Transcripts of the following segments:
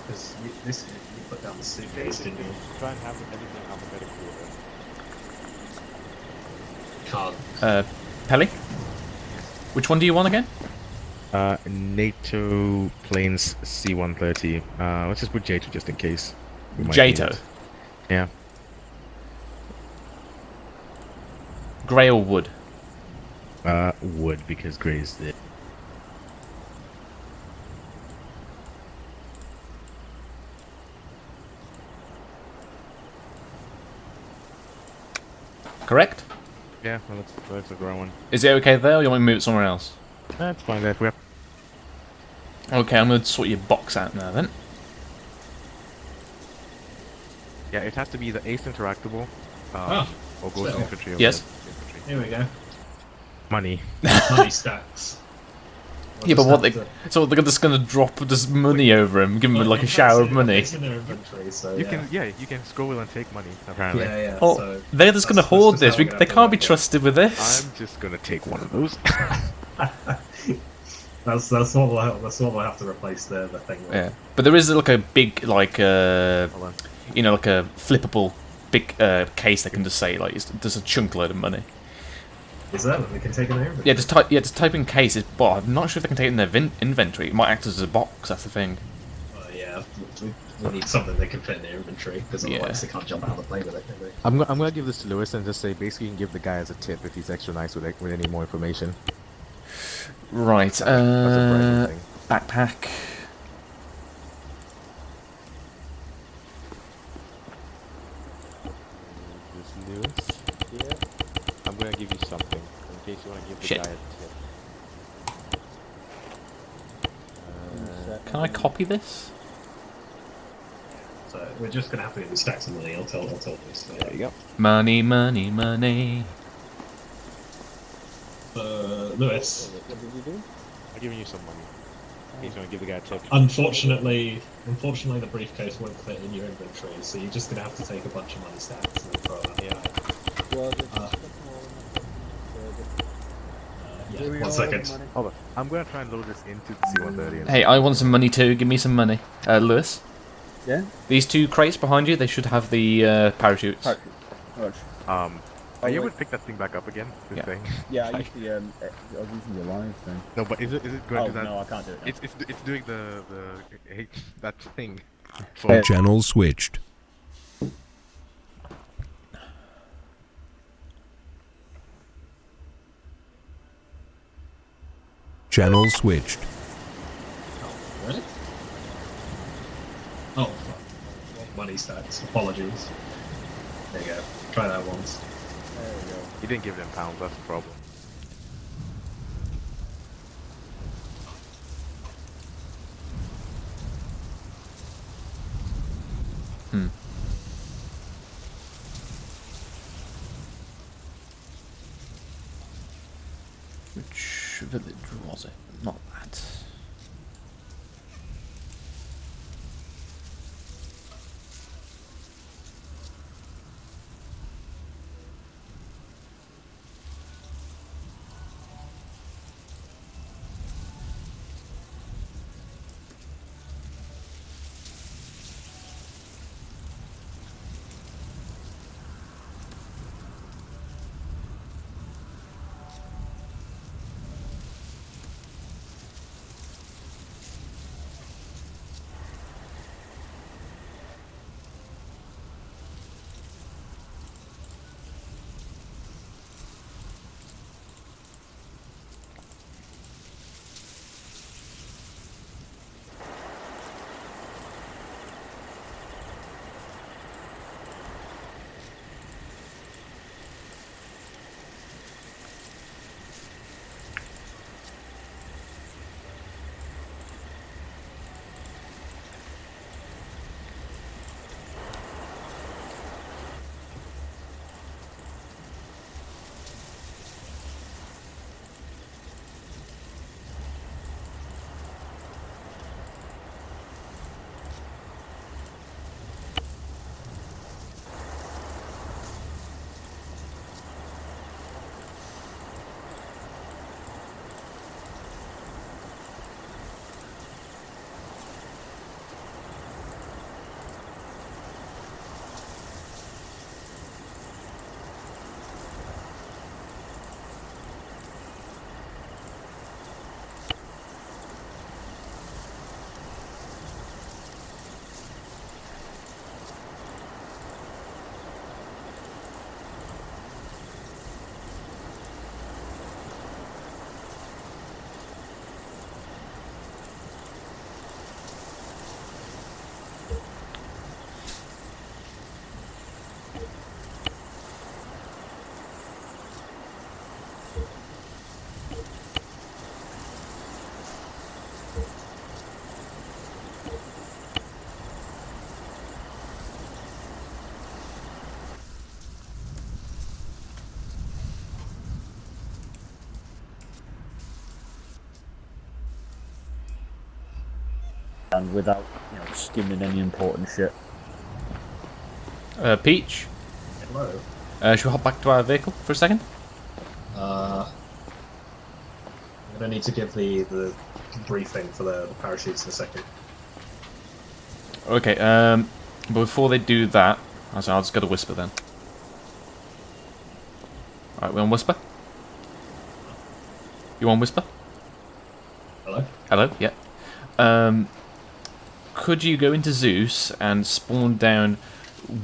Because this you put down the suitcase, didn't you? Try and have everything alphabetical order. Can't. Pelly? Which one do you want again? NATO planes C-130. Let's just put J2 just in case. We might need Jato. it. Yeah. Grey or wood? Wood, because grey is the... Correct? Yeah, well, let's a grow one. Is it okay there, or you want me to move it somewhere else? That's fine. That we have... Okay, I'm going to sort your box out now then. Yeah, it has to be the ace interactable. Or ghost so- infantry. Or Yes. infantry. Here we go. Money. Money stacks. We'll Yeah, but just what have they... to- So they're just going to drop this money over him, give him Well, like a you shower can't of see money. It's in their inventory, so You can scroll and take money. Apparently. Yeah. Oh, So they're just going to that's hoard just this. how we're gonna They have to can't be work it. trusted with this. I'm just gonna take one of those. That's what we'll have to replace the thing with. Yeah, but there is like a big like Hold on. you know, like a flippable big case that can just say like there's a chunk load of money. Is that what they can take in their inventory? Just type in case. But I'm not sure if they can take it in their inventory. It might act as a box. That's the thing. Yeah. We need something they can fit in their inventory because otherwise Yeah. they can't jump out of the plane with it, can they? I'm gonna give this to Lewis and just say basically you can give the guy as a tip if he's extra nice with any more information. Right. That's a pricing thing. Backpack. This Lewis here. I'm gonna give you something in case you want to give the Shit. guy a tip. Can I copy this? So we're just gonna have to get the stacks of money. I'll tell this. There you go. Money, money, money. Lewis. What did you do? I'm giving you some money. In case you want to give the guy a tip. Unfortunately, the briefcase won't fit in your inventory, so you're just gonna have to take a bunch of money stacks and then throw it out. Yeah. Well, Yeah. 1 second. Hold on. I'm gonna try and load this into the C-130. and- Hey, I want some money too. Give me some money, Lewis. yeah? These two crates behind you, they should have the parachutes. Parachute. Roger. Are you Oh, able wait. to pick that thing back up again? This Yeah. thing? Yeah, I usually, I was using the alliance thing. No, but is it going Oh, to do that? no, I can't do it. No. It's doing the that thing. Channel switched. Channel switched. Really? Oh, fuck. Money stacks. Apologies. There you go. Try that once. There we go. He didn't give them pounds. That's the problem. Hmm. Which village was it? Not that. and without skimming any important shit. Peach, Hello. should we hop back to our vehicle for a second? I'm gonna need to give the briefing for the parachutes in a second. Okay, but before they do that, I'll just go to whisper then. Alright, we on whisper? You on whisper? Hello? Hello? Yeah. Could you go into Zeus and spawn down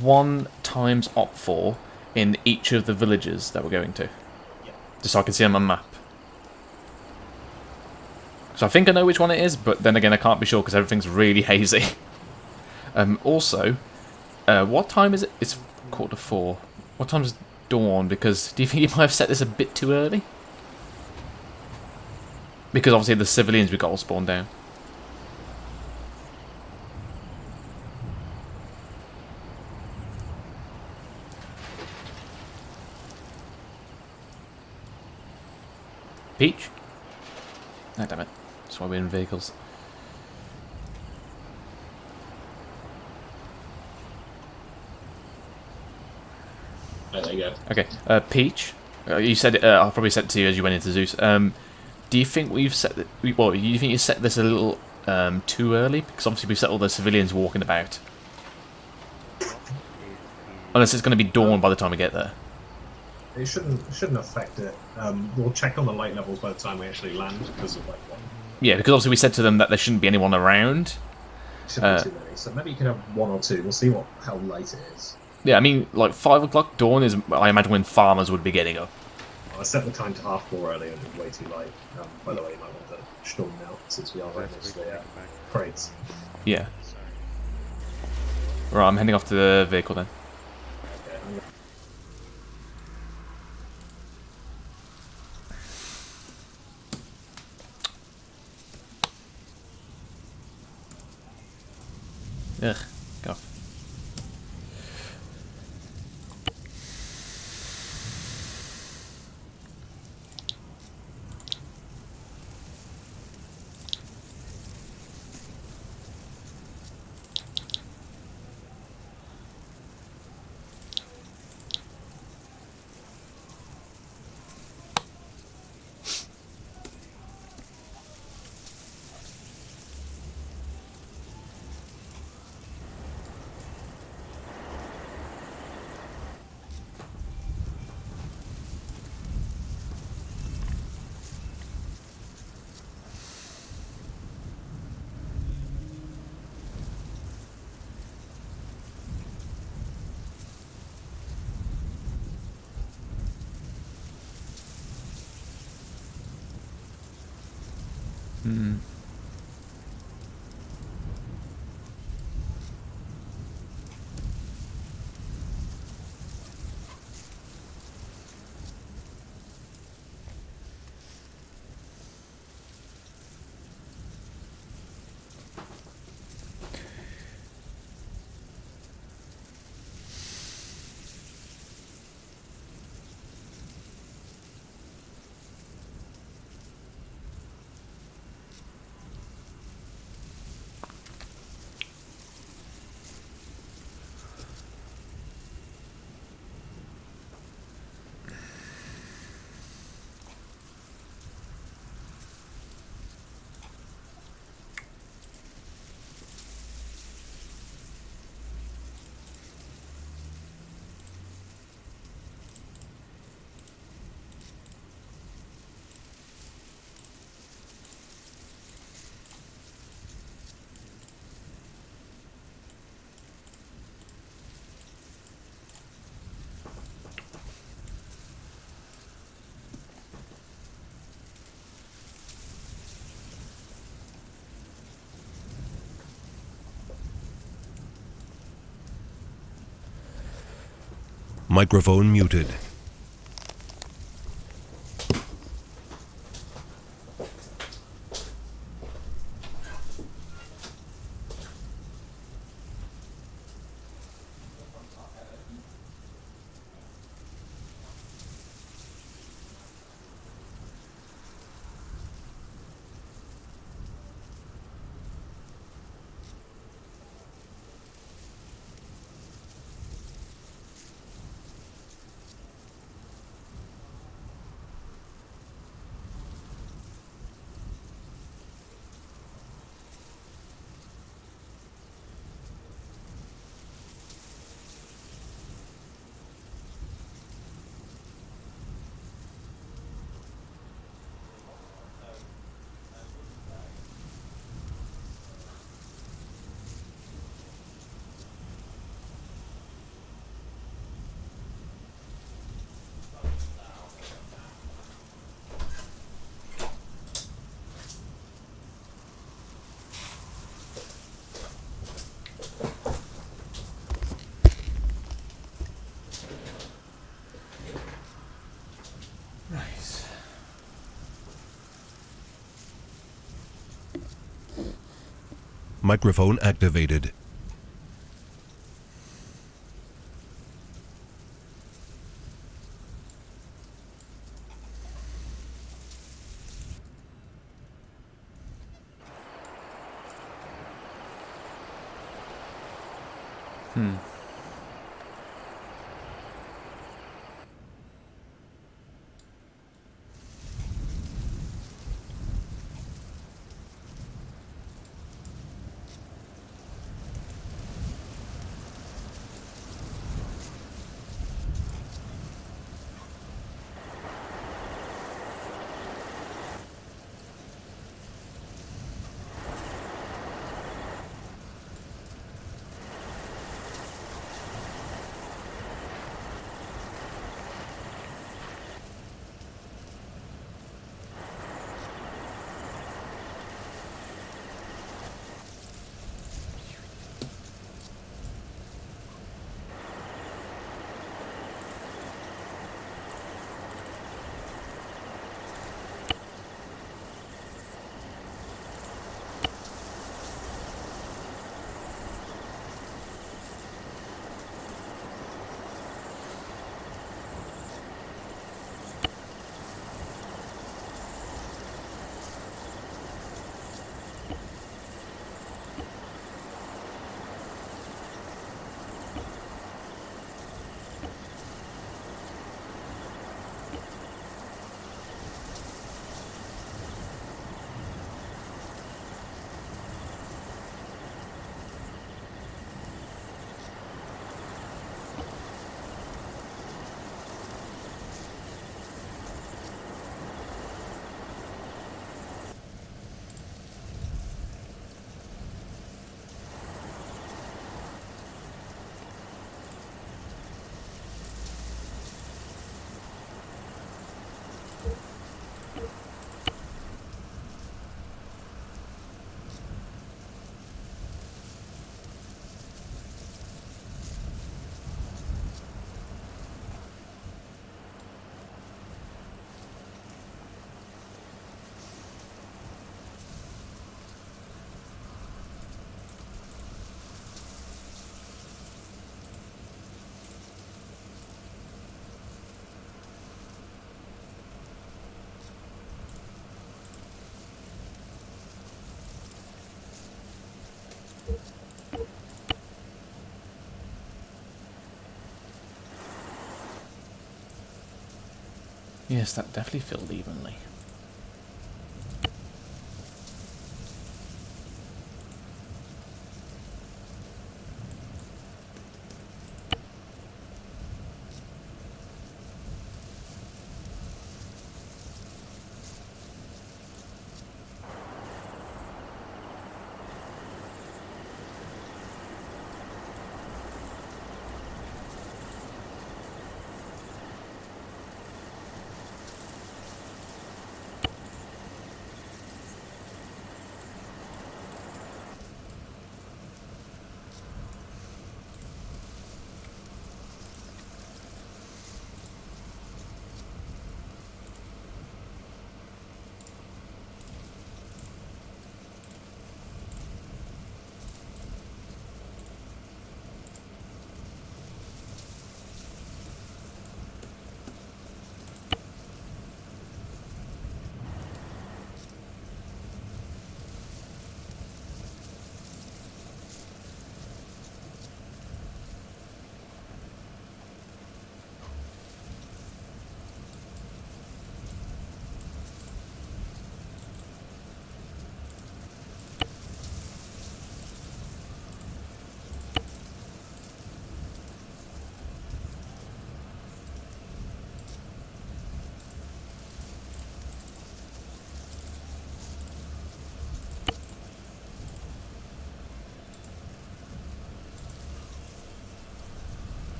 1 times op4 in each of the villages that we're going to? Yeah. Just so I can see on my map. So I think I know which one it is, but then again I can't be sure because everything's really hazy. Also, what time is it? It's 4:45. What time is dawn? Because do you think you might have set this a bit too early? Because obviously the civilians we got all spawned down. Peach? Oh, damn it. That's why we're in vehicles. There you go. Okay, Peach. You said it. I'll probably said it to you as you went into Zeus. Do you think we've set? Well, do you think you set this a little too early? Because obviously we've set all the civilians walking about. Unless it's going to be dawn by the time we get there. It shouldn't affect it. We'll check on the light levels by the time we actually land because of like what. Yeah, because obviously we said to them that there shouldn't be anyone around. Shouldn't be too many. So maybe you can have 1 or 2. We'll see how late it is. Yeah, I mean, like 5 o'clock dawn is, I imagine, when farmers would be getting up. I set the time to 4:30 earlier and it's way too late. By the way, you might want to storm now since we are right next to the crates. Yeah. Right, I'm heading off to the vehicle then. Okay, I'm gonna- Ugh, go. Hmm. Microphone muted. Microphone activated. Yes, that definitely filled evenly.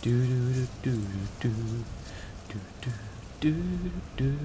do do do do do do do.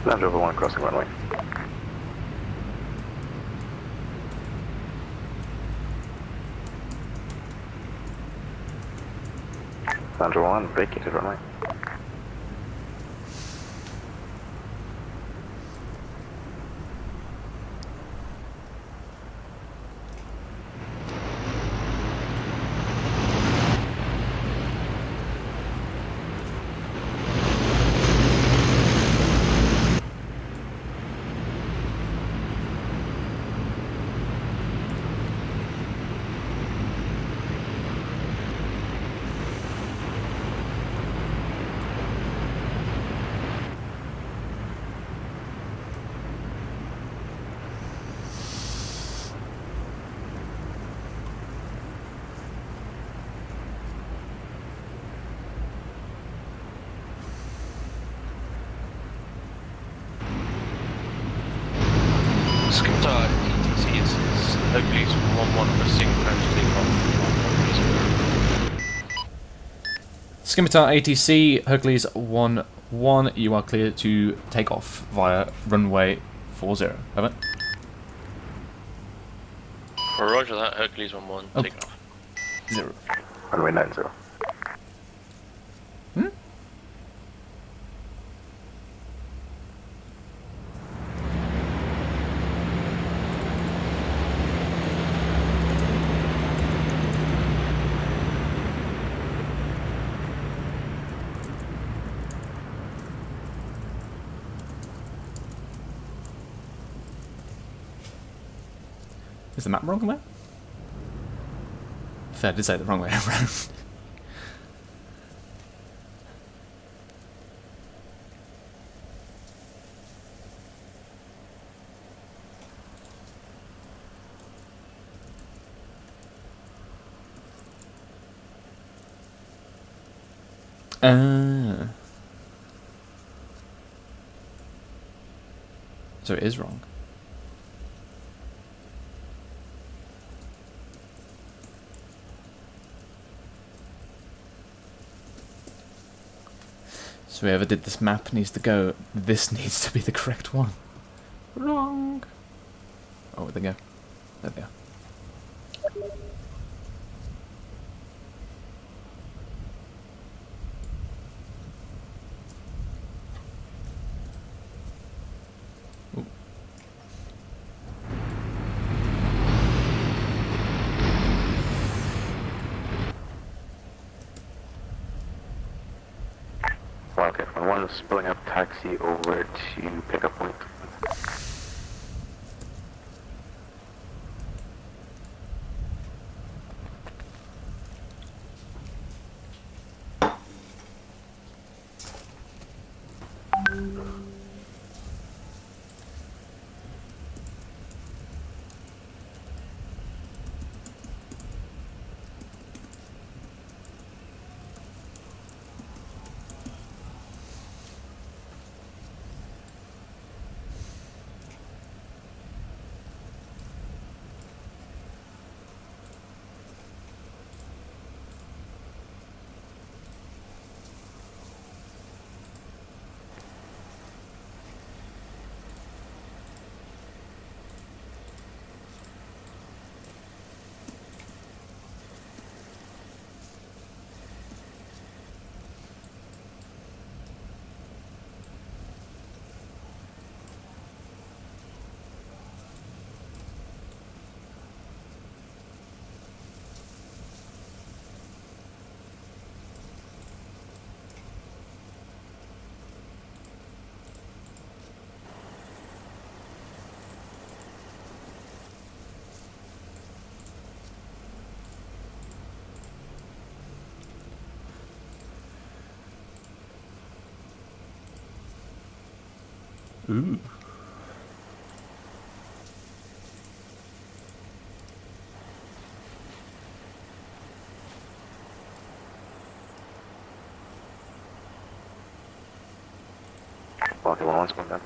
Land Rover 1 crossing runway. Land Rover 1 vacated runway. Skipper ETC is Hercules 1-1 requesting crash takeoff. Scimitar ATC, Hercules 1-1, you are clear to take off via runway 40. Over. Roger that, Hercules 1-1, Oh. taking off. 0. Runway 90. Hmm? Is the map wrong there? Fair, I did say the wrong way around. So it is wrong. So whoever did this map needs to go. This needs to be the correct one. Wrong. Oh, there we go. There we go. Ooh. Well, okay, my one is pulling up taxi over to pickup point. Ooh. Balky 1-1's going down.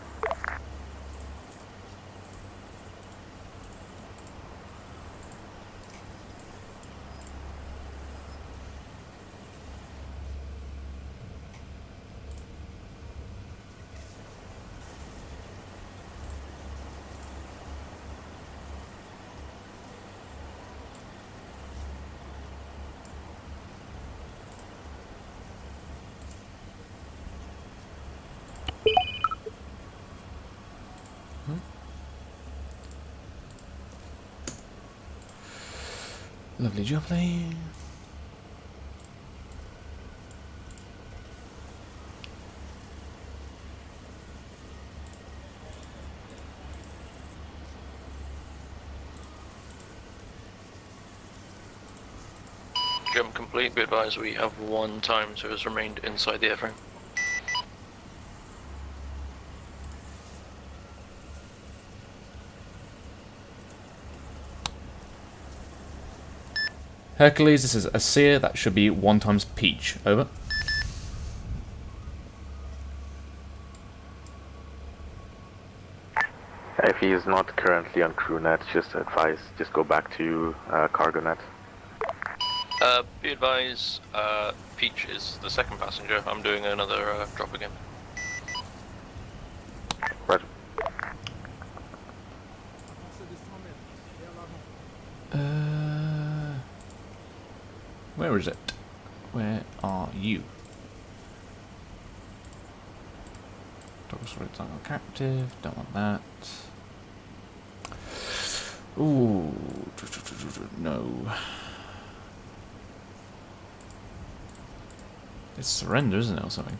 Lovely jubbly. Jump complete. Be advised we have 1 time, so has remained inside the airframe. Hercules, this is a seer. That should be 1 times Peach. Over. If he is not currently on crewnet, just advise, just go back to cargonet. Be advised, Peach is the second passenger. I'm doing another drop again. Roger. Where is it? Where are you? Toggle sword toggle captive. Don't want that. Ooh, no. It's surrender, isn't it, or something?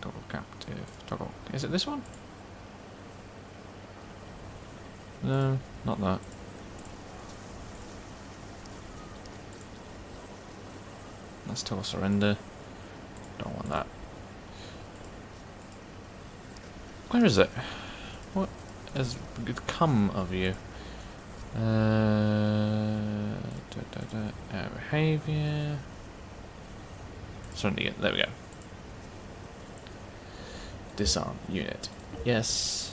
Toggle captive. Toggle. Is it this one? No, not that. Let's toggle surrender. Don't want that. Where is it? What has become of you? Behavior. Surrender unit. There we go. Disarm unit. Yes.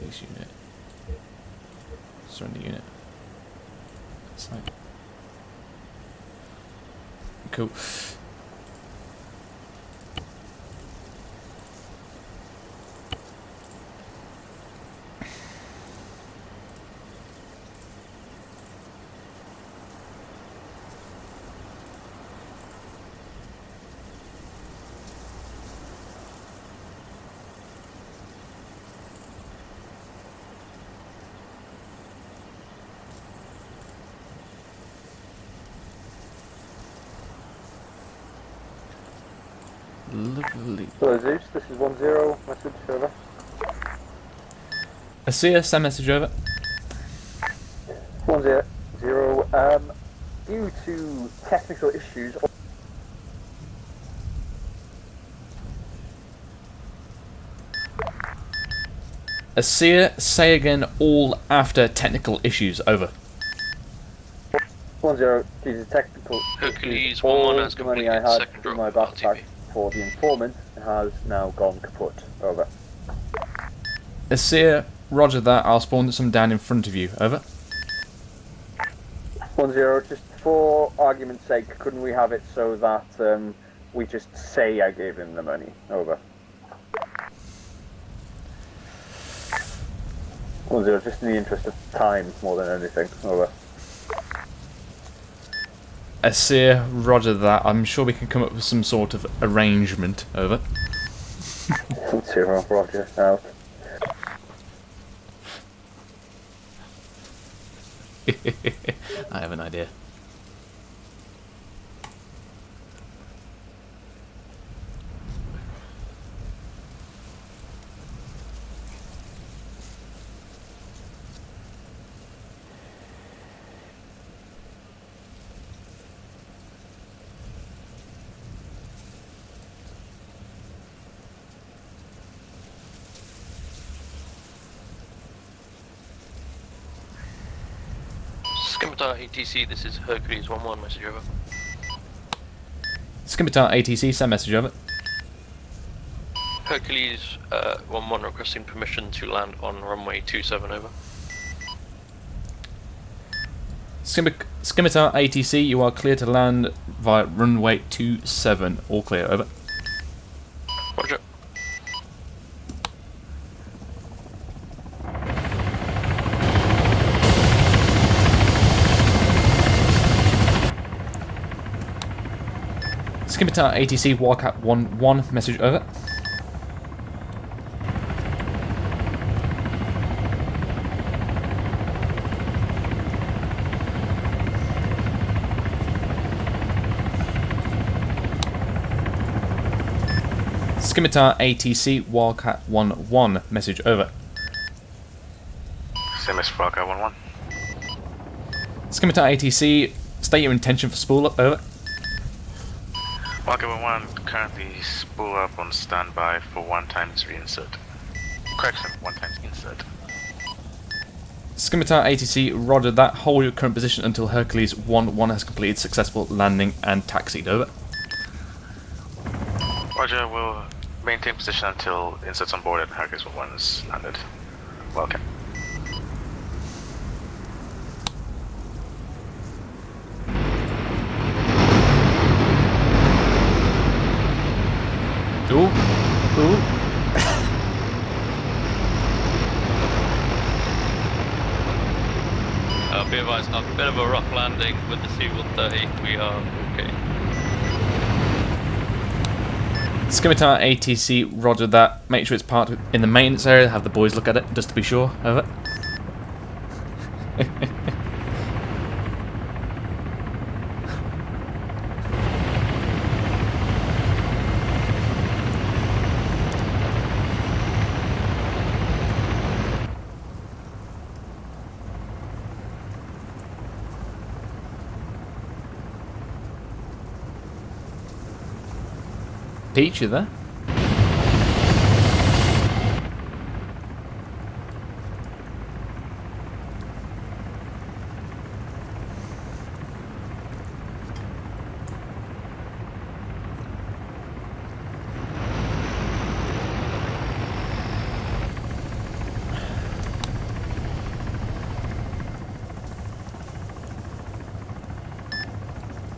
Release unit. Surrender unit. That's right. Cool. Lovely. Hello Zeus, this is 1-0, message over. Asia, send message over. 1-0, due to technical issues... Asia, say again all after technical issues. Over. 1-0, due to technical Hercules issues, 1-1 all has the money completed I had second in drop my of backpack RTB. for the informant has now gone kaput. Over. Asia, roger that. I'll spawn some down in front of you. Over. 1-0, just for argument's sake, couldn't we have it so that we just say I gave him the money? Over. 1-0, just in the interest of time more than anything. Over. Asia, roger that. I'm sure we can come up with some sort of arrangement. Over. 0, roger, out. I have an idea. Scimitar ATC, this is Hercules 1-1, message over. Scimitar ATC, send message over. Hercules 1-1 requesting permission to land on runway 27, over. Scimitar ATC, you are clear to land via runway 27. All clear, over. Roger. Scimitar ATC, Wildcat 1-1, message over. Scimitar ATC, Wildcat 1-1, message over. Same as Wildcat 1-1. Scimitar ATC, state your intention for spool up, over. Wildcat 1-1, currently spool up on standby for 1 times reinsert. Correction, 1 times insert. Scimitar ATC, roger that. Hold your current position until Hercules 1-1 has completed successful landing and taxied, over. Roger, we'll maintain position until inserts on board and Hercules 1-1 is landed. Welcome. Ooh, ooh. Be advised, a bit of a rough landing with the C-130. We are okay. Scimitar ATC, roger that. Make sure it's parked in the maintenance area. Have the boys look at it, just to be sure. Over. Peach, you there?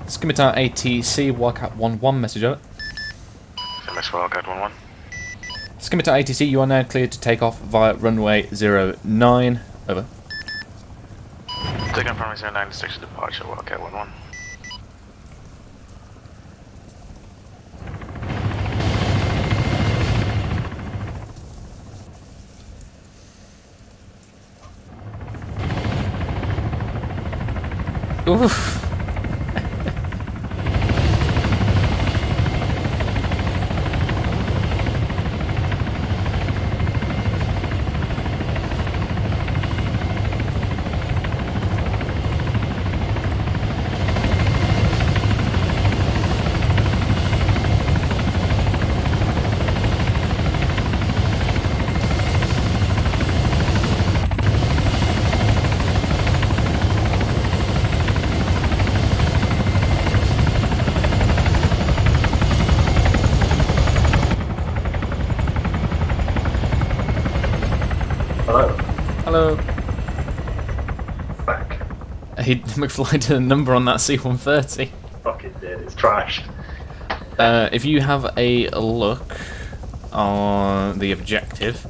Scimitar ATC, Wildcat 1-1, message over. Same as Wildcat 1-1. Scimitar ATC, you are now cleared to take off via runway 09, over. Taking from 09 station departure, Wildcat 1-1. Oof. Hello. Hello. Back. McFly did a number on that C-130. Fucking did. It's trash. If you have a look on the objective,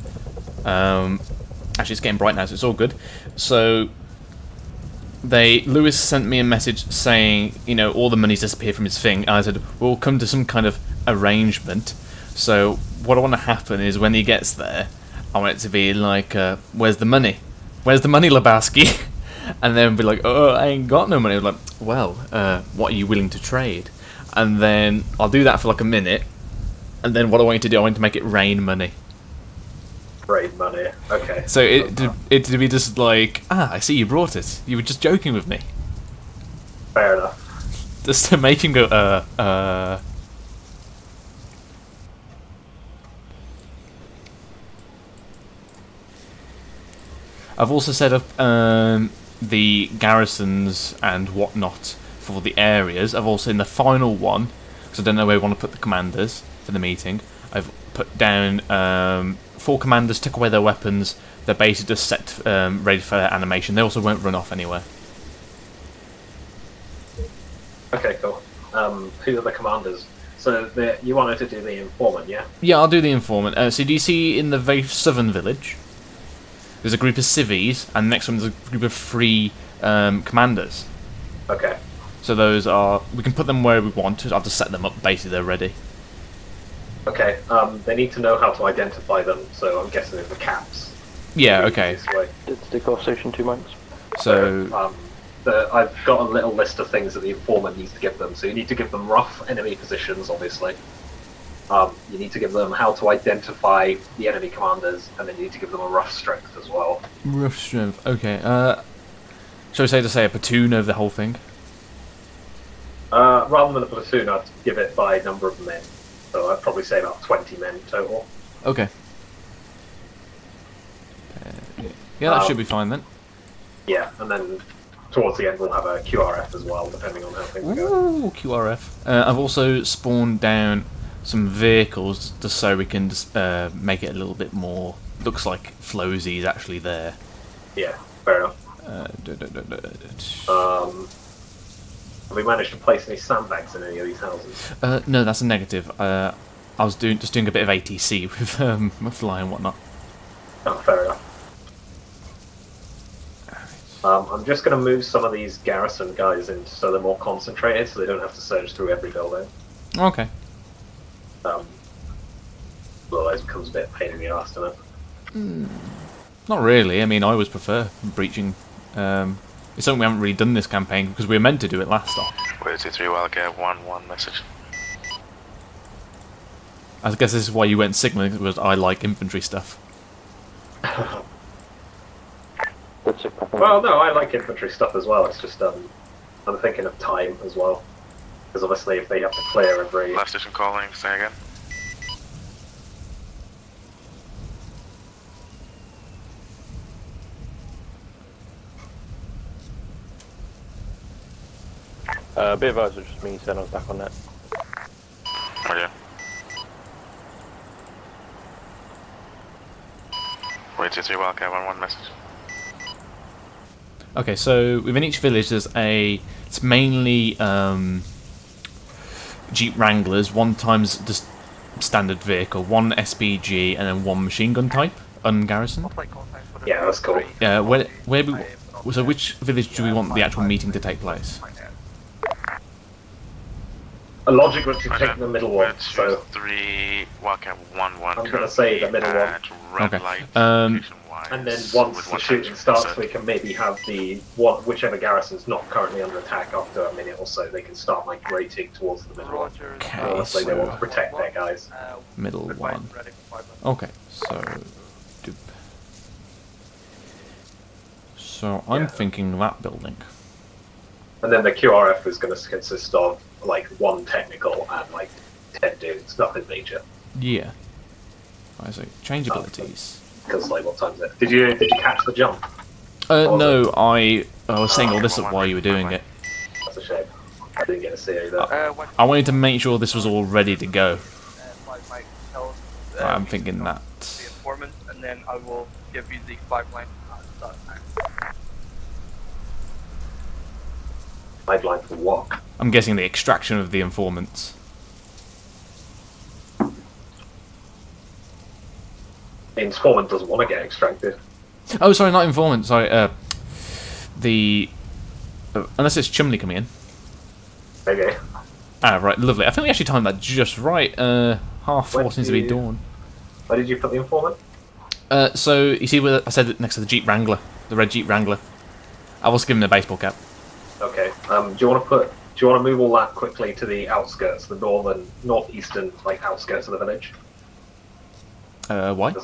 actually it's getting bright now, so it's all good. So Lewis sent me a message saying, you know, all the money's disappeared from his thing, and I said, we'll come to some kind of arrangement. So what I want to happen is when he gets there, I want it to be like, where's the money? Where's the money, Lebowski? And then be like, oh, I ain't got no money. I'm like, well, what are you willing to trade? And then I'll do that for like a minute. And then what I want you to do, I want to make it rain money. Rain money. Okay. So it to be just like, I see you brought it. You were just joking with me. Fair enough. Just to make him go, I've also set up the garrisons and whatnot for the areas. I've also, in the final one, because I don't know where we want to put the commanders for the meeting, I've put down 4 commanders, took away their weapons. They're basically just set ready for animation. They also won't run off anywhere. Okay, cool. Who are the commanders? So you wanted to do the informant, yeah? Yeah, I'll do the informant. So do you see in the very southern village, there's a group of civvies, and next one there's a group of 3 commanders. Okay. So those are... we can put them where we want. I'll just set them up, basically they're ready. Okay, they need to know how to identify them, so I'm guessing it's the caps. Yeah, okay. Did stick off station 2 mics. So... I've got a little list of things that the informant needs to give them. So you need to give them rough enemy positions, obviously. You need to give them how to identify the enemy commanders, and then you need to give them a rough strength as well. rough strength, okay. Shall we say a platoon of the whole thing? Rather than a platoon, I'd give it by number of men. So I'd probably say about 20 men total. Okay. Yeah, that should be fine then. Yeah, and then towards the end we'll have a QRF as well, depending on how things go. Ooh, QRF. I've also spawned down some vehicles just so we can just make it a little bit more... looks like Flowsy's actually there. Yeah, fair enough. Have we managed to place any sandbags in any of these houses? No, that's a negative. I was just doing a bit of ATC with fly and whatnot. Oh, fair enough. I'm just going to move some of these garrison guys in so they're more concentrated, so they don't have to surge through every building. Okay. Otherwise it becomes a bit of a pain in the arse, doesn't it? Not really. I mean, I always prefer breaching. It's something we haven't really done this campaign because we were meant to do it last time. Wait, 2-3, I'll get 1-1 message. I guess this is why you went signaling, because I like infantry stuff. Well, no, I like infantry stuff as well. It's just I'm thinking of time as well, because obviously if they have to clear every... Last station calling, say again. Be advised, it's just me saying I was back on net. Oh yeah. Wait, 2-3, Wildcat, 1-1 message. Okay, so within each village there's it's mainly Jeep Wranglers, 1 times just standard vehicle, 1 SPG, and then 1 machine gun type, ungarrisoned. Yeah, that's cool. So which village do we want the actual meeting to take place? A logic would be taking the middle one, so 3, Wildcat 1-1. I'm gonna say the middle one. Okay. And then once the shooting starts, we can maybe have whichever garrison's not currently under attack after a minute or so, they can start migrating towards the middle one. Okay, Unless they want to protect their guys. Middle one. Okay, so... doop. So I'm thinking that building. And then the QRF is going to consist of like 1 technical and like 10 dudes, nothing major. Yeah. I say change abilities. Because like, what time is it? Did you catch the jump? No, I was saying all this while you were doing it. That's a shame. I didn't get to see either. I wanted to make sure this was all ready to go. I'm thinking that. The informant, and then I will give you the 5-line start time. Pipeline for what? I'm guessing the extraction of the informants. The informant doesn't want to get extracted. Oh, sorry, not informant. Sorry, unless it's Chumley coming in. Maybe. Ah, right, lovely. I think we actually timed that just right. 4:30 seems to be dawn. Where did you put the informant? So you see where I said it next to the Jeep Wrangler, the red Jeep Wrangler. I was given a baseball cap. Okay. Do you want to move all that quickly to the outskirts, the northeastern like outskirts of the village? Why?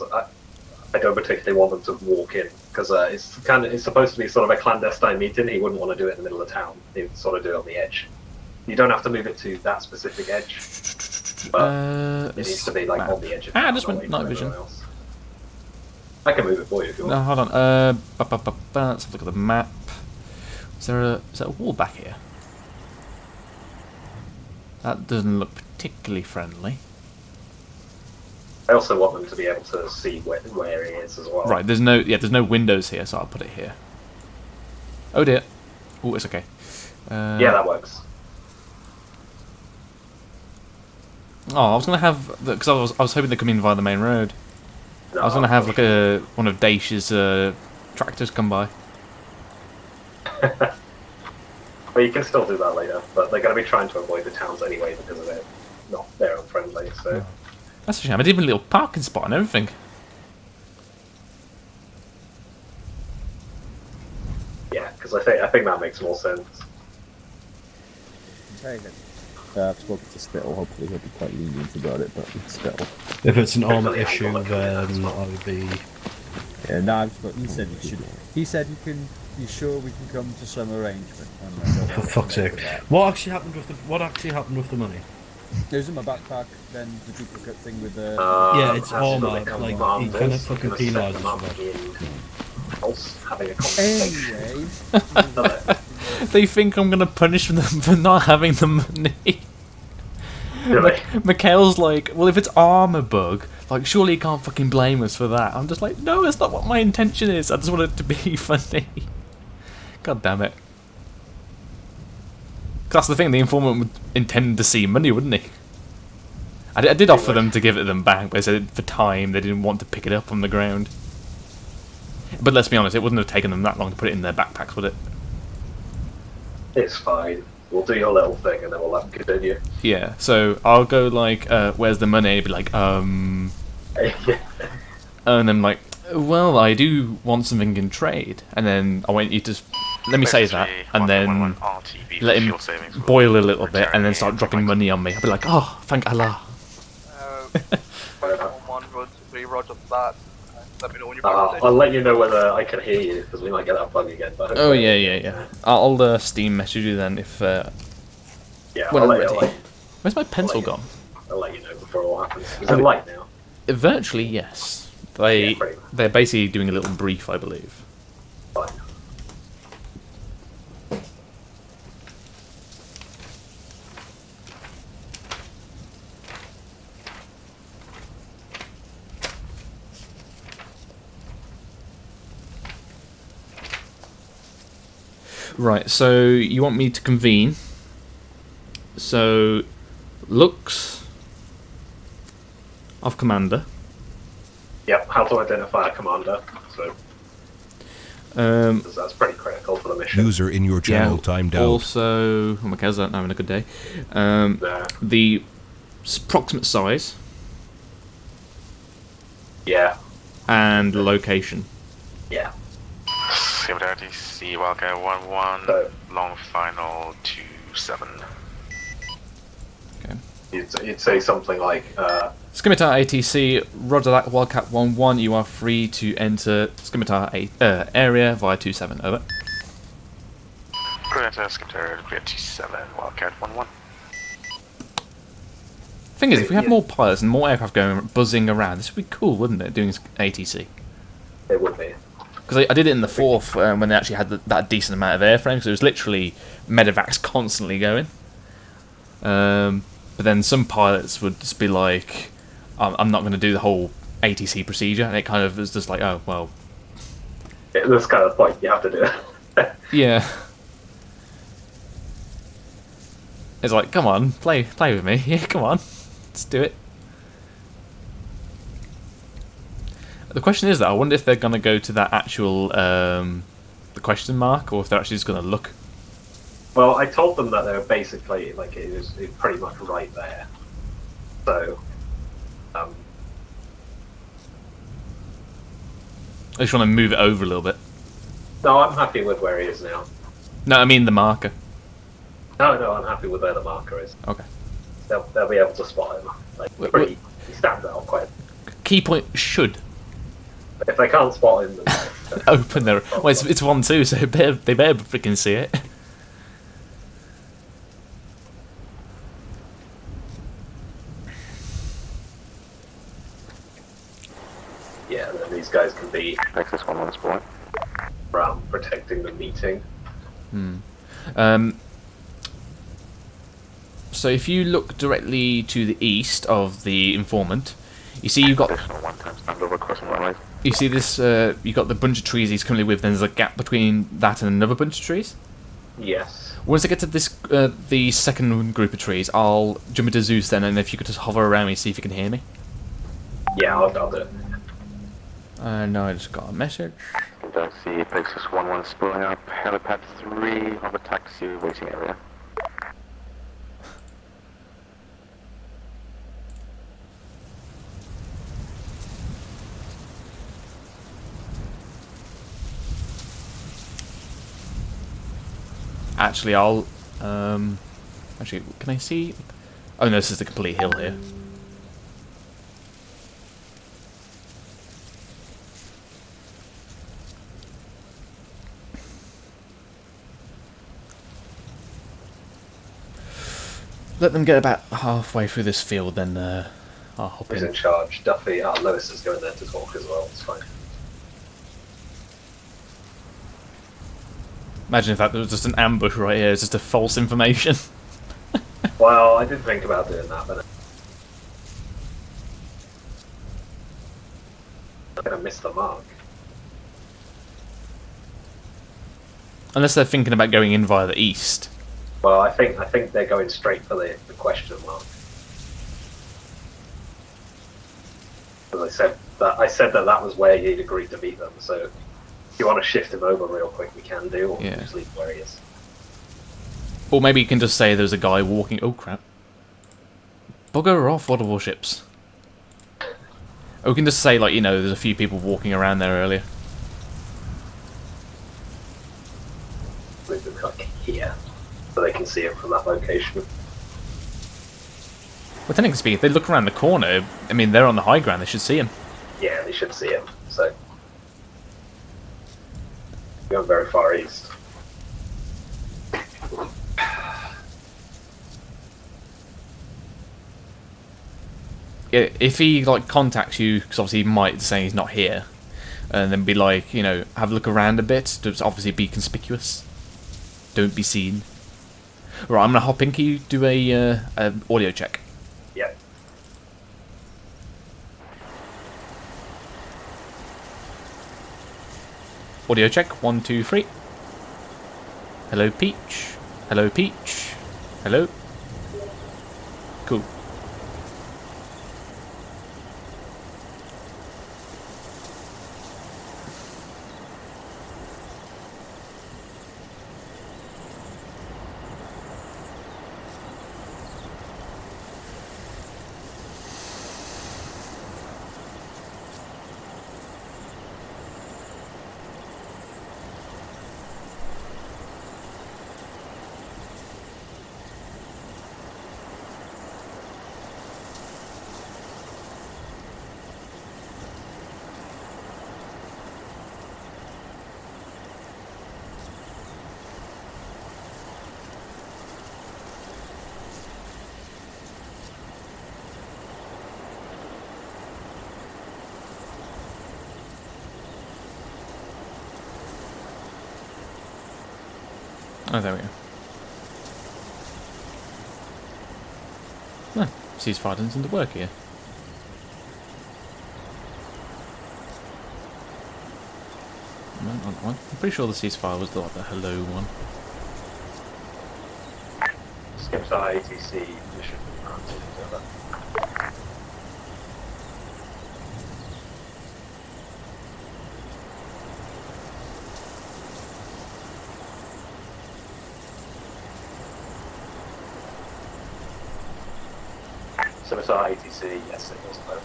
I don't particularly want them to walk in because it's supposed to be sort of a clandestine meeting. He wouldn't want to do it in the middle of town. He would sort of do it on the edge. You don't have to move it to that specific edge, but it needs to be like on the edge of town. Just went night vision. I can move it for you if you want. No, hold on. Let's have a look at the map. Is there a wall back here? That doesn't look particularly friendly. I also want them to be able to see where he is as well. Right, there's no windows here, so I'll put it here. Oh dear. Oh, it's okay. Yeah, that works. Oh, I was gonna have because I was hoping they come in via the main road. No, I was gonna have like one of Daish's tractors come by. Well, you can still do that later, but they're going to be trying to avoid the towns anyway because of it. They're unfriendly, so... That's a shame. I did even a little parking spot and everything. Yeah, because I think that makes more sense. Okay then. I've spoken to Spittle. Hopefully he'll be quite lenient about it, but it's Spittle. If it's an ArmA issue, then I would be... Yeah, no, he said he should. He said he can. He's sure we can come to some arrangement. For fuck's sake! What actually happened with the money? It was in my backpack. Then the duplicate thing with the. Yeah, it's ArmA. Like he kind of fucking penalised us for that. Having a conversation. Anyway. They think I'm gonna punish them for not having the money. Really? Mikhail's like, well, if it's ArmA bug, like, surely you can't fucking blame us for that. I'm just like, no, that's not what my intention is. I just want it to be funny. God damn it. That's the thing, the informant would intend to see money, wouldn't he? I did offer them to give it them back, but they said for time they didn't want to pick it up on the ground. But let's be honest, it wouldn't have taken them that long to put it in their backpacks, would it? It's fine. We'll do your little thing and then we'll let them continue. Yeah, so I'll go like, where's the money? He'd be like, And I'm like, well, I do want something in trade. And then I want you to, let me say that, and then let him boil a little bit and then start dropping money on me. I'll be like, oh, thank Allah. 511, roger that. Let me know when you're back. I'll let you know whether I can hear you, because we might get that bug again. But Oh, yeah. I'll Steam message you then if, yeah, when I'll I'm let ready. you, Where's my pencil gone? I'll let you know before it all happens. Is it light now? Virtually, yes. They're basically doing a little brief, I believe. Fine. Right, so you want me to convene. So, looks of commander. Yep, how to identify a commander. So, that's pretty critical for the mission. User in your channel timed out. Also, oh my God, I'm having a good day. The approximate size. Yeah. And location. Yeah. Similarity, C Wildcat 1-1, long final 2-7. Okay. You'd say something like, Scimitar ATC, roger that, Wildcat 1-1, you are free to enter Scimitar area via 27, over. Enter Scimitar via 27, Wildcat 1-1. Thing is, if we have more pilots and more aircraft going buzzing around, this would be cool, wouldn't it, doing ATC? It would be. Because I did it in the 4th when they actually had that decent amount of airframes, because it was literally medevacs constantly going. But then some pilots would just be like, I'm not going to do the whole ATC procedure, and it kind of was just like, oh, well. Yeah, that's kind of the point, you have to do it. Yeah. It's like, come on, play with me. Yeah, come on, let's do it. The question is, though, I wonder if they're going to go to that actual, the question mark, or if they're actually just going to look. Well, I told them that they were basically, like, it was pretty much right there. So, I just want to move it over a little bit. no, I'm happy with where he is now. No, I mean the marker. No, I'm happy with where the marker is. Okay. They'll be able to spot him. Like, he stands out quite. Key point should. If they can't spot him, then Open their. Well, it's 1-2, so they better freaking see it. yeah, then these guys can be Texas 1-1 spawn. around protecting the meeting. So if you look directly to the east of the informant, you see you've got. Additional 1 time standover crossing runway. You see this? You got the bunch of trees he's currently with. Then there's a gap between that and another bunch of trees. Yes. Once I get to this, the second group of trees, I'll jump into Zeus then, and if you could just hover around me, see if you can hear me. Yeah, I'll do it. No, I just got a message. Don't see Pegasus 1-1 spooling up. Helipad 3 of a taxi waiting area. Actually, I'll. Actually, can I see? Oh no, this is the complete hill here. Let them get about halfway through this field, then I'll hop Who's in. in charge? Duffy. Lois is going there to talk as well. It's fine. Imagine if that was just an ambush right here, it's just a false information. Well, I did think about doing that, but I'm gonna miss the mark. Unless they're thinking about going in via the east. Well, I think they're going straight for the question mark. Because I said that was where he'd agreed to meet them. So if you want to shift him over real quick, we can do, or just leave him where he is. Or maybe you can just say there's a guy walking. Oh crap! Bugger off, water warships. Or we can just say, like, you know, there's a few people walking around there earlier. Move them like here, so they can see him from that location. Well, technically speaking, if they look around the corner, I mean, they're on the high ground, they should see him. Yeah, they should see him. So going very far east. Yeah, if he, like, contacts you, because obviously he might say he's not here, and then be like, you know, have a look around a bit, to obviously be conspicuous. Don't be seen. Right, I'm gonna hop in. Can you do a audio check? Yeah. Audio check. 1, 2, 3. Hello, Peach. Hello, Peach. Hello. Cool. Oh, there we go. No, ceasefire doesn't seem to work here. No, not that one. I'm pretty sure the ceasefire was the hello one. Skips our ATC mission. So it's our ATC, yes, it was close.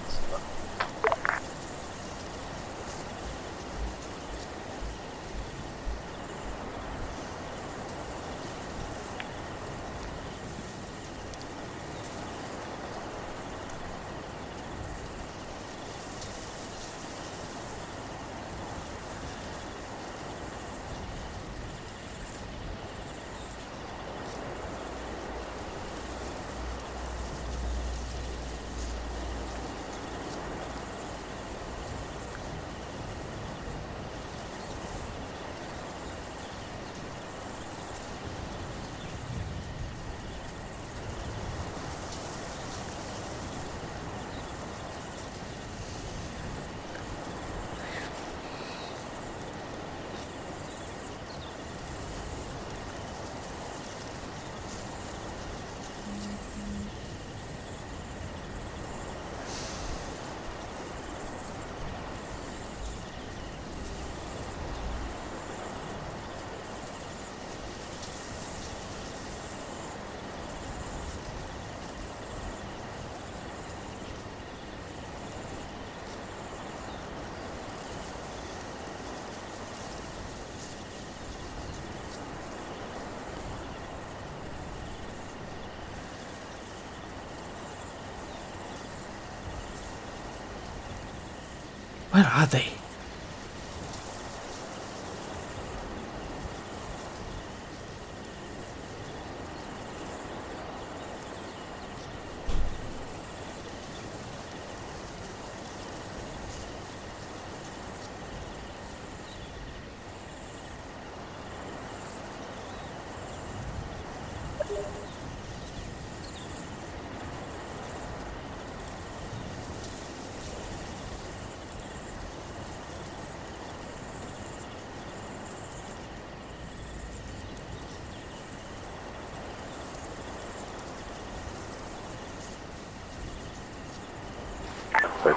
Where are they?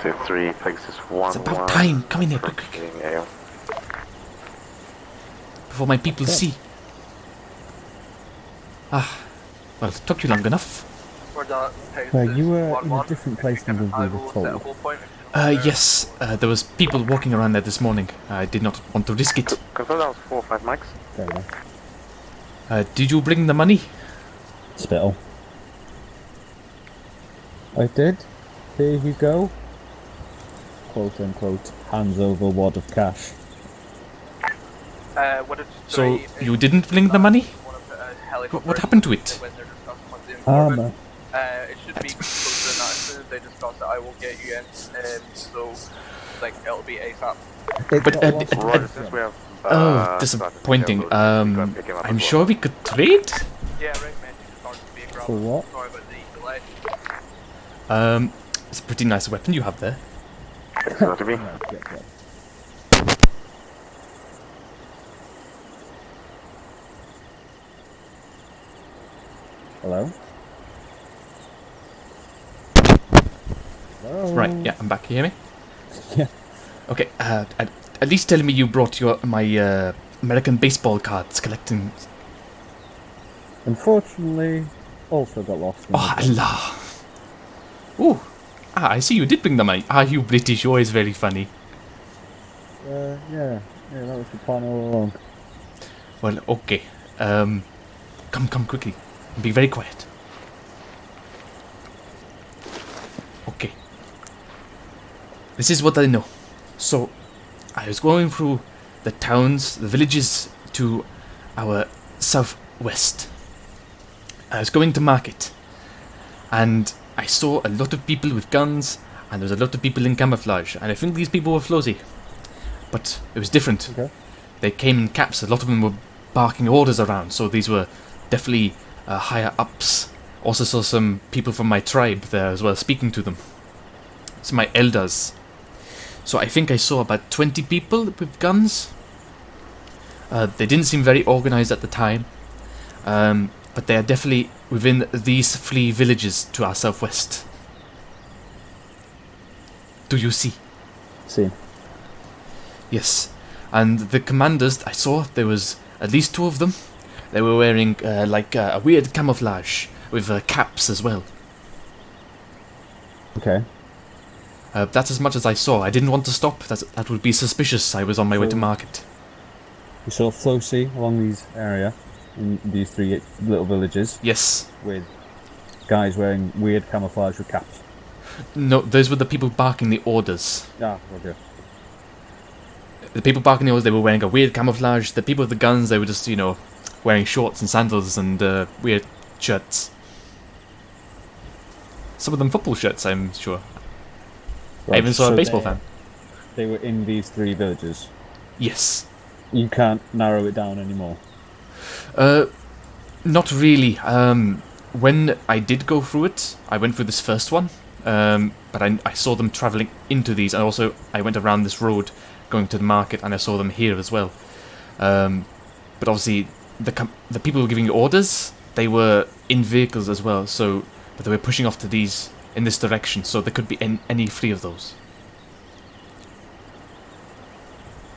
So 3 places 1. It's about time. Come in here, quick. Before my people see. Ah, well, it took you long enough. Well, you were in a different place than we were told. Yes, there was people walking around there this morning. I did not want to risk it. Confirm that was 4 or 5 mics. Fair enough. Did you bring the money? Spittle. I did. Here you go. Quote unquote, hands over wad of cash. So, you didn't bring the money? What happened to it? ArmA. It should be closer than that. As soon as they discuss it, I will get you in. So, like, it'll be ASAP. Oh, disappointing. I'm sure we could trade? Yeah, right, man. For what? Sorry about the delay. It's a pretty nice weapon you have there. To me. Hello? Hello? Right, yeah, I'm back. You hear me? Yeah. Okay, at least tell me you brought my American baseball cards collecting. Unfortunately, also got lost. Oh, Allah. Ooh. I see you did bring the money. You British, you're always very funny. Yeah, that was the plan all along. Well, okay. Come quickly. Be very quiet. Okay. This is what I know. So, I was going through the towns, the villages to our southwest. I was going to market. And I saw a lot of people with guns, and there was a lot of people in camouflage, and I think these people were Flozy. But it was different. Okay. They came in caps, a lot of them were barking orders around, so these were definitely higher ups. Also saw some people from my tribe there as well, speaking to them. Some my elders. So I think I saw about 20 people with guns. They didn't seem very organized at the time. But they are definitely within these 3 villages to our southwest. Do you see? See. Yes. And the commanders, I saw there was at least 2 of them. They were wearing a weird camouflage with caps as well. Okay. That's as much as I saw. I didn't want to stop. That would be suspicious. I was on my way to market. You saw Flocy along these area. In these 3 little villages. Yes. With guys wearing weird camouflage with caps. No, those were the people barking the orders. Ah, okay. The people barking the orders, they were wearing a weird camouflage. The people with the guns, they were just, wearing shorts and sandals and weird shirts. Some of them football shirts, I'm sure. Right, I even saw a baseball fan. They were in these 3 villages? Yes. You can't narrow it down anymore? Not really. When I did go through it, I went through this first one, but I saw them travelling into these, and also I went around this road going to the market, and I saw them here as well. But obviously, the people who were giving orders, they were in vehicles as well, but they were pushing off to these in this direction, so there could be any 3 of those.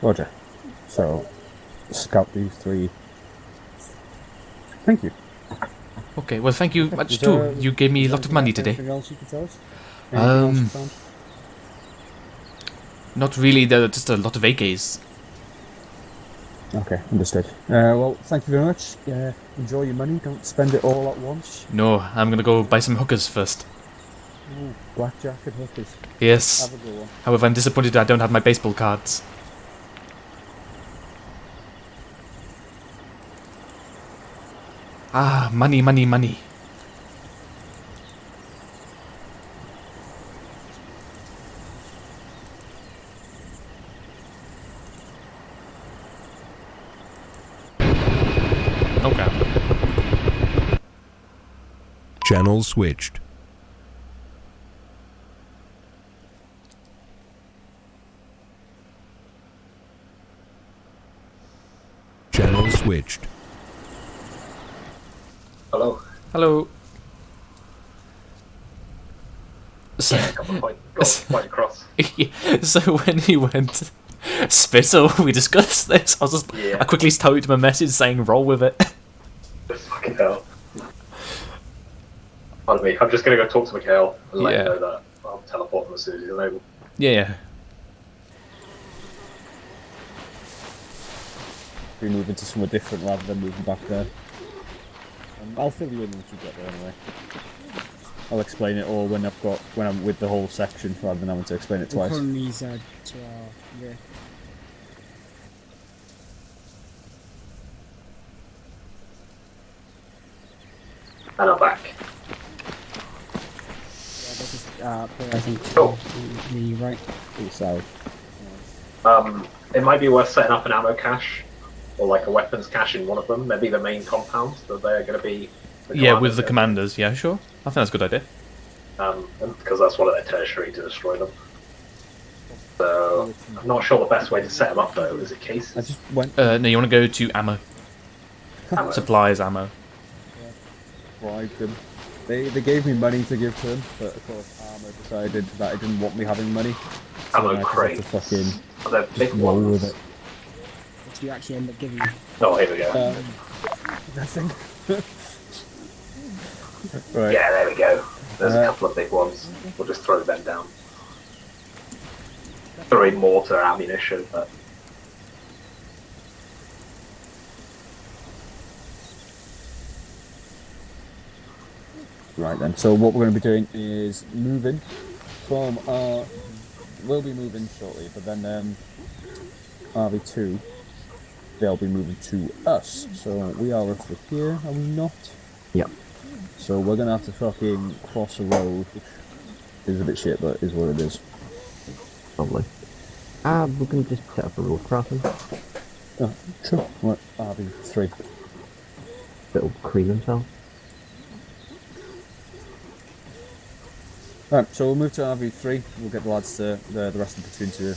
Roger. So, scout these 3. Thank you. Okay, well, thank you much too. You gave me a lot of money today. Anything else you can tell us? Anything else you found? Not really. There are just a lot of AKs. Okay, understood. Well, thank you very much. Enjoy your money. Don't spend it all at once. No, I'm gonna go buy some hookers first. Ooh, blackjack and hookers. Yes. Have a good one. However, I'm disappointed I don't have my baseball cards. Ah, money, money, money. Okay. Channel switched. Channel switched. Hello. Hello. So, Yeah, come on, point across. so when he went Spittle, we discussed this. I quickly typed him a message saying roll with it. Just fucking hell. Pardon me, I'm just gonna go talk to Mikhail and let him know that I'll teleport him as soon as he's able. Yeah. Be moving to somewhere different rather than moving back there. I'll fill you in once we get there anyway. I'll explain it all when I'm with the whole section rather than having to explain it twice. And I'm back. I think Cool. the right. South. It might be worth setting up an ammo cache or like a weapons cache in one of them. Maybe the main compound that they're going to be. Yeah, with the commanders. Yeah, sure. I think that's a good idea. Because that's one of their tertiary to destroy them. So I'm not sure the best way to set them up though. Is it cases? I just went. No, you want to go to ammo. Supplies, ammo. Bribed them. They gave me money to give to them, but of course ArmA decided that it didn't want me having money. So Ammo then I crates. had to fucking Are there big just roll ones? with it. What do you actually end up giving? Oh, here we go. Nothing. Right. Yeah, there we go. There's a couple of big ones. We'll just throw them down. 3 mortar ammunition, but Right then, so what we're going to be doing is moving from we'll be moving shortly, but then RV2, they'll be moving to us. So we are roughly here, are we not? Yep. So we're going to have to fucking cross a road, which is a bit shit, but is what it is. Lovely. We're going to just set up a road crossing. Oh, sure. Right, RV3. That'll clean himself. Right, so we'll move to RV3. We'll get the lads to the rest of the platoon to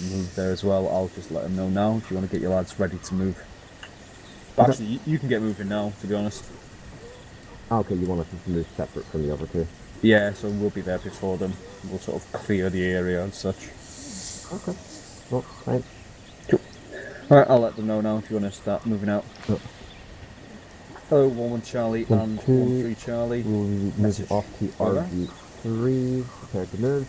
move there as well. I'll just let them know now if you want to get your lads ready to move. But actually, you can get moving now, to be honest. Okay, you want us to move separate from the other two? Yeah, so we'll be there before them. We'll sort of clear the area and such. Okay. Well, right. Cool. Alright, I'll let them know now if you want to start moving out. Yep. Hello, 1-1 Charlie and 1-3 Charlie. We'll move off to RV3. Prepare to move.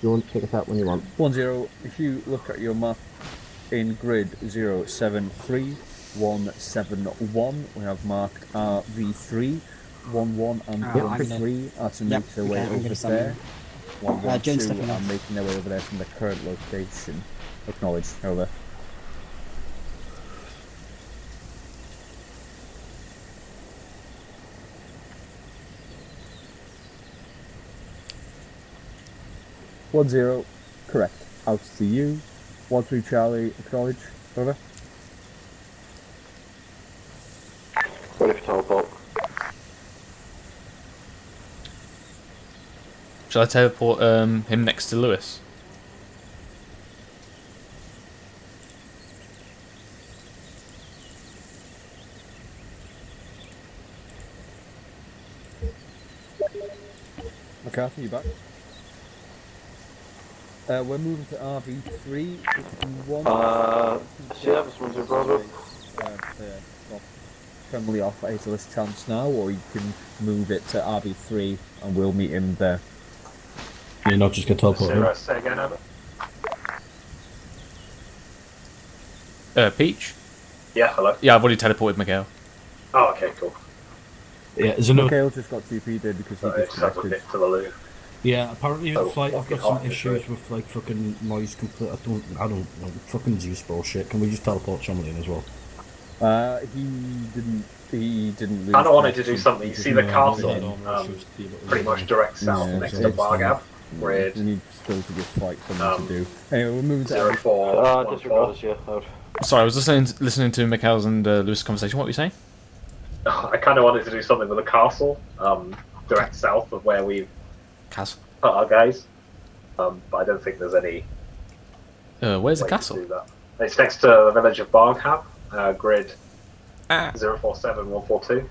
You want to take us out when you want. 1-0, if you look at your map in grid 073 171, we have marked RV3, 1-1 and 1-3 are to make their way over there. 1-1-2 are making their way over there from the current location. Acknowledge, over. One zero, correct. Out to you. 1-3 Charlie, acknowledge. Over. Ready for teleport. Shall I teleport him next to Lewis? McCarthy, you back? We're moving to RV3. Service was your brother. Friendly off at this chance now, or you can move it to RV3 and we'll meet him there. You're not just going to teleport. Say again, Albert. Peach? Yeah, hello. Yeah, I've already teleported Miguel. Oh, okay, cool. Yeah, there's another. Mikhail just got TP'd in because he So just have a disconnected. bit to the loo. Yeah, apparently Oh, flight I've got fucking some hot, issues right? with like fucking noise complete. I don't know, fucking Zeus bullshit. Can we just teleport somebody in as well? He didn't lose. I don't wanted to do connection. something. You see the castle, pretty much direct south Yeah, next so to it's Bargab. We Red need still to just fight something to do. Anyway, we're moving to 04. Disregard us, yeah. Out. Sorry, I was listening to Mikhail's and Lewis' conversation. What were you saying? I kind of wanted to do something with the castle, direct south of where we've Castle. put our guys. But I don't think there's any. Where's the way to castle? do that. It's next to the village of Barghab, grid Ah. 047142.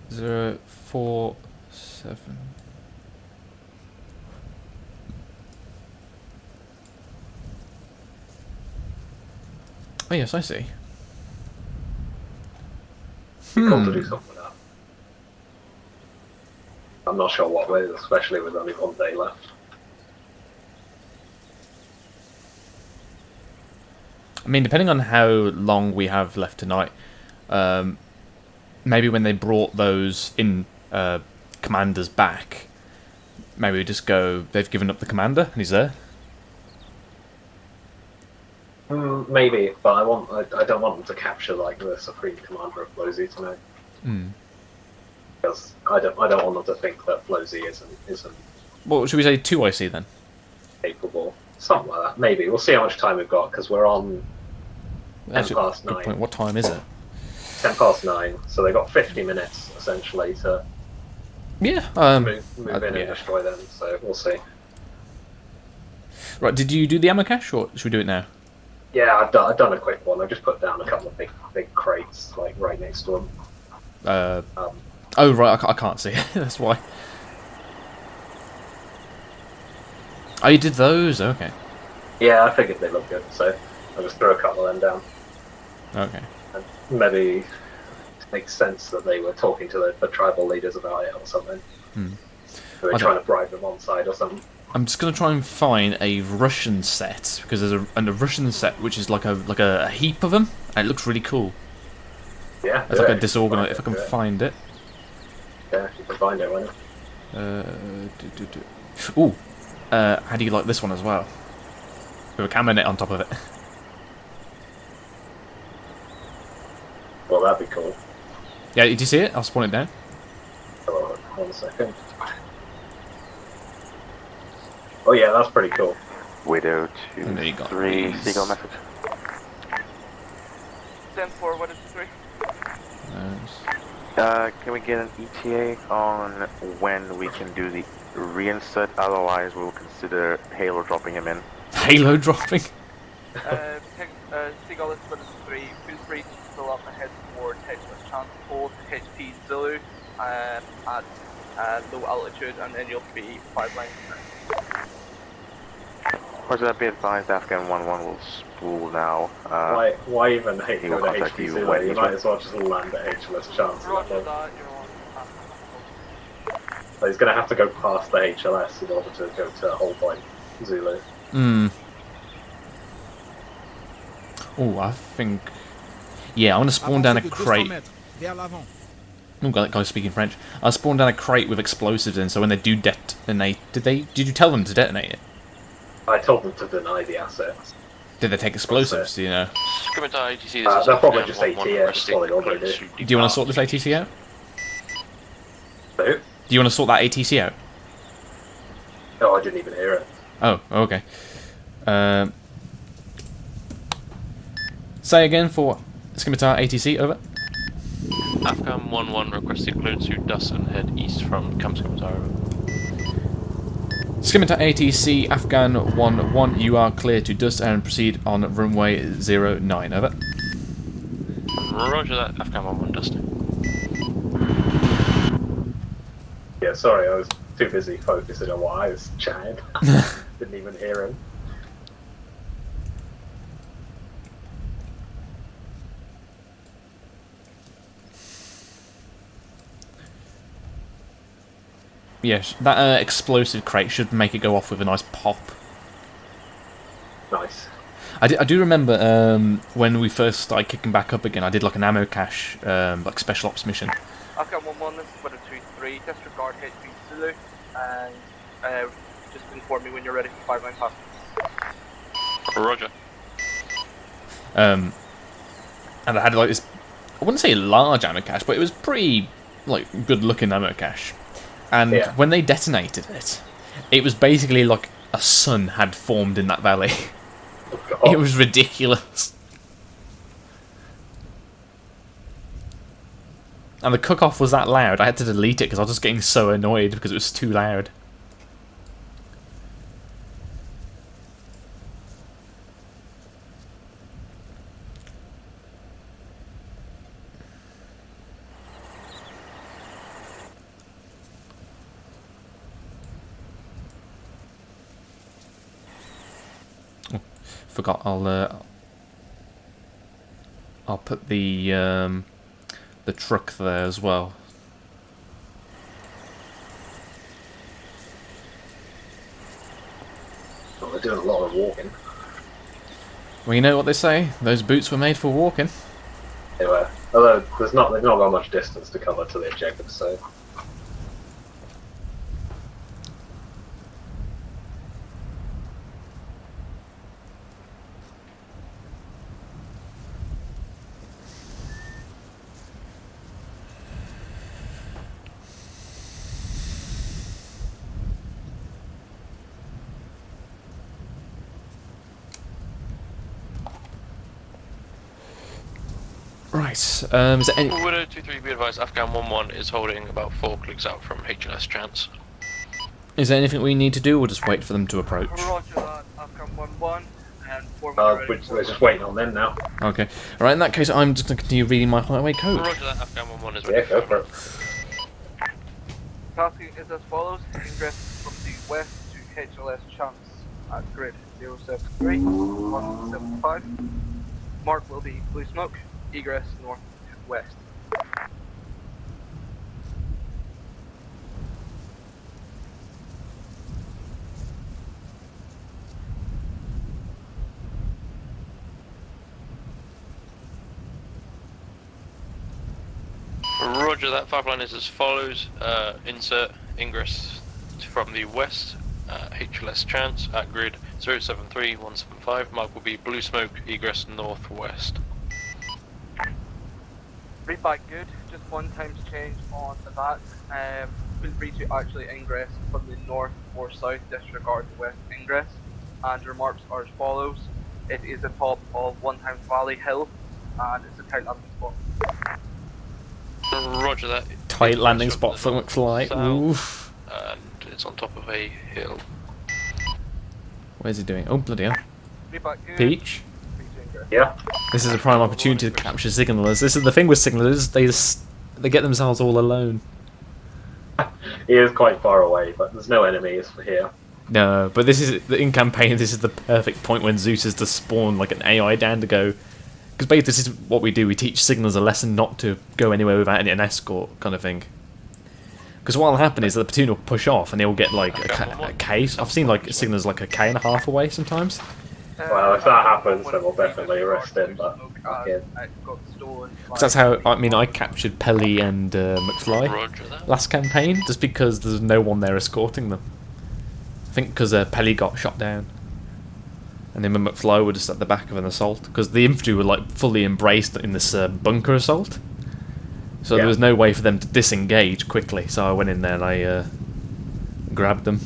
047. Oh yes, I see. Cool to do something with that. I'm not sure what way, especially with only 1 day left. I mean, depending on how long we have left tonight, maybe when they brought those commanders back, maybe we just go, they've given up the commander and he's there. Maybe, but I don't want them to capture like the supreme commander of Flozy tonight. Because I don't want them to think that Flozy isn't Well, should we say 2 IC then? capable. Something like that. Maybe we'll see how much time we've got because we're on 10 Actually, past good 9. point. What time is it? 10 past 9. So they got 50 minutes essentially to Yeah. move in yeah. and destroy them. So we'll see. Right. Did you do the ammo cache, or should we do it now? Yeah, I've done a quick one. I've just put down a couple of big crates like right next to them. Oh right, I can't see it. That's why. Oh, you did those? Okay. Yeah, I figured they looked good, so I just threw a couple of them down. Okay. And maybe it makes sense that they were talking to the tribal leaders about it or something. They were trying to bribe them on side or something. I'm just gonna try and find a Russian set because there's a Russian set which is like a heap of them, and it looks really cool. Yeah. It's like a disorganized. If I can find it. Yeah, you can find it, won't you? Ooh. How do you like this one as well? With a camera net on top of it. Well, that'd be cool. Yeah, did you see it? I'll spawn it down. Hold on 1 second. Oh yeah, that's pretty cool. Widow And there you go. 2-3 Seagull method. 10-4, what is the 3? Can we get an ETA on when we can do the reinsert? Otherwise, we'll consider Halo dropping him in. Halo dropping? Seagull is what is the 3? Feel free to fill up ahead toward Hedgeless Transport, HP Zulu at low altitude, and then you'll be 5 lines. Roger that, be advised, Afghan 1-1 will spool now. Why even hate he go will to contact HQ you Zulu? when You he's might ready. as well just land at HLS chance. Roger that, you're on. So he's going to have to go past the HLS in order to go to Whole Point Zulu. Oh, I think. Yeah, I'm gonna spawn down a crate. Oh, guys speaking French. I'll spawn down a crate with explosives in, so when they do detonate, did you tell them to detonate it? I told them to deny the assets. Did they take explosives? Do you know? Scimitar ATC, They're probably just ATA, that's all they already do. Do you want to sort this ATC out? Who? Do you want to sort that ATC out? Oh, I didn't even hear it. Oh, okay. Say again for Scimitar ATC, over. Afghan 1-1 requesting clear to dust and head east from Camp Scimitar. Scimitar ATC, Afghan 1-1, you are clear to dust and proceed on runway 09, over. Roger that, Afghan 1-1 dusting. Yeah, sorry, I was too busy focusing on what I was chatting. Didn't even hear him. Yes, that explosive crate should make it go off with a nice pop. Nice. I do remember when we first started kicking back up again, I did like an ammo cache, like special ops mission, Afghan 1-1, this is 1-2-3, disregard HP Zulu, and just inform me when you're ready for 5 line pass. Roger. And I had like this, I wouldn't say large ammo cache, but it was pretty like good looking ammo cache. And when they detonated it, it was basically like a sun had formed in that valley. It was ridiculous. And the cook-off was that loud, I had to delete it because I was just getting so annoyed because it was too loud. Forgot. I'll put the truck there as well. Well, they're doing a lot of walking. Well, you know what they say. Those boots were made for walking. They were. Although they've not got much distance to cover to the objective, so. Right, is there any... Widow 2-3, be advised, Afghan 1-1 is holding about 4 clicks out from HLS Chance. Is there anything we need to do, or just wait for them to approach? Roger that, Afghan 1-1, and We're just waiting on them now. Okay. Alright, in that case, I'm just going to continue reading my highway code. Roger that, Afghan 1-1 is ready. Yeah, go for it. Tasking is as follows: ingress from the west to HLS Chance at grid 073 175. Mark will be blue smoke. Egress northwest. Roger that, 5 line is as follows. Insert ingress from the west, HLS Chance at grid 073 175. Mark will be blue smoke. Egress northwest. Read back good, just 1 times change on that. Feel free to actually ingress from the north or south, disregard the west ingress. And remarks are as follows: it is the top of 1 times Valley Hill, and it's a tight landing spot. Roger that. Tight landing spot for McFly. Oof. And it's on top of a hill. Where's he doing? Oh, bloody hell. Read back good. Peach? Yeah. This is a prime opportunity to capture signalers. This is the thing with signalers, they get themselves all alone. He is quite far away, but there's no enemies here. No, but this is in campaign. This is the perfect point when Zeus is to spawn like an AI down to go. Because basically, this is what we do. We teach signalers a lesson not to go anywhere without an escort, kind of thing. Because what will happen is that the platoon will push off and they will get like a K. I've seen like signalers like a K.5 away sometimes. Well, if that happens, then we'll definitely arrest him, but okay. Because that's how, I mean, I captured Pelly and McFly last campaign, just because there's no one there escorting them. I think because Pelly got shot down. And then McFly were just at the back of an assault, because the infantry were like fully embraced in this bunker assault. So there was no way for them to disengage quickly, so I went in there and I grabbed them.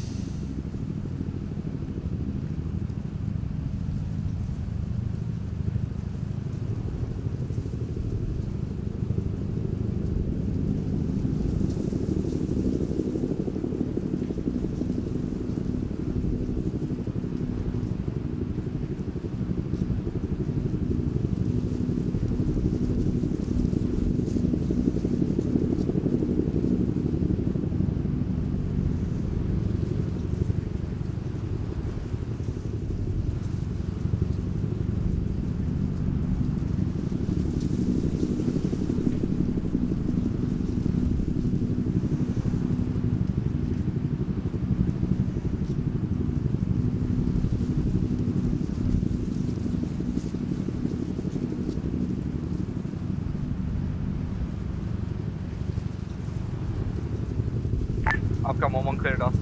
Afghan 1-1 cleared off.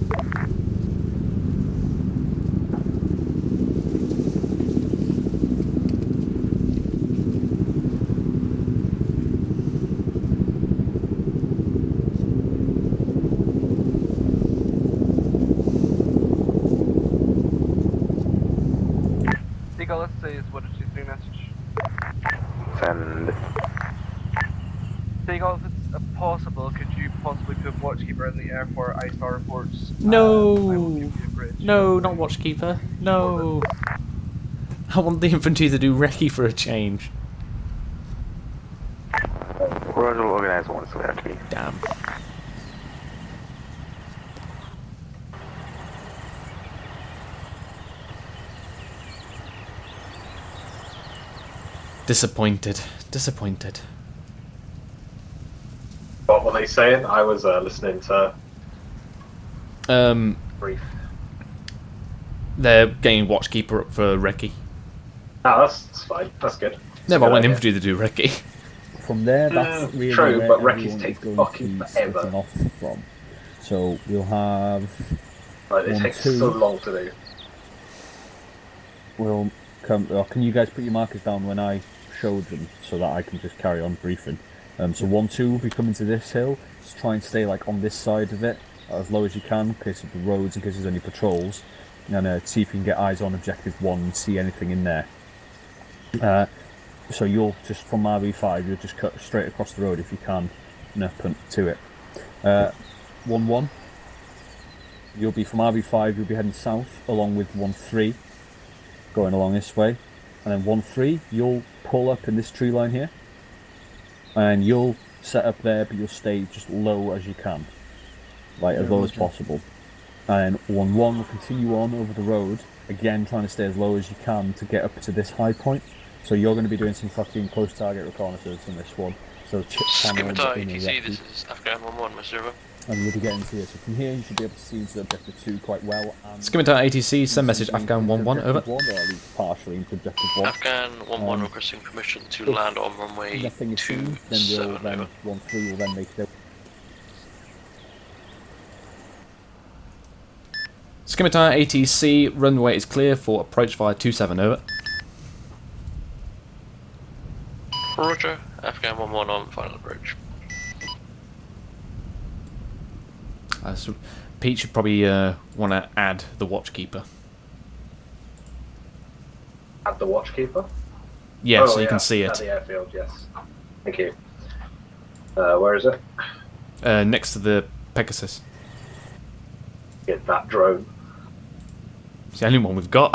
Seagull, let's say is what is your 3 message? Send. Seagull, if it's possible, could you possibly put Watchkeeper in the air for ISTAR reports? I will No! give you a bridge. No, not Watchkeeper. No! I want the infantry to do recce for a change. Roger, will organize one so that me. Damn. Disappointed. Disappointed. What were they saying? I was listening to brief. They're getting Watchkeeper up for recce. Ah, that's fine. That's good. No, but I want infantry to do recce. From there, that's really true, where but everyone recce's is take going fucking to be forever. splitting off from. So we'll have Like, it 1, takes 2. so long to do. We'll come. Can you guys put your markers down when I showed them, so that I can just carry on briefing? So 1, 2 will be coming to this hill. Just try and stay like on this side of it as low as you can, in case of the roads, in case there's any patrols, and see if you can get eyes on objective 1 and see anything in there. So you'll just from RV5, you'll just cut straight across the road if you can, punt to it. 1, 1. You'll be from RV5. You'll be heading south along with 1, 3, going along this way, and then 1, 3. You'll pull up in this tree line here, and you'll set up there, but you'll stay just low as you can, like as low as possible. And 1, 1 will continue on over the road, again trying to stay as low as you can to get up to this high point. So you're going to be doing some fucking close target reconnaissance in this one. So Scimitar ATC, this is Afghan 1-1, Mr. River. And you'll be getting to here. So from here you should be able to see into objective 2 quite well. Scimitar ATC, send message Afghan 1-1, over. 1, or at least partially into objective 1. Afghan 1-1 requesting permission to land on runway 27, then 1-3 will then make it. Scimitar ATC, runway is clear for approach via 27, over. Roger, Afghan 1-1 on final approach. So Pete should probably want to add the Watchkeeper. Add the Watchkeeper? Yeah, so you can see it. At the airfield, yes. Thank you. Where is it? Next to the Pegasus. Get that drone. It's the only one we've got.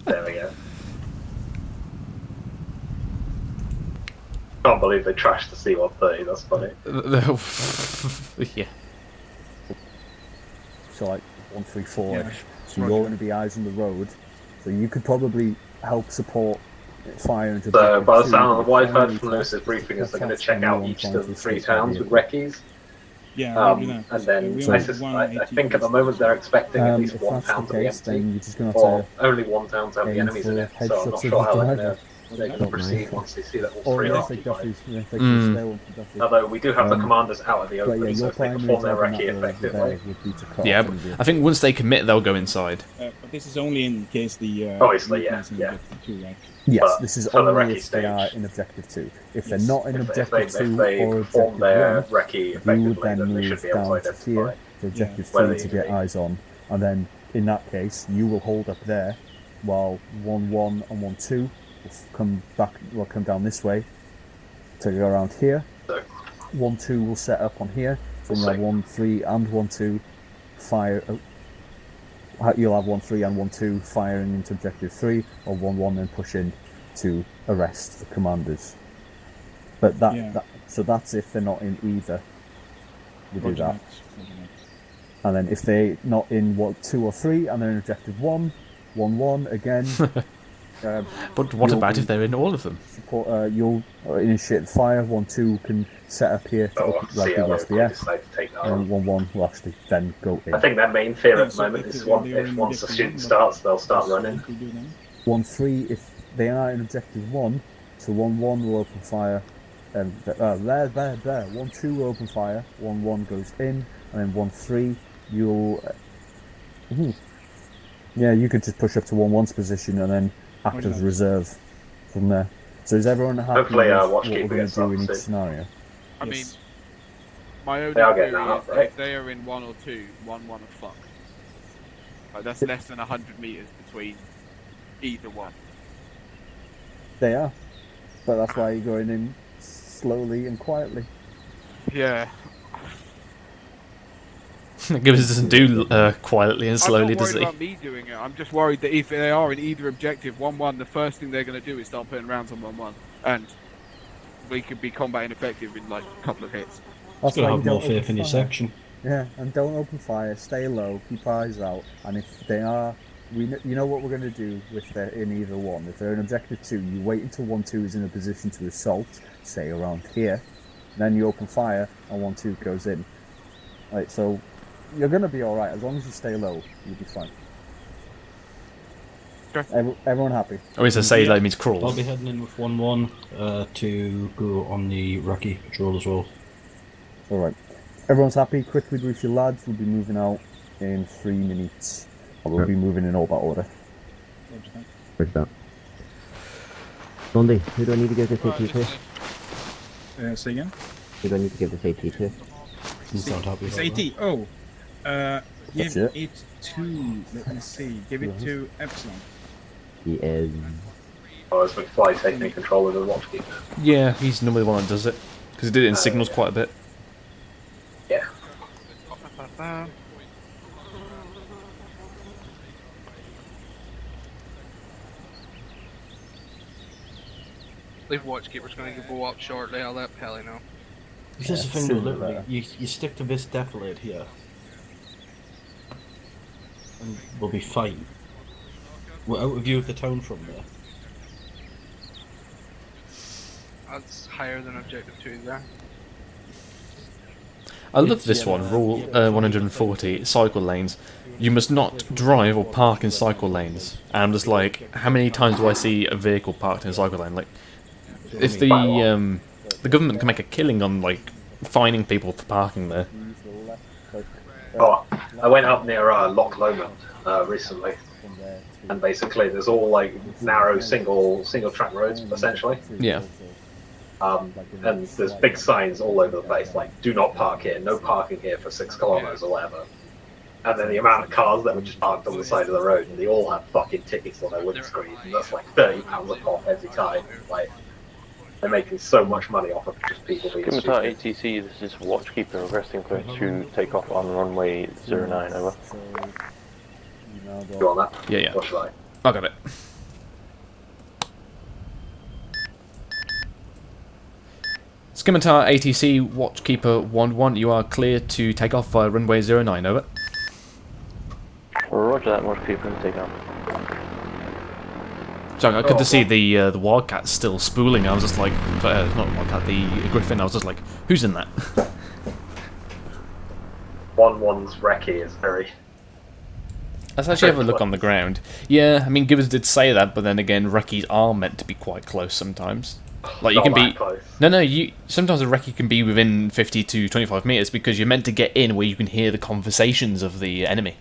There we go. Can't believe they trashed the C-130, that's funny. Yeah. So like 1, 3, 4-ish. So you're going to be eyes on the road. So you could probably help support fire into So by the sound of what I've heard from Lewis's briefing is they're going to check out each of the 3 towns with recce's. Yeah, and then I think at the moment they're expecting at least 1 town to be empty, or only 1 town to have the enemies in it, so I'm not sure how they can proceed once they see that all 3 are occupied. Although we do have the commanders out of the open, so if they perform their recce effectively. Yeah, but I think once they commit, they'll go inside. But this is only in case the... Obviously, yeah. Yes, But this is for the only recce if they are in objective 2. If they're Yes. not in objective 2 if they or perform objective their 1, recce you would effectively, then then they move should be able to down to identify. here to objective where 3 they to need get to be. eyes on, and then in that case you will hold up there while 1, 1 and 1, 2 will come down this way to go around here. So, 1, 2 will set up on here, so you'll have 1, 3 and 1, 2 fire. You'll have 1, 3 and 1, 2 firing into objective 3, or 1, 1 then push in to arrest the commanders. But so that's if they're not in either. We do that. And then if they're not in 2 or 3 and they're in objective 1, 1, 1 again. But what about if they're in all of them? Support, you'll initiate the fire. 1, 2 can set up here to like the SBF, and 1, 1 will actually then go in. I think their main fear at the moment is once the student starts, they'll start running. 1, 3, if they are in objective 1, so 1, 1 will open fire. There. 1, 2 will open fire. 1, 1 goes in, and then 1, 3 you'll. Yeah, you could just push up to 1-1's position and then act as reserve from there. So is everyone happy Hopefully, with what Watchkeeper we're going gets to do up in each soon. scenario? I mean, my only They are getting query that is up, right? if they are in 1 or 2, 1-1 are fucked. Like, that's less than 100 meters between either one. They are. But that's why you're going in slowly and quietly. Yeah. Gibbs doesn't do quietly and slowly, I'm not does worried he? about me doing it. I'm just worried that if they are in either objective 1-1, the first thing they're going to do is start putting rounds on 1-1, and we could be combat ineffective in like a couple of hits. That's Gotta why have you don't more faith open in your fire. section. Yeah, and don't open fire. Stay low. Keep eyes out. And if they are, you know what we're going to do if they're in either one. If they're in objective 2, you wait until 1-2 is in a position to assault, say around here. Then you open fire, and 1-2 goes in. Right, so you're going to be all right as long as you stay low. You'll be fine. Everyone happy? Or is it say that means crawl? I'll be heading in with 1-1 to go on the Rocky patrol as well. All right. Everyone's happy. Quickly brief your lads. We'll be moving out in 3 minutes. Or we'll be moving in orbit order. Where's that? Lundy, who do I need to give this AT to? Say again? Who do I need to give this AT to? It's AT. Oh, give it to. Let me see. Give it to Epsilon. He is. Oh, is McFly taking control of the Watchkeeper? Yeah, he's normally the one that does it. Because he did it in signals quite a bit. Yeah. Leave Watchkeeper's going to go up shortly. I'll let Pelly know. This is the thing though, literally, you stick to this defilade here, and we'll be fine. We're out of view of the town from there. That's higher than objective 2 there. I love this one, rule 140, cycle lanes. You must not drive or park in cycle lanes. And I'm just like, how many times do I see a vehicle parked in a cycle lane? Like, if the government can make a killing on, like, fining people for parking there. Oh, I went up near Loch Lomond recently, and basically there's all like narrow single track roads essentially. Yeah. And there's big signs all over the place like "Do not park here," "No parking here" for 6 kilometers or whatever. And then the amount of cars that were just parked on the side of the road, and they all had fucking tickets on their windscreen, and that's like £30 a pop every time. Like, they're making so much money off of just people being Give stupid. ATC, this is Watchkeeper requesting for to take off on runway 09, over. You want that? Yeah. Or should I? I got it. Scimitar ATC Watchkeeper 1-1, you are clear to take off via runway 09, over. Roger that, Watchkeeper, take off. Sorry, I could see the Wildcat still spooling. I was just like, not Wildcat, the Griffin. I was just like, who's in that? 1-1's recce is very... Let's actually have a look on the ground. Yeah, I mean, Gibbons did say that, but then again, recce's are meant to be quite close sometimes. Like, you Not can that be... close. No, sometimes a recce can be within 50 to 25 metres because you're meant to get in where you can hear the conversations of the enemy.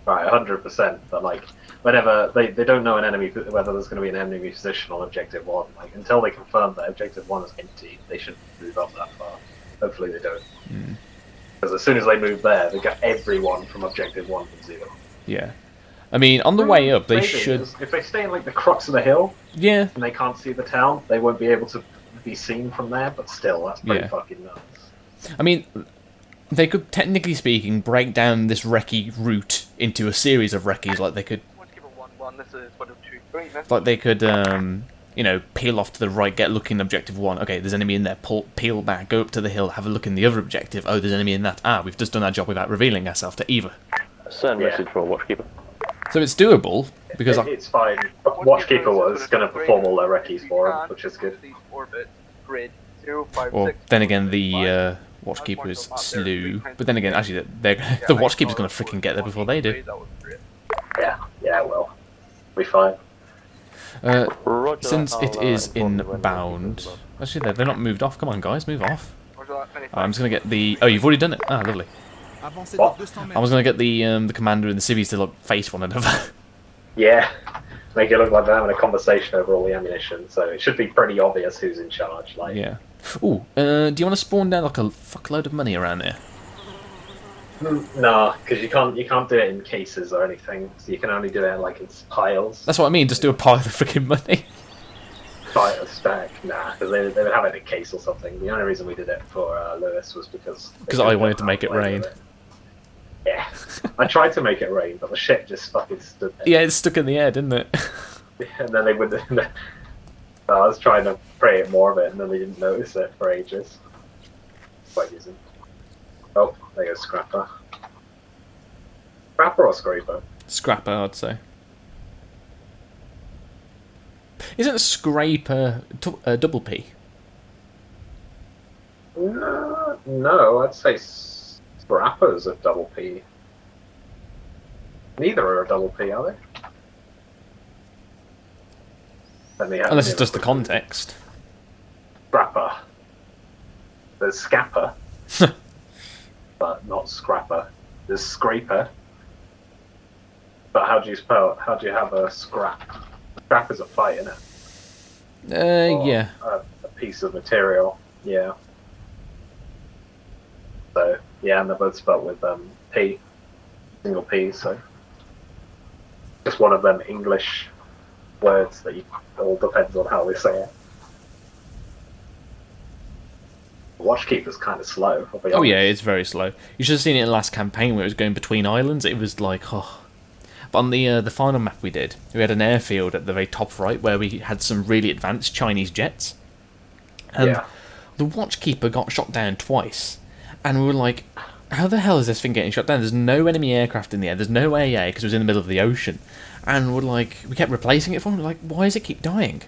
Right, 100%, but like, whenever they don't know an enemy, whether there's going to be an enemy position on Objective 1, like, until they confirm that Objective 1 is empty, they shouldn't move up that far. Hopefully they don't. Because as soon as they move there, they get everyone from Objective 1 can see them. Yeah. I mean, on the way up, they Maybe, should... if they stay in like the crux of the hill, yeah, and they can't see the town, they won't be able to be seen from there, but still, that's pretty Yeah. fucking nuts. I mean, they could, technically speaking, break down this recce route into a series of recces. Like they could, like they could, you know, peel off to the right, get looking Objective 1. Okay, there's enemy in there. Peel back, go up to the hill, have a look in the other objective. Oh, there's enemy in that. Ah, we've just done our job without revealing ourselves to either. Send message for Watchkeeper. So it's doable because It's fine. Watchkeeper was going to perform all their recce's for him, which is good. Or then again, the Watchkeeper is slow. But then again, actually, the Watchkeeper's going to freaking get there before they do. Yeah, well, we fine. Since it is inbound, actually they're not moved off. Come on, guys, move off. I'm just going to get the. Oh, you've already done it. Ah, lovely. What? I was going to get the commander and the civvies to like face one another. Yeah, make it look like they're having a conversation over all the ammunition, so it should be pretty obvious who's in charge. Like, yeah. Ooh, do you want to spawn down like a fuckload of money around here? Nah, because you can't do it in cases or anything. So you can only do it like in piles. That's what I mean. Just do a pile of freaking money. Quite a stack, nah, because they would have it in a case or something. The only reason we did it for Lewis was because I wanted to make it rain. Yeah, I tried to make it rain, but the ship just fucking stood there. Yeah, it's stuck in the air, didn't it? And then they would. I was trying to create more of it, and then they didn't notice it for ages. Quite easy. Oh, there goes Scrapper. Scrapper or Scraper? Scrapper, I'd say. Isn't Scraper double P? No, I'd say Scrapper's a double P. Neither are a double P, are they? Unless it's just the context. Scrapper. There's Scapper, but not Scrapper. There's Scraper. But how do you spell? How do you have a scrap? Scrap is a fight, isn't it? Yeah. A piece of material. Yeah. So yeah, and they're both spelled with P, single P. So just one of them English words that you all depends on how they say it. Watchkeeper's kind of slow. I'll be honest. Oh yeah, it's very slow. You should have seen it in the last campaign where it was going between islands. It was like, oh. But on the final map we did, we had an airfield at the very top right where we had some really advanced Chinese jets. And the Watchkeeper got shot down twice. And we were like, how the hell is this thing getting shot down? There's no enemy aircraft in the air. There's no AA because it was in the middle of the ocean. And we're like, we kept replacing it for him. We're like, why does it keep dying?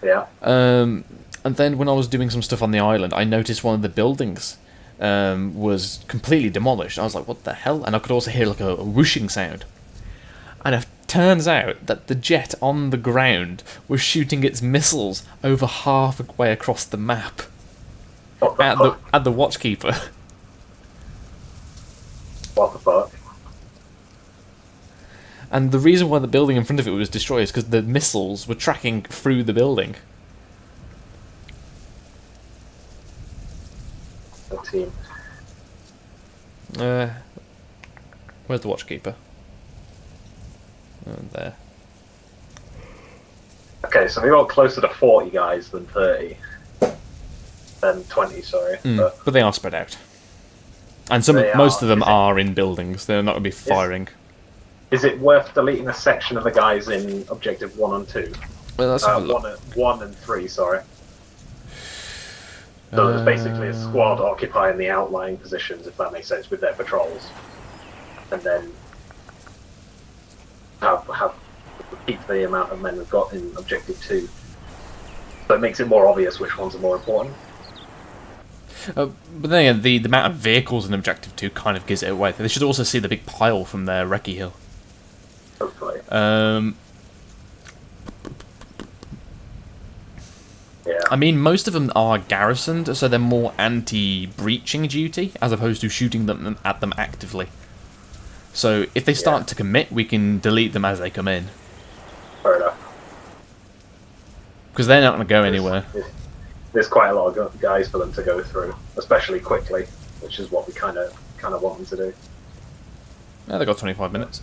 Yeah. And then when I was doing some stuff on the island, I noticed one of the buildings was completely demolished. I was like, what the hell? And I could also hear like a whooshing sound. And it turns out that the jet on the ground was shooting its missiles over halfway across the map at the Watchkeeper. What the fuck? And the reason why the building in front of it was destroyed is because the missiles were tracking through the building. The team. Where's the Watchkeeper? There. Okay, so we got closer to 40 guys than 30. Than 20, sorry. But they are spread out. And most of them are in buildings. They're not going to be firing. Is it worth deleting a section of the guys in Objective 1 and 2? Well, let's have a look. 1 and 3, sorry. So there's basically a squad occupying the outlying positions, if that makes sense, with their patrols. And then have keep the amount of men we've got in Objective 2. So it makes it more obvious which ones are more important. But then again, the amount of vehicles in Objective 2 kind of gives it away. They should also see the big pile from their recce hill. Hopefully. Yeah. I mean, most of them are garrisoned, so they're more anti-breaching duty, as opposed to shooting them at them actively. So if they start to commit, we can delete them as they come in. Fair enough. Because they're not going to go anywhere. There's quite a lot of guys for them to go through, especially quickly, which is what we kind of want them to do. Yeah, they got 25 minutes.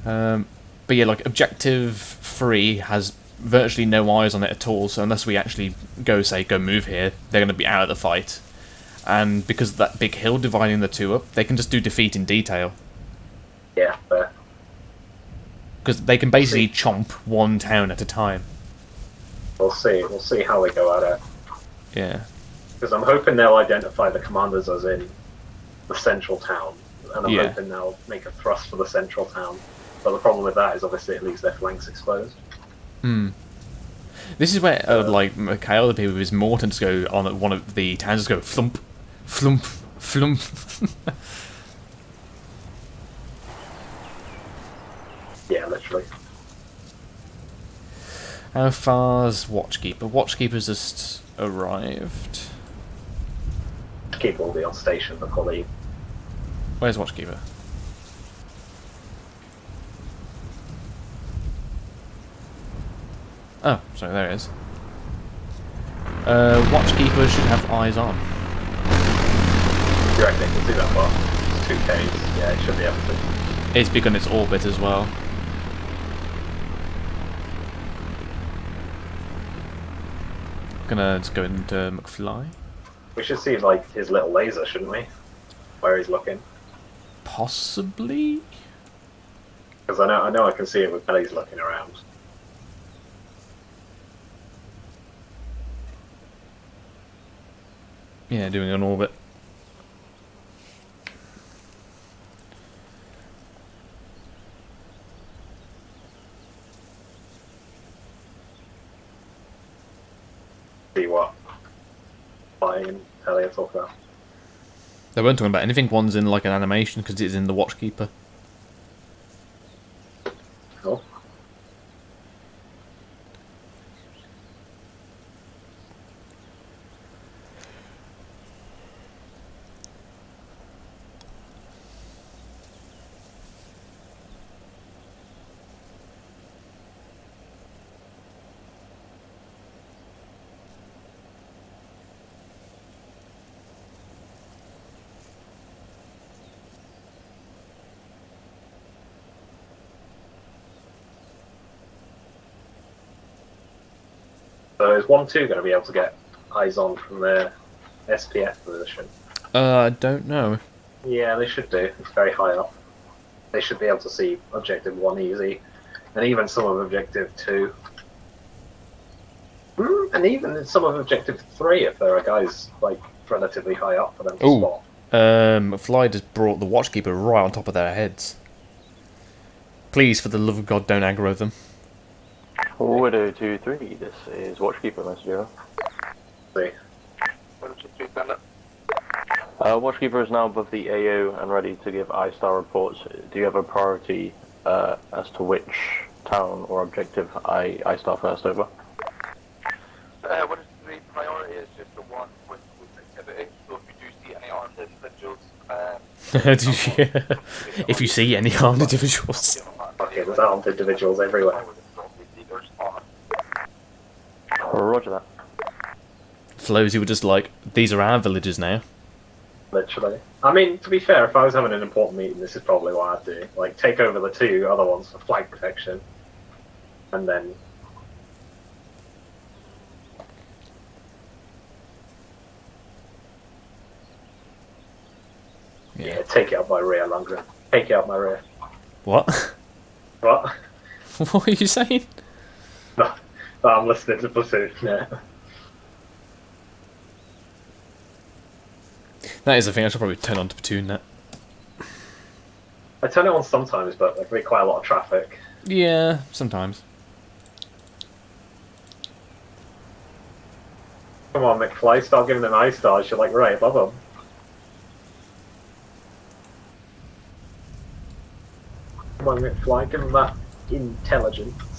But yeah, like Objective 3 has virtually no eyes on it at all, so unless we actually go move here, they're going to be out of the fight. And because of that big hill dividing the two up, they can just do defeat in detail. Yeah, fair. Because they can basically chomp one town at a time. We'll see how they go at it. Yeah. Because I'm hoping they'll identify the commanders as in the central town, and I'm hoping they'll make a thrust for the central town. But the problem with that is obviously it leaves their flanks exposed. This is where like Mikhail would be with his mortar just go on one of the towns, just go flump, flump, flump. Yeah, literally. How far's Watchkeeper? Watchkeeper's just arrived. Keeper will be on station before they Where's Watchkeeper? Oh, sorry, there it is. Watchkeeper should have eyes on. You reckon it can see that far? It's 2Ks, yeah, it should be able to. It's begun its orbit as well. Gonna just go into McFly. We should see like his little laser, shouldn't we? Where he's looking. Possibly? Because I know I can see it with Belly's looking around. Yeah, doing an orbit. See what Flying and Elliot talk about. They weren't talking about anything. One's in like an animation because it's in the Watchkeeper. Cool. So is 1-2 going to be able to get eyes on from their SPF position? I don't know. Yeah, they should do. It's very high up. They should be able to see Objective 1 easy, and even some of Objective 2. And even some of Objective 3 if there are guys like relatively high up for them to spot. Fly just brought the Watchkeeper right on top of their heads. Please, for the love of God, don't aggro them. Widow 2-3, this is Watchkeeper, Messenger. See. Watchkeeper is now above the AO and ready to give I-Star reports. Do you have a priority as to which town or objective I-Star first over? What is the priority is just the one with activity, so if you do see any armed individuals, If you see any armed individuals. Okay, there's armed individuals everywhere. Roger that. Flowsy were just like, these are our villagers now. Literally. I mean, to be fair, if I was having an important meeting, this is probably what I'd do. Like, take over the 2 other ones for flag protection, and then... Yeah, take it up my rear, Lundgren. Take it up my rear. What? What? What are you saying? No, I'm listening to Platoon, yeah. That is the thing, I should probably turn on to Platoon that. I turn it on sometimes, but there can be quite a lot of traffic. Yeah, sometimes. Come on, McFly, start giving them I-Stars, you're like right above them. Come on, McFly, give them that intelligence.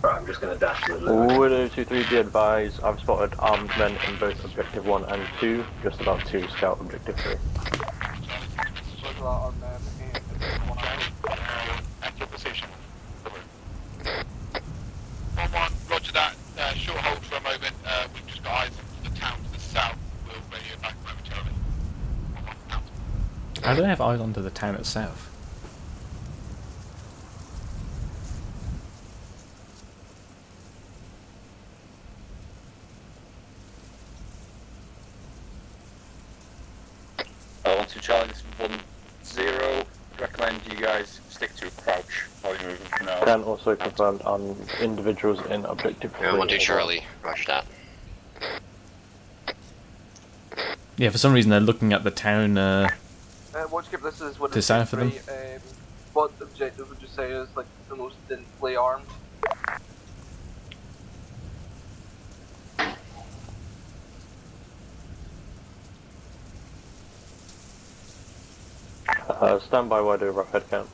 Right, I'm just going to dash to the left. Widow 2-3, be advised, I've spotted armed men in both Objective 1 and 2, just about to scout Objective 3. Enter position. 1-1, roger that. Short hold for a moment. We've just got eyes on the town to the south. We'll radio back momentarily. 1-1, out. How do they have eyes onto the town itself? To Charlie, this is 1-0. Recommend you guys stick to a crouch while you're moving for now. Can also confirmed on individuals in Objective 3. Yeah, 1-2 Charlie, roger that. Yeah, for some reason they're looking at the town Watchkeeper, this is to south of them. What objective would you say is like the most densely armed? Stand by wide over head count.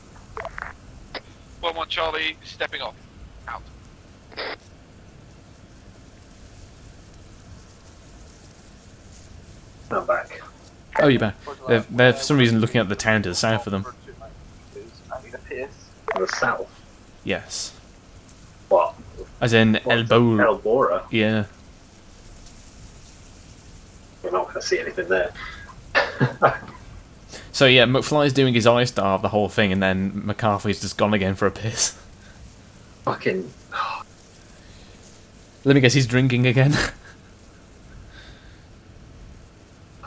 1-1 Charlie, stepping off. Out. I'm back. Oh, you're back. They're for some reason looking at the town to the south of them. The south? Yes. What? As in El Bora? Yeah. We're not going to see anything there. So yeah, McFly's doing his eye star of the whole thing, and then McCarthy's just gone again for a piss. Fucking... Let me guess, he's drinking again.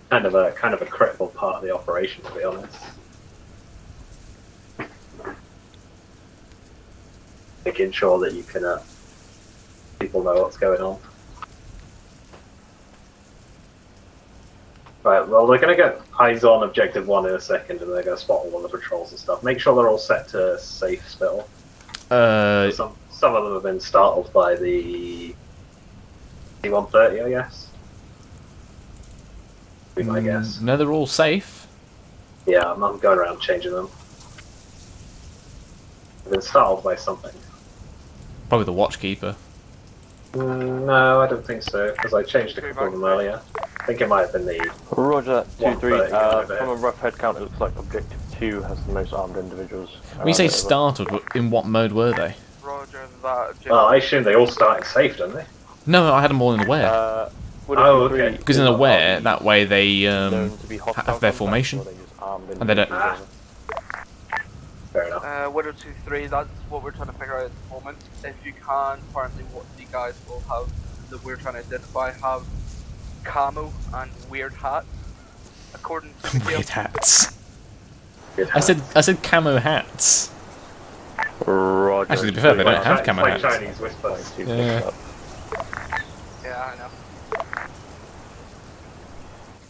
kind of a critical part of the operation, to be honest. Making sure that you can people know what's going on. Right, well, they're going to get eyes on Objective 1 in a second, and they're going to spot all of the patrols and stuff. Make sure they're all set to safe still. Some of them have been startled by the C-130, I guess. Be my guess. No, they're all safe. Yeah, I'm going around changing them. They've been startled by something. Probably the watchkeeper. No, I don't think so, because I changed a couple of them earlier. I think it might have been the... Roger, 2-3. From a over rough head count, it looks like Objective 2 has the most armed individuals. When you say startled, in what mode were they? Roger that. Oh, I assume they all started safe, don't they? No, I had them all in aware. Oh, okay. Because in aware, that way they have their formation, and they don't. Fair enough. 1023, that's what we're trying to figure out at the moment. If you can, apparently what the guys will have, that we're trying to identify, have camo and weird hats. According to the Weird hats. I said camo hats. Roger. Actually, to be fair, they don't have camo hats. Chinese whispers. Yeah. Yeah, I know.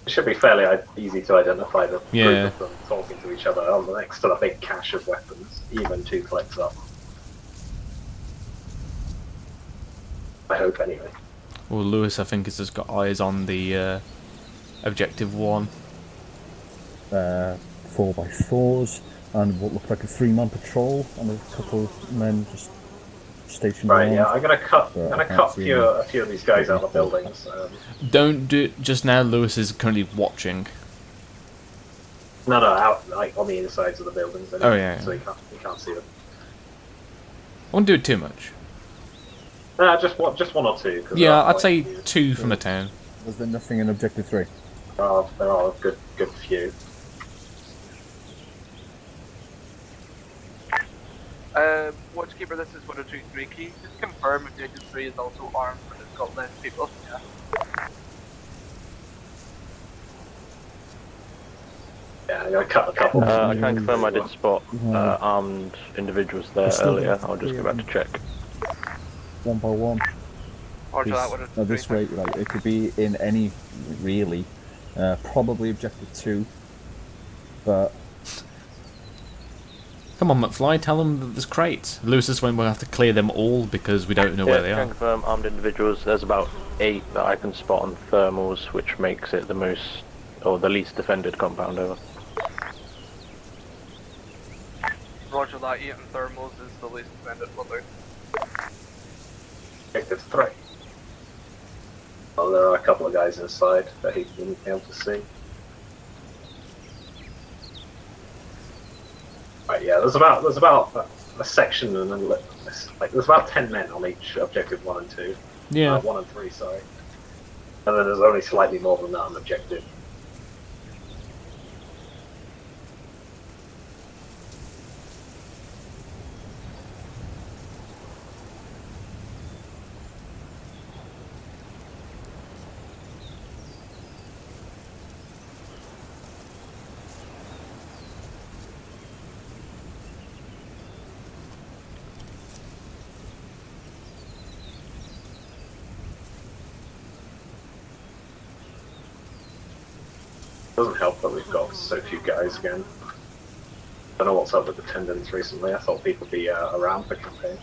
It should be fairly easy to identify the Yeah. group of them talking to each other on the next to the big cache of weapons, even 2 clicks up. I hope, anyway. Well, Lewis, I think, has just got eyes on the Objective 1. 4x4s, and what looked like a 3-man patrol, and a couple of men just stationed Right, around. yeah, I'm gonna cut a few of these guys out of the buildings. Don't do it just now. Lewis is currently watching. No, out like on the insides of the buildings. Anyway, Oh, yeah. So you can't see them. I won't do it too much. Just one or two. Yeah, I'd say 2 from the town. Was there nothing in Objective 3? There are a good few. Watchkeeper, this is 1023. Can you just confirm Objective 3 is also armed, but it's got less people? Yeah. Yeah, I'm gonna cut a couple. I can confirm I did spot armed individuals there earlier. I'll just go back to check. 1 by 1. Roger that, At this rate, right, it could be in any, really. Probably Objective 2. But... Come on, McFly, tell them that there's crates. Lewis is when we'll have to clear them all because we don't know where they I are. can confirm armed individuals. There's about 8 that I can spot on thermals, which makes it the most, or the least defended compound over. Roger that, 8 and thermals is the least defended one there. Objective 3. Well, there are a couple of guys inside that he wouldn't be able to see. Right, yeah, there's about a section and then like there's about 10 men on each Objective 1 and 2. Yeah. 1 and 3, sorry. And then there's only slightly more than that on Objective. Doesn't help that we've got so few guys again. don't know what's up with attendance recently. I thought people would be around for campaign.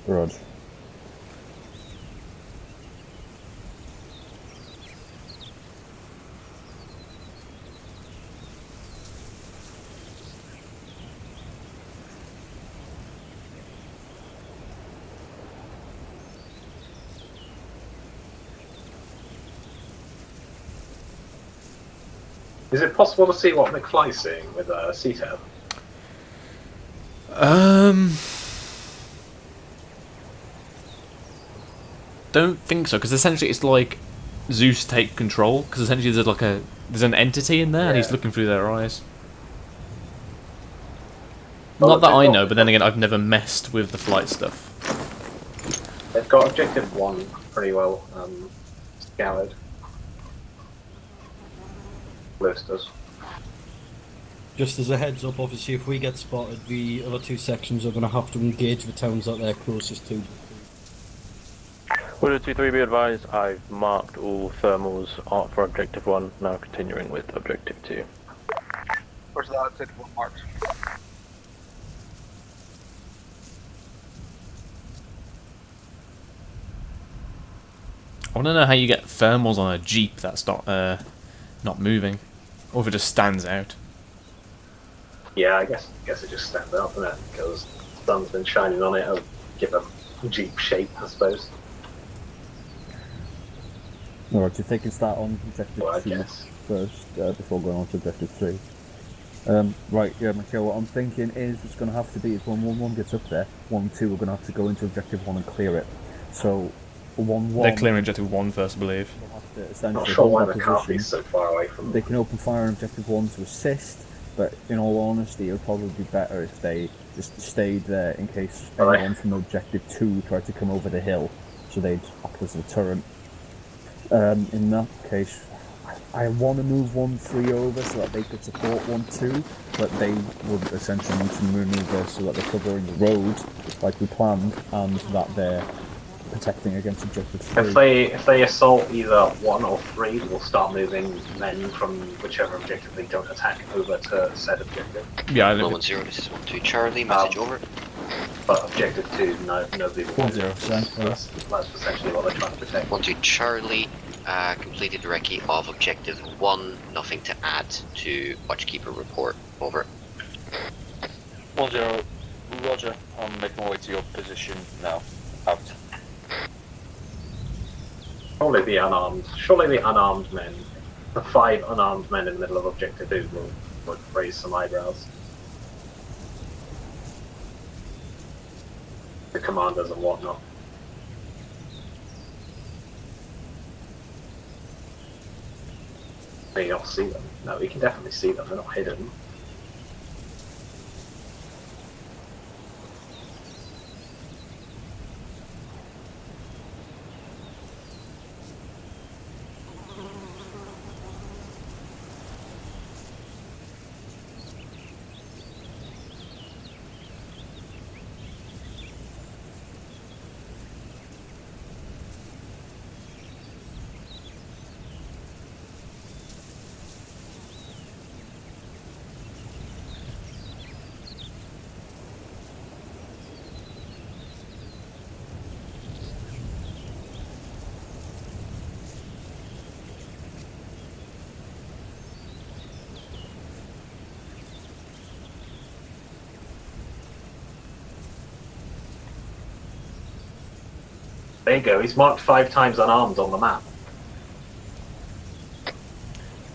Rod. Is it possible to see what McFly's seeing with C-Tab? Don't think so, because essentially it's like Zeus take control, because essentially there's an entity in there and he's looking through their eyes. Not that I know, but then again, I've never messed with the flight stuff. They've got Objective 1 pretty well scoured. Lewis does. Just as a heads up, obviously, if we get spotted, the other two sections are going to have to engage the towns that they're closest to. Order 2-3 be advised, I've marked all thermals for Objective 1, now continuing with Objective 2. Where's that Objective 1 marked? I want to know how you get thermals on a Jeep that's not moving, or if it just stands out. Yeah, I guess it just stands out, doesn't it? Because the sun's been shining on it. It'll give a Jeep shape, I suppose. Alright, do you think it's that on Objective 2 first, before going on to Objective 3? Right, yeah, Michael, what I'm thinking is it's going to have to be, is when 1-1 gets up there, 1-2 are going to have to go into Objective 1 and clear it. So, 1-1... They're clearing Objective 1 first, I believe. Not sure why they can't be so far away from them. They can open fire on Objective 1 to assist, but in all honesty, it would probably be better if they just stayed there in case anyone from Objective 2 tried to come over the hill, so they'd act as a turret. In that case, I want to move 1-3 over so that they could support 1-2, but they would essentially need to maneuver so that they're covering the road like we planned, and that they're protecting against Objective 3. If they assault either 1 or 3, we'll start moving men from whichever objective they don't attack over to said objective. Yeah, no 1-0, this is 1-2 Charlie, message over. But Objective 2, nobody will. 1-0, that's essentially what they're trying to protect. 1-2 Charlie, completed the recce of Objective 1, nothing to add to Watchkeeper report, over. 1-0, Roger, I'm making my way to your position now, out. Surely the unarmed men, the 5 unarmed men in the middle of Objective 2 would raise some eyebrows. The commanders and whatnot. Can you not see them? No, we can definitely see them, they're not hidden. There you go, he's marked 5 times unarmed on the map.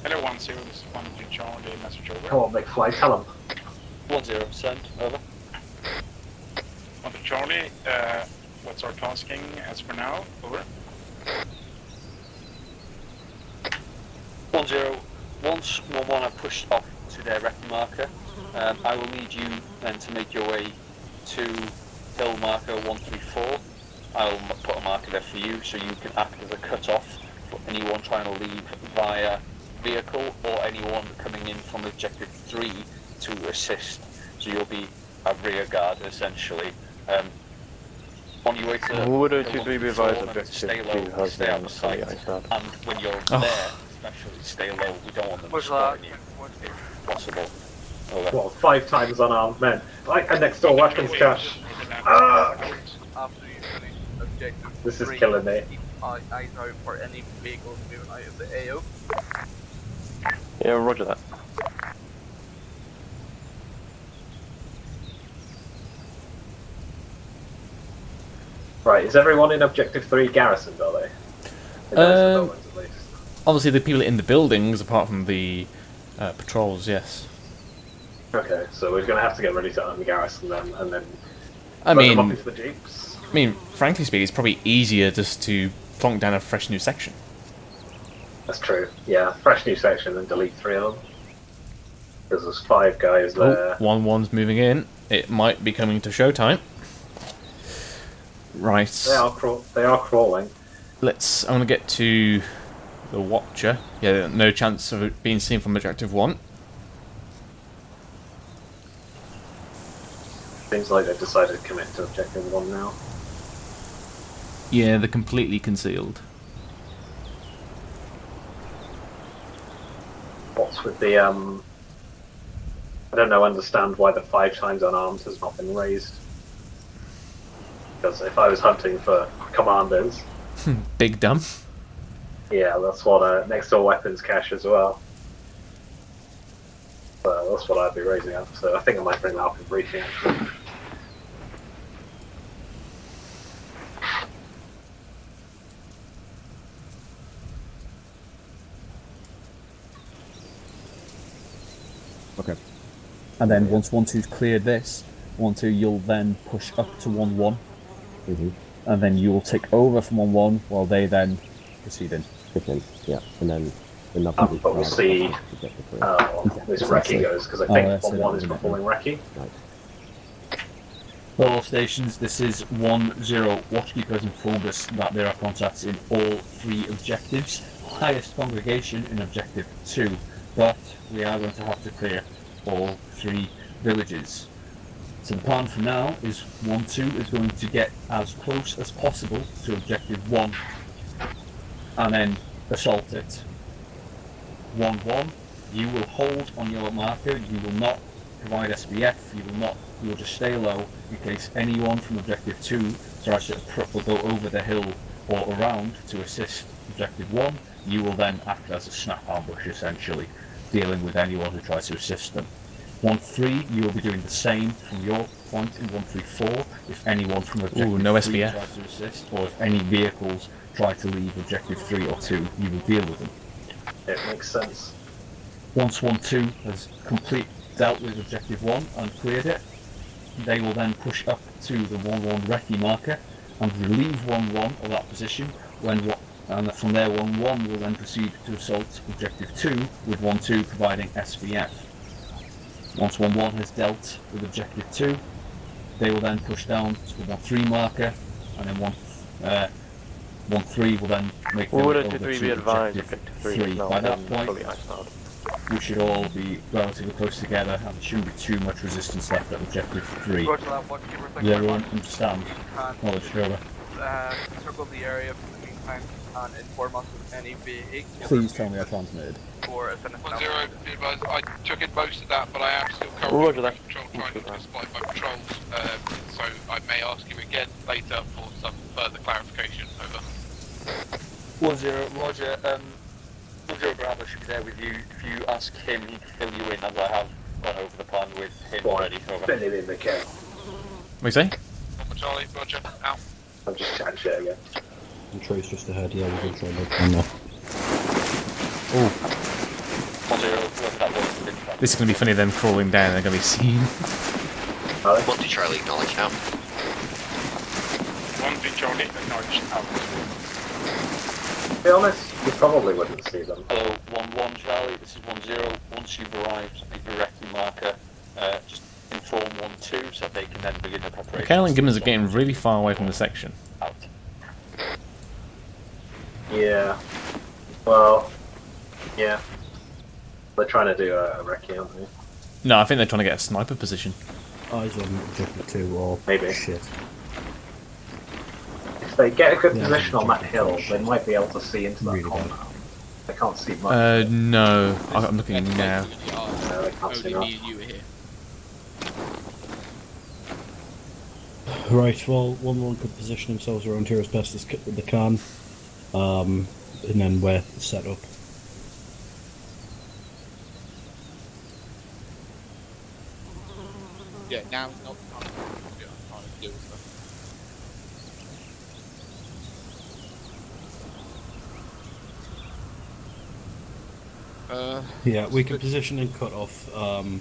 Hello, 1-0, this is 1-2 Charlie, message over. Come on, McFly, tell him. 1-0, send, over. 1-2 Charlie, what's our tasking as for now, over. 1-0, once 1-1 are pushed off to their recce marker, I will need you then to make your way to hill marker 134. I'll put a marker there for you so you can act as a cut-off for anyone trying to leave via vehicle or anyone coming in from Objective 3 to assist. So you'll be a rear guard essentially. On your way to Would Hill 2-3 be 134, advised remember to objective stay 2 low, has stay out been of sight, fully iced out? and when you're there, especially stay low. We don't want them What's spotting that? you if possible. Over. What, 5 times unarmed men? Like a next door weapons cache. After you finish objective This is 3, killing me. keep eyes out for any vehicles moving out of the AO. Yeah, roger that. Right, is everyone in Objective 3 garrisoned, are they? In those buildings, at least. Obviously, the people in the buildings, apart from the patrols, yes. Okay, so we're going to have to get ready to ungarrison them, and then I put them up mean, into the jeeps. Frankly speaking, it's probably easier just to plonk down a fresh new section. That's true. Yeah, fresh new section and delete 3 of them. Because there's 5 guys there. 1-1's moving in. It might be coming to showtime. Right. They are crawling. I'm going to get to the Watcher. Yeah, no chance of it being seen from Objective 1. Seems like they've decided to commit to Objective 1 now. Yeah, they're completely concealed. What's with the, I don't understand why the 5 times unarmed has not been raised. Because if I was hunting for commanders... Big dumb. Yeah, that's what next door weapons cache as well. So that's what I'd be raising up. So I think I might bring that up in briefing actually. Okay. And then once 1-2's cleared this, 1-2 you'll then push up to 1-1. And then you'll take over from 1-1 while they then proceed in. Okay, yeah, and then But we'll see how this recce goes, because I think 1-1 is performing recce. All stations, this is 1-0 watchkeepers informed us that there are contacts in all 3 objectives. Highest congregation in objective 2, but we are going to have to clear all 3 villages. So the plan for now is 1-2 is going to get as close as possible to objective 1 and then assault it. 1-1, you will hold on your marker, you will not provide SBF, you will just stay low in case anyone from objective 2 tries to go over the hill or around to assist objective 1. You will then act as a snap ambush essentially, dealing with anyone who tries to assist them. 1-3, you will be doing the same from your point in 1-3-4 if anyone from objective no 3 SBF. tries to assist, or if any vehicles try to leave objective 3 or 2, you will deal with them. It makes sense. Once 1-2 has dealt with objective 1 and cleared it, they will then push up to the 1-1 recce marker and relieve 1-1 of that position, and from there 1-1 will then proceed to assault objective 2 with 1-2 providing SBF. Once 1-1 has dealt with objective 2, they will then push down to the 1-3 marker, and then 1-3 will then make their way over to objective 3. By that point, we should all be relatively close together, and there shouldn't be too much resistance left at objective 3. Roger that, watchkeeper. Does everyone understand? Knowledge, over. Circle the area for the meantime and inform us of any vehicles. Please tell me I transmitted. Or if anything else. 1-0, be advised, I took in most of that, but I am still currently in control trying to get spotted by patrols, so I may ask you again later for some further clarification. Over. 1-0, Roger. 1-0 Bravo should be there with you. If you ask him, he can fill you in as I have gone over the plan with him already. Over. Fill him in the count. What do you say? Charlie, Roger, out. I'm just chatting shit again. And Troy's just ahead, yeah, we're going to try and look on there. This is going to be funny, them crawling down, they're going to be seen. 1-2 Charlie, acknowledged out. 1-2 Charlie, acknowledged out. To be honest, you probably wouldn't see them. Hello, 1-1 Charlie, this is 1-0. Once you've arrived at the recce marker, just inform 1-2 so they can then begin the preparation. The Caroline Gimmons are getting really far away from the section. Out. Yeah. Well, yeah. They're trying to do a recce, aren't they? No, I think they're trying to get a sniper position. Eyes on objective 2 or maybe. Shit. they get a good Yeah, position on that hill, shit. they might be able to see into that Really compound. They can't see much. No. I'm looking now. No, they can't see Only me much. and you are here. Right, well, 1-1 could position themselves around here as best as they can. And then we're set up. Yeah, now it's not the time to deal with stuff. Yeah, we can position and cut off,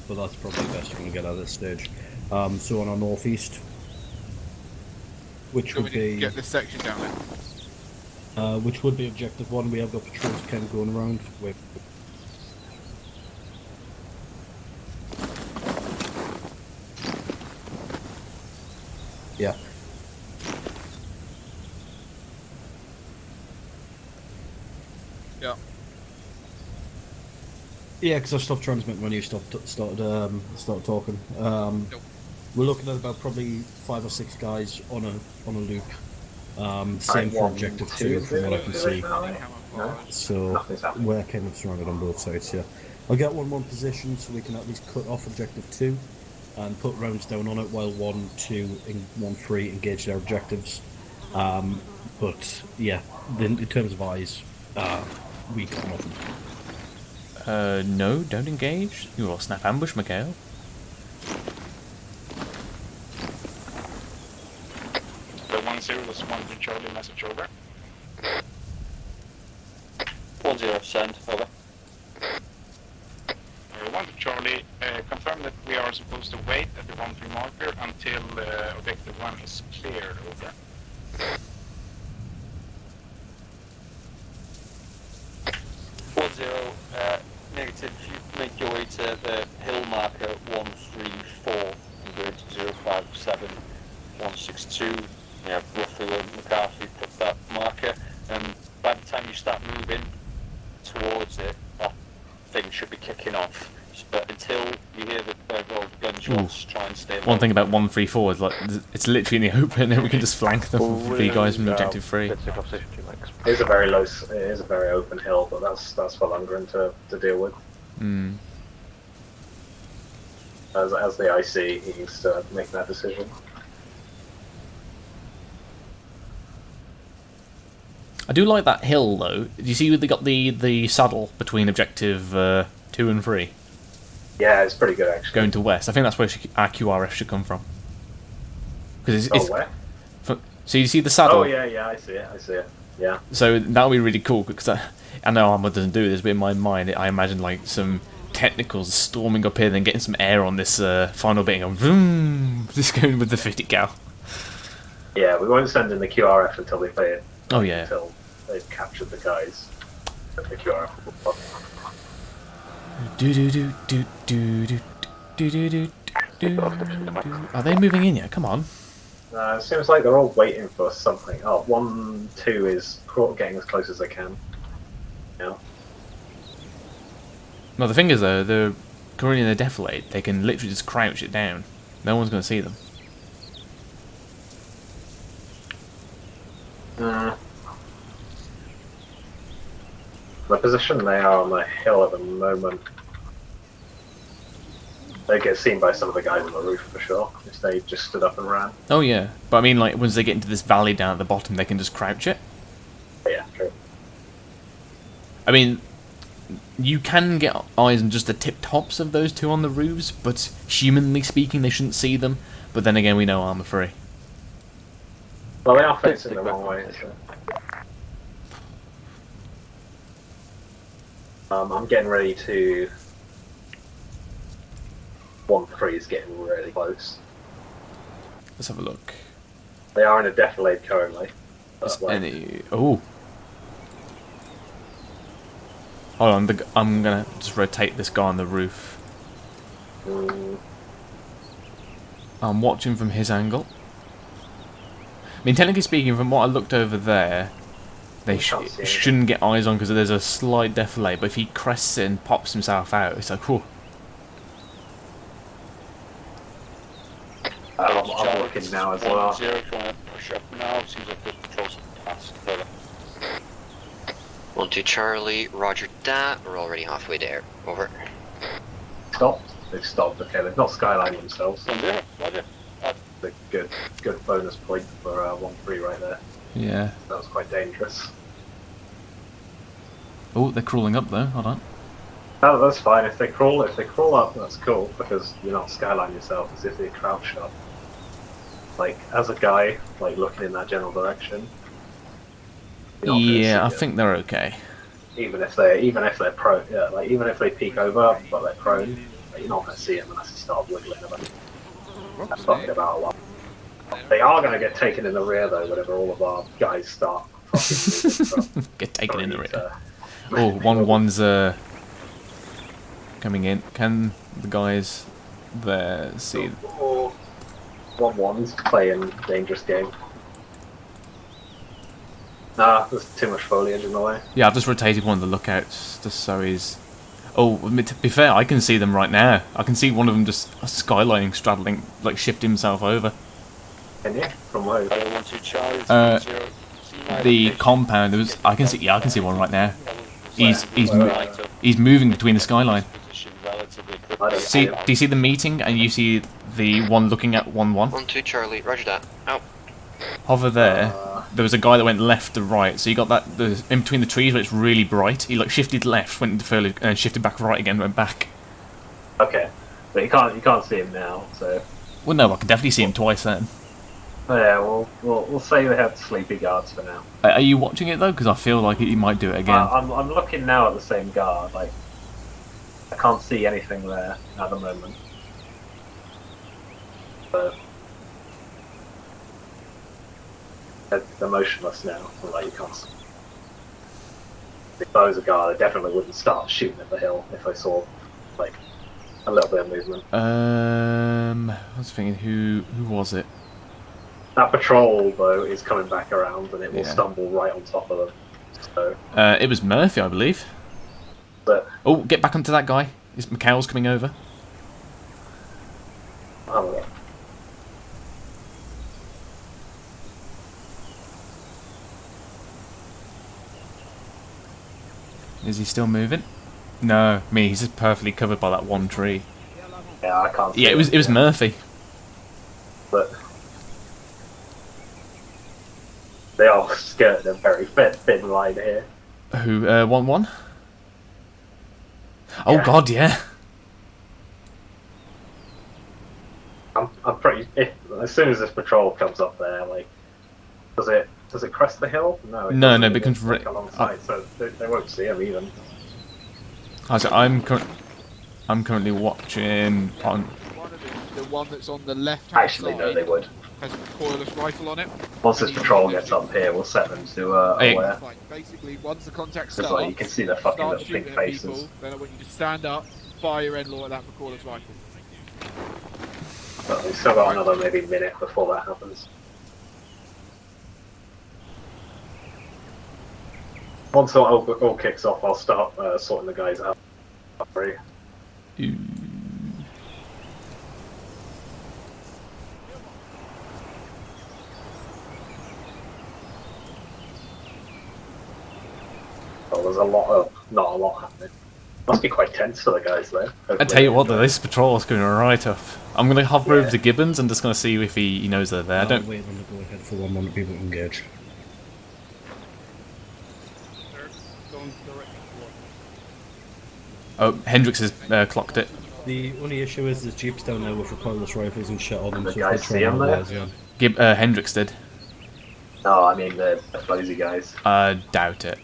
but that's probably the best we can get at this stage. So on our northeast, which Shall would we be get this section down there? which would be objective 1. We have got patrols Ken going around. Yeah. Yeah. Yeah, because I stopped transmitting when you started talking. We're looking at about probably 5 or 6 guys on a loop. Same for objective 2 from what I can see. So we're kind of surrounded on both sides here. I'll get 1-1 position so we can at least cut off objective 2 and put rounds down on it while 1, 2, and 1, 3 engage their objectives. But yeah, in terms of eyes, we got nothing. No, don't engage. You will snap ambush, Mikhail. The 1-0 was 1 to Charlie, message over. 1-0, send, over. 1 to Charlie, confirm that we are supposed to wait at the 1-3 marker until objective 1 is cleared, over. Negative, if you make your way to the hill marker 134 and go to 057 162, you have roughly where McCarthy put that marker, and by the time you start moving towards it, that thing should be kicking off. But until you hear the guns, you want to try and stay low. One thing about 134 is like it's literally in the open, and we can just flank the 3 guys from objective 3. It is a very low. It is a very open hill, but that's for Lundgren to deal with. Mm. As the IC, he needs to make that decision. I do like that hill though. Do you see they got the saddle between objective 2 and 3? Yeah, it's pretty good actually. Going to west. I think that's where our QRF should come from. Because it's where? So you see the saddle? Oh yeah, I see it. Yeah. So that would be really cool because I know ArmA doesn't do this, but in my mind I imagine like some technicals storming up here, then getting some air on this final bit and going vroom, just going with the 50 cal. Yeah, we won't send in the QRF until they play it. Oh yeah. Until they've captured the guys. The QRF will pop. Are they moving in yet? Come on. It seems like they're all waiting for something. Oh, 1, 2 is getting as close as they can. Yeah. No, the thing is though, they're currently in a defilade. They can literally just crouch it down. No one's going to see them. The position they are on the hill at the moment, they get seen by some of the guys on the roof for sure, if they just stood up and ran. Oh yeah, but I mean like once they get into this valley down at the bottom, they can just crouch it. Yeah, true. I mean, you can get eyes on just the tip tops of those 2 on the roofs, but humanly speaking, they shouldn't see them. But then again, we know ArmA free. Well, they are facing the wrong way. So. I'm getting ready to. 1-3 is getting really close. Let's have a look. They are in a defilade currently. Oh. Hold on, I'm gonna just rotate this guy on the roof. I'm watching from his angle. I mean, technically speaking, from what I looked over there, they shouldn't get eyes on because there's a slight defilade, but if he crests it and pops himself out, it's like, whew. I'm looking now as well. 1-0, if you want to push up now, seems like there's patrols Ask further. 1-2 Charlie, roger that. We're already halfway there. Over. Stopped. They've stopped. Okay, they've not skylined themselves. Roger. A good bonus point for 1-3 right there. Yeah. That was quite dangerous. Oh, they're crawling up though. Hold on. No, that's fine. If they crawl up, that's cool because you're not skyline yourself as if they crouched up. Like as a guy, like looking in that general direction. Yeah, I think they're okay. Even if they're prone, yeah, like even if they peek over, but they're prone, like, you're not going to see them unless you start wiggling about. That's talking about a lot. They are going to get taken in the rear though, whenever all of our guys start fucking moving. Get taken in the rear. Oh, 1-1's coming in. Can the guys there see? 1-1's playing dangerous game. Nah, there's too much foliage in the way. Yeah, I've just rotated one of the lookouts just so he's. Oh, to be fair, I can see them right now. I can see one of them just skylining, straddling, like shift himself over. Can you? From where? The compound. I can see. Yeah, I can see one right now. He's moving between the skyline. See? Do you see the meeting? And you see the one looking at 1-1. 1-2 Charlie, roger that. Out. Hover there. There was a guy that went left to right, so you got that in between the trees where it's really bright. He like shifted left, went into foliage, and shifted back right again, went back. Okay, but you can't see him now, so. Well, no, I can definitely see him twice then. Yeah, we'll say they have sleepy guards for now. Are you watching it though? Because I feel like he might do it again. I'm looking now at the same guard. Like, I can't see anything there at the moment. So, they're motionless now. Like you can't. If I was a guard, I definitely wouldn't start shooting at the hill if I saw like a little bit of movement. I was thinking, who was it? That patrol though is coming back around, and it will stumble right on top of them. So. It was Murphy, I believe. But oh, get back onto that guy. Is McCall's coming over? Oh. Is he still moving? No, he's just perfectly covered by that one tree. Yeah, I can't see it was Murphy. But they are skirting a very thin line here. Who, 1-1? Oh god, yeah. I'm pretty. As soon as this patrol comes up there, like, does it crest the hill? No. No, it becomes like alongside, so they won't see him even. I'm currently watching on. The one that's on the left. Actually, no, they would. Has a recoilless rifle on it. Once this patrol gets up here, we'll set them to aware. Basically, once the contact Because starts, like you can see their fucking little pink faces. People, then I want you to stand up, fire your end law at that recoilless rifle. But we've still got another maybe minute before that happens. Once it all kicks off, I'll start sorting the guys out. Sorry. Well, there's not a lot happening. Must be quite tense for the guys there. I tell you what, though, this patrol is going right up. I'm going to hover over to Gibbons and just going to see if he knows they're there. I'll wait on the go ahead for 1-1 people to engage. Oh, Hendricks has clocked it. The only issue is there's jeeps down there with recoilless rifles and shit on them. The so guys see him there? Hendricks did. No, I mean the Flozy guys. Doubt it.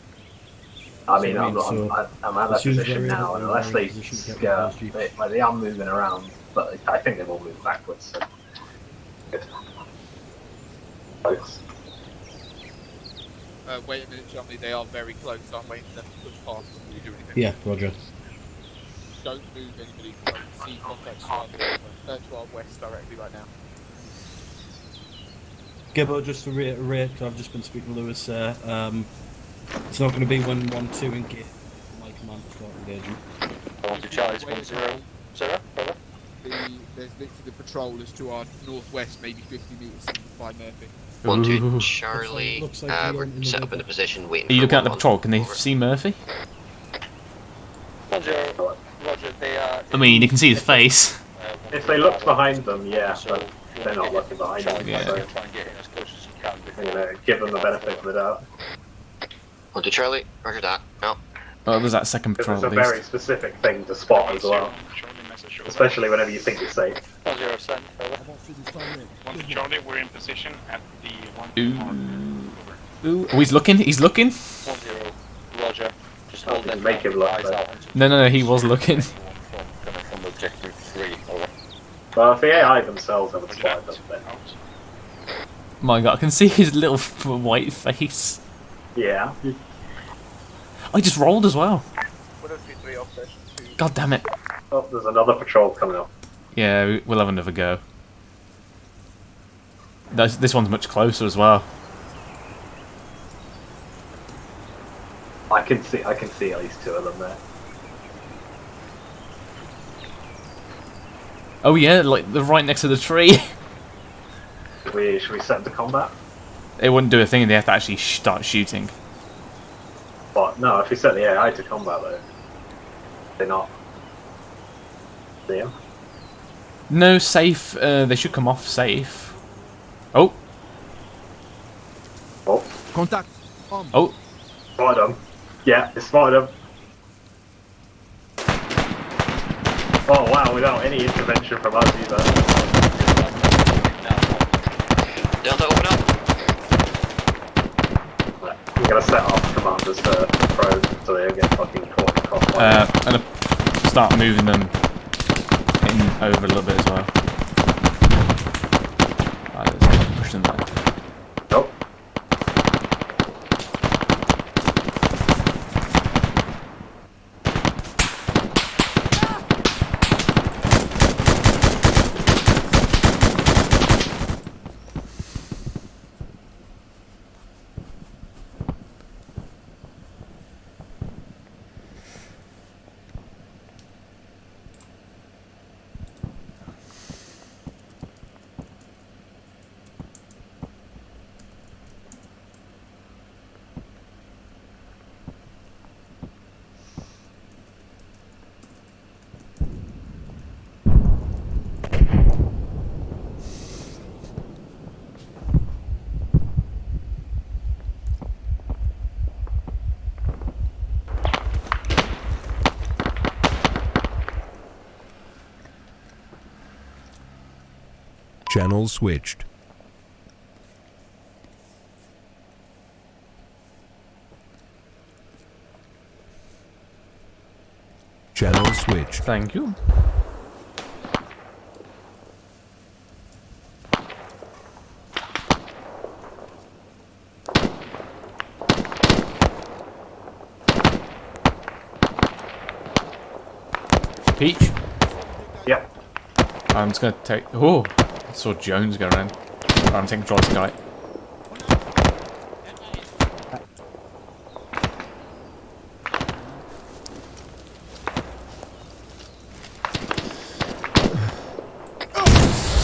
I mean, I'm at that position now, and unless they scare, they are moving around, but I think they will move backwards. So. Good. Close. Wait a minute, Johnny, they are very close. I'm waiting for them to push past before you do anything. Yeah, roger. Don't move anybody. See contact to our west directly right now. Gibbo, just to reiterate, I've just been speaking to Lewis there. It's not going to be 1-1-2 engage. My command to start engaging. 1-2 Charlie's 1-0. Sarah, brother? The There's literally the patrol is to our northwest, maybe 50 metres by Murphy. 1-2 Charlie. Looks like We're Leon in set the up in a position waiting Are you for looking at the 1-1. patrol? Can they Over. see Murphy? Roger, they are. I mean, you can see his face. If they looked behind them, yeah, but they're not looking behind them. Yeah. So Try and get in as close as you can I'm before. gonna give them the benefit of the doubt. 1-2 Charlie. Roger that. No. Oh, there's that second Because patrol it's a at very least. specific thing to spot as well. Especially whenever you think it's safe. 1-0 send, over. 1 Charlie, we're in position at the 1 Ooh, oh, he's looking. He's looking. 1-0, Roger. Just Oh, hold them make him look eyes though. out. No, he was looking. From objective 3, over. Well, if the AI themselves haven't spotted them, then My God, I can see his little white face. yeah. Oh, he just rolled as well. Widow 3 off session 2. God damn it. Oh, there's another patrol coming up. Yeah, we'll have another go. This one's much closer as well. I can see at least 2 of them there. Oh yeah, like they're right next to the tree. Should we set them to combat? It wouldn't do a thing. They have to actually start shooting. But no, if we set the AI to combat though, they're not. Yeah. No, safe. They should come off safe. Oh. Oh. Contact. Oh. Spotted them. Yeah, it's spotted them. Oh wow, without any intervention from us either. Delta, open up. We're gonna set off commanders to probe so they don't get fucking caught in crossfire. I'm gonna start moving them in over a little bit as well. Right, let's push them there. Nope. Channel switched. Channel switched. Thank you. Peach? Yep. I'm just gonna take. Oh! I saw Jones go around. I'm taking control of this guy.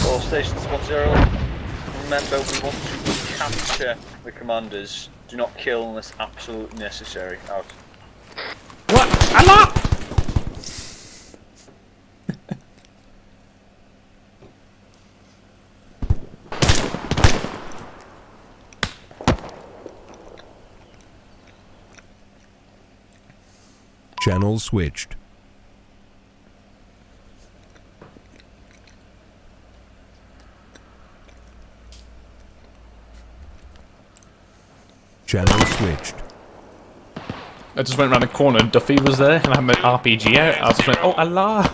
All stations 1-0. Remember, we want to capture the commanders. Do not kill unless absolutely necessary. Out. What? Allah! Channel switched. Channel switched. I just went around the corner, Duffy was there, and I had my RPG out. I just went, oh Allah!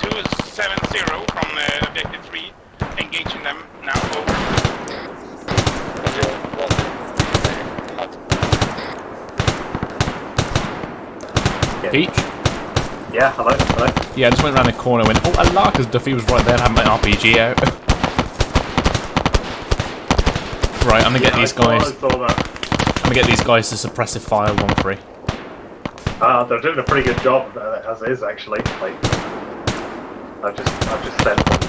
270 from objective 3. Engaging them now. Over. Peach? Yeah, hello, hello. Yeah, I just went around the corner and went, oh Allah, because Duffy was right there and I had my RPG out. Right, I'm gonna get these guys. I'm gonna get these guys to suppressive fire 1-3. They're doing a pretty good job as is, actually. Like, I've just sent them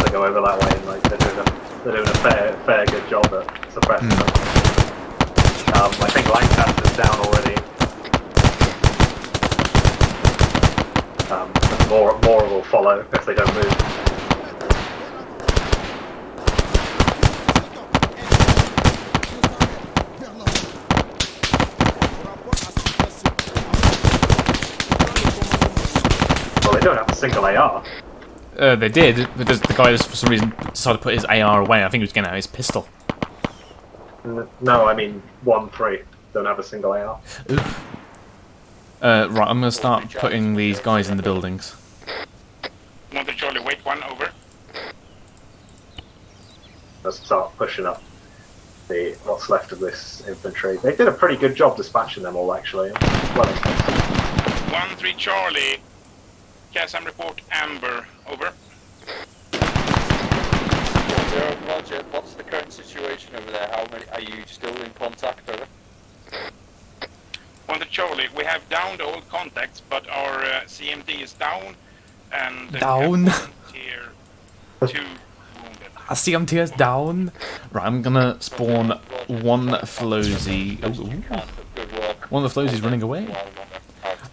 to go over that way, and like they're doing a fair good job at suppressing them. I think Lancaster's down already. More will follow if they don't move. Well, they don't have a single AR. They did, because the guy just for some reason decided to put his AR away. I think he was getting out his pistol. No, I mean 1-3. Don't have a single AR. Oof. Right, I'm gonna start putting these guys in the buildings. 1 to Charlie, wait 1, over. Let's start pushing up what's left of this infantry. They did a pretty good job dispatching them all, actually. Well, 1-3 Charlie. CASM report Amber, over. Roger, what's the current situation over there? How many are you still in contact, over? 1 to Charlie, we have downed all contacts, but our CMD is down, and down. Here 2 wounded. I see CMT is down. Right, I'm gonna spawn one Flozy. One of the Flozy's running away.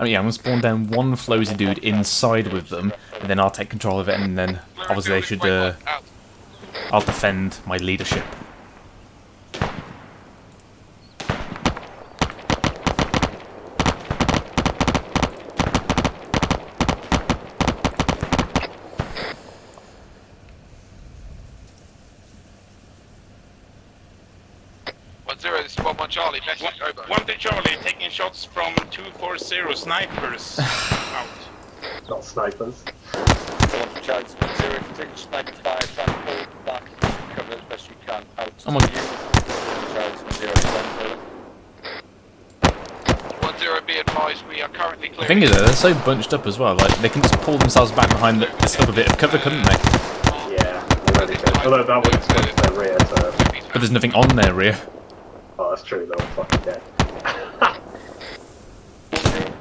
Oh yeah, I'm gonna spawn down one Flozy dude inside with them, and then I'll take control of it, and then obviously they should. I'll defend my leadership. Charlie, over. 1 to Charlie, taking shots from 240 snipers out. Not snipers. 1 to Charlie, 0, take sniper 5, try and pull back, cover as best you can, out to you. 1 to Charlie, 0, 1-0, be advised, we are currently clear. The thing is, they're so bunched up as well, like, they can just pull themselves back behind this other bit of cover, couldn't they? Yeah, they're really good. Although that would explain their rear, so... But there's nothing on their rear. Oh, that's true, they're all fucking dead.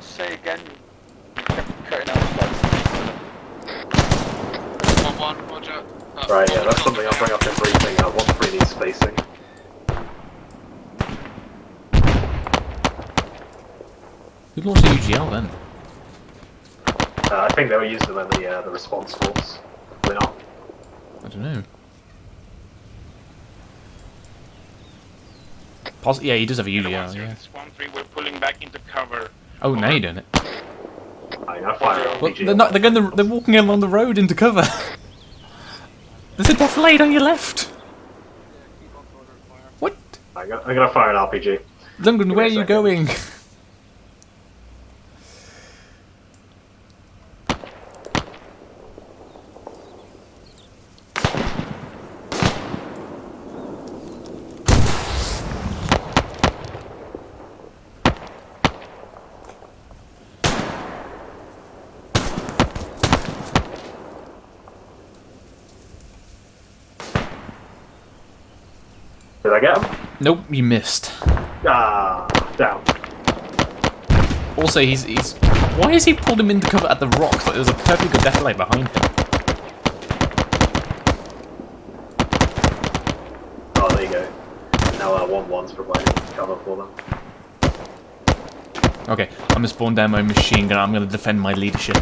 Say again, cutting out 1-1, Roger. Right, yeah, that's something I'll bring up in briefing. 1-3 needs spacing. Who launched the UGL then? I think they were using them in the response force. Probably not. I don't know. Yeah, he does have a UGL, yeah. 1-3, we're pulling back into cover. Oh, now you're doing it. I fire well, they're walking along the road into cover. There's a deflate on your left. What? I'm gonna fire an RPG. Lundgren, where are you going? Did I get him? Nope, you missed. Ah, down. Also, he's. Why has he pulled him into cover at the rocks? Like there was a perfectly good defilade behind him. Oh, there you go. Now 1-1's providing cover for them. Okay, I'm gonna spawn down my machine gun. I'm gonna defend my leadership.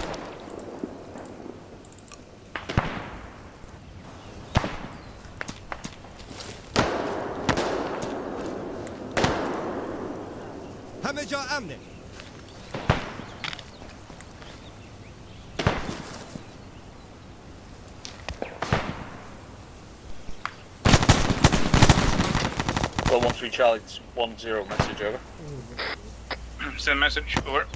Well, 1-3 Charlie, 1-0 message, over. Send message, over.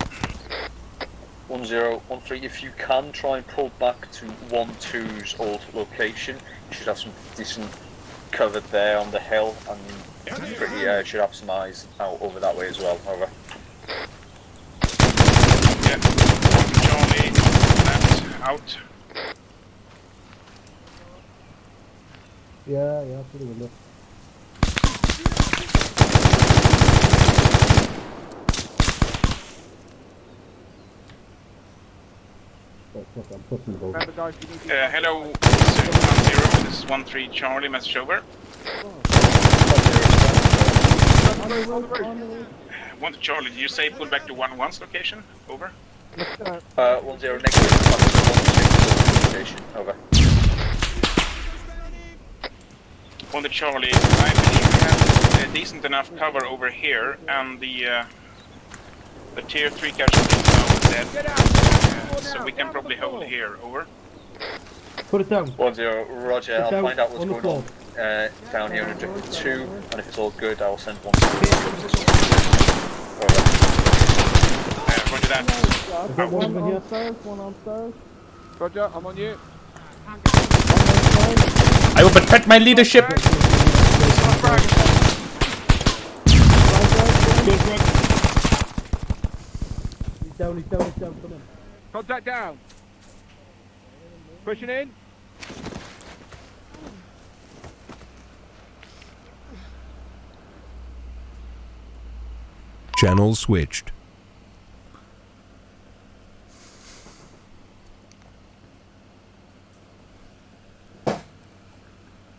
1-0, 1-3, if you can try and pull back to 1-2's old location, you should have some decent cover there on the hill, and should have some eyes out over that way as well, over. Yeah, Charlie, left, out. Yeah, through the window. Remember, guys, you need to Hello, Zero, this is 1-3 Charlie, message over. 1 Charlie, did you say pull back to 1-1's location? Over. 1-0 negative. Location. Over. 1 Charlie, I believe we have decent enough cover over here, and the tier 3 casualties now dead, so we can probably hold here. Over. Put it down. 1-0, Roger. I'll find out what's going on down here in Objective 2, and if it's all good, I'll send 1 to Over. Roger that. I've got one on stairs, one on stairs. Roger, I'm on you. I will protect my leadership. He's down, come in. Contact down. Pushing in. Channel switched.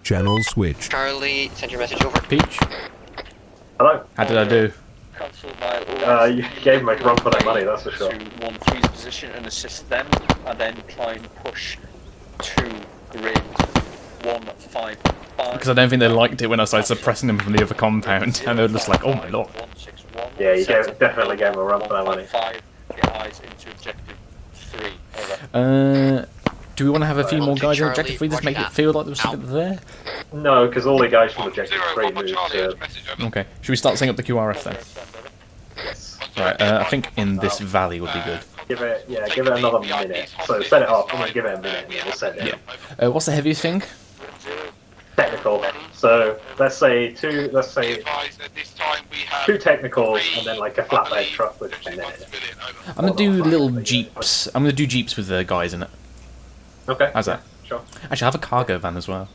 Channel switched. Charlie, send your message over. Peach. Hello. How did I do? Cancel my You gave him a run for their money, that's for sure. to 1-3's position and assist them, and then try and push to grid 1-5-5. Because I don't think they liked it when I started suppressing them from the other compound, and they were just like, "Oh my lord." Yeah, you definitely gave him a run for their money. Get eyes into Objective 3. Over. Do we want to have a few more guys in Charlie, Objective 3 just make it Roger feel like there was something there? No, because all the guys from Objective 3 moved to... Okay. Should we start setting up the QRF then? Yes. Right, I think in this valley would be good. Give it another minute. So set it up and then give it a minute and then we'll set it. Yeah. What's the heaviest thing? Technical. So let's say two technical and then like a flatbed truck with a minute. I'm gonna do little jeeps. I'm gonna do jeeps with the guys in it. Okay. How's that? Sure. Actually, I have a cargo van as well.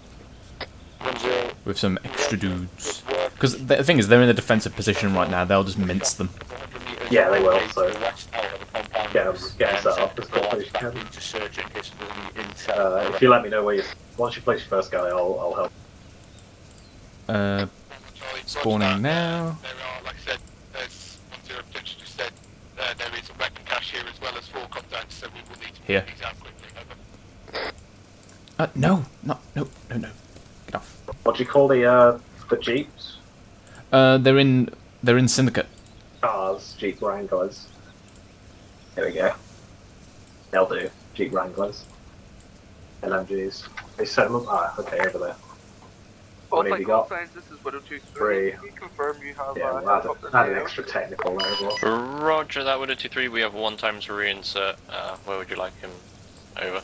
With some extra dudes. Because the thing is, they're in a defensive position right now. They'll just mince them. Yeah, they will. So get them set up as quickly as you can. If you let me know where you, once you place your first guy, I'll help. Spawning now. There are, like I said, as 1-0 potentially just said, there is a weapon cache here as well as 4 contacts, so we will need to Here. put these out quickly. No. Get off. What do you call the jeeps? They're in Syndicate. Cars, Jeep Wranglers. There we go. They'll do. Jeep Wranglers. LMGs. They set them up. Ah, okay, over there. What have you got? This is Widow 2-3. 3. Can you confirm you have Yeah, we'll add an extra technical there as well. Roger that, Widow 2-3. We have 1 times reinsert. Where would you like him? Over.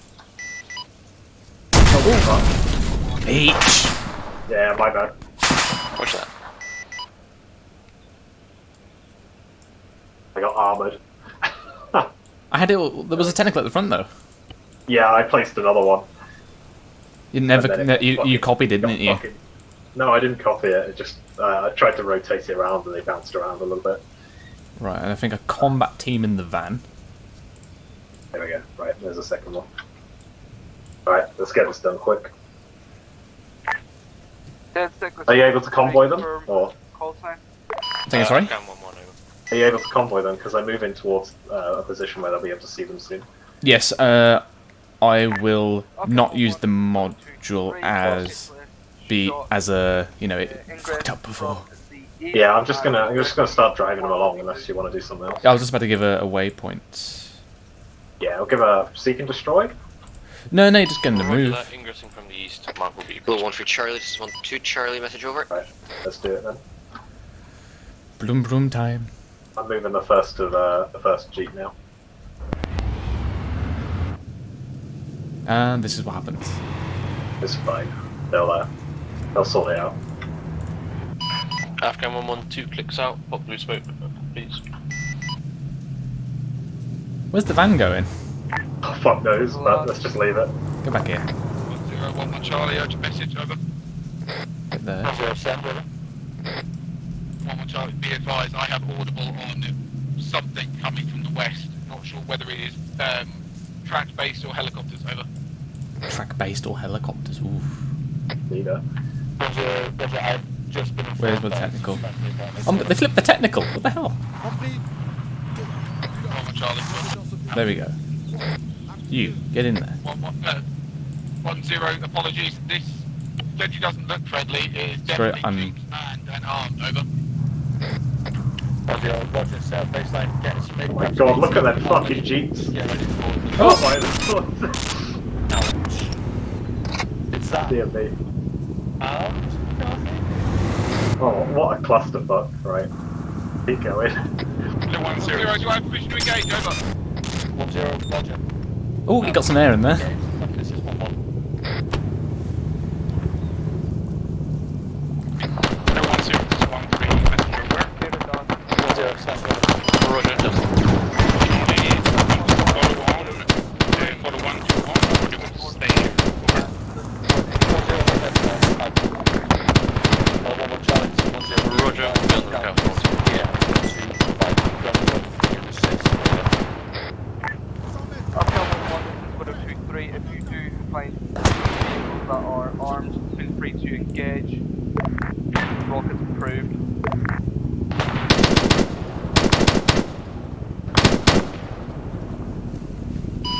H. Yeah, my bad. Watch that. I got armoured. I had it. There was a technical at the front though. Yeah, I placed another one. You never. You copied it, didn't you? Fucking, no, I didn't copy it. It just I tried to rotate it around and they bounced around a little bit. Right, and I think a combat team in the van. There we go. Right, there's a second one. Right, let's get this done quick. Are you able to convoy them? Or call sign? Say sorry? Are you able to convoy them? Because I move in towards a position where they'll be able to see them soon. Yes, I will not use the module as a it fucked up before. Yeah, I'm just gonna start driving them along unless you want to do something else. I was just about to give a waypoint. Yeah, I'll give a seek and destroy. No, just get them to move. Ingressing from the east, Mark will be. Blue 1-3 Charlie, this is 1-2 Charlie, message over. Right, let's do it then. Bloom time. I'm moving the first jeep now. And this is what happens. It's fine. They'll sort it out. Afghan 112 clicks out. Pop blue smoke, please. Where's the van going? Oh, fuck knows, but let's just leave it. Go back here. 1-0 Charlie, urgent message over. Get there. 1 Charlie, be advised, I have audible on something coming from the west. Not sure whether it is track-based or helicopters, over. Track-based or helicopters, oof. Neither. I've just been Where's my technical? They flipped the technical, what the hell? There we go. You, get in there. 1-0, apologies. This Deji doesn't look friendly. It is Sorry, definitely Jeeps and armed, over. Roger, south baseline, get some Oh my god, look at them fucking Jeeps. Oh my god. It's that. Dear me. Oh, what a clusterfuck, right. Keep going. 1-0, do I have permission to engage, over? 1-0, roger. Oh, he got some air in there. This is 1-1.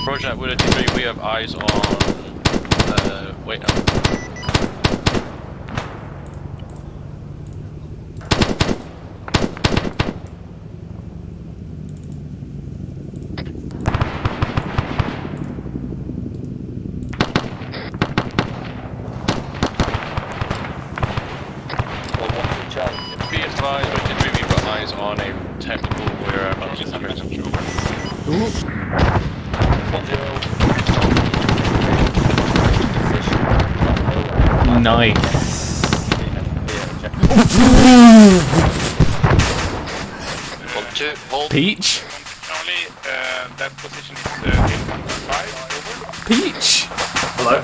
Roger, with a degree, we have eyes on. Wait, no. Be advised, with degree, we've got eyes on a technical where I'm not under control. Nice. Peach? Charlie, that position is 1.5, over. Peach? Hello?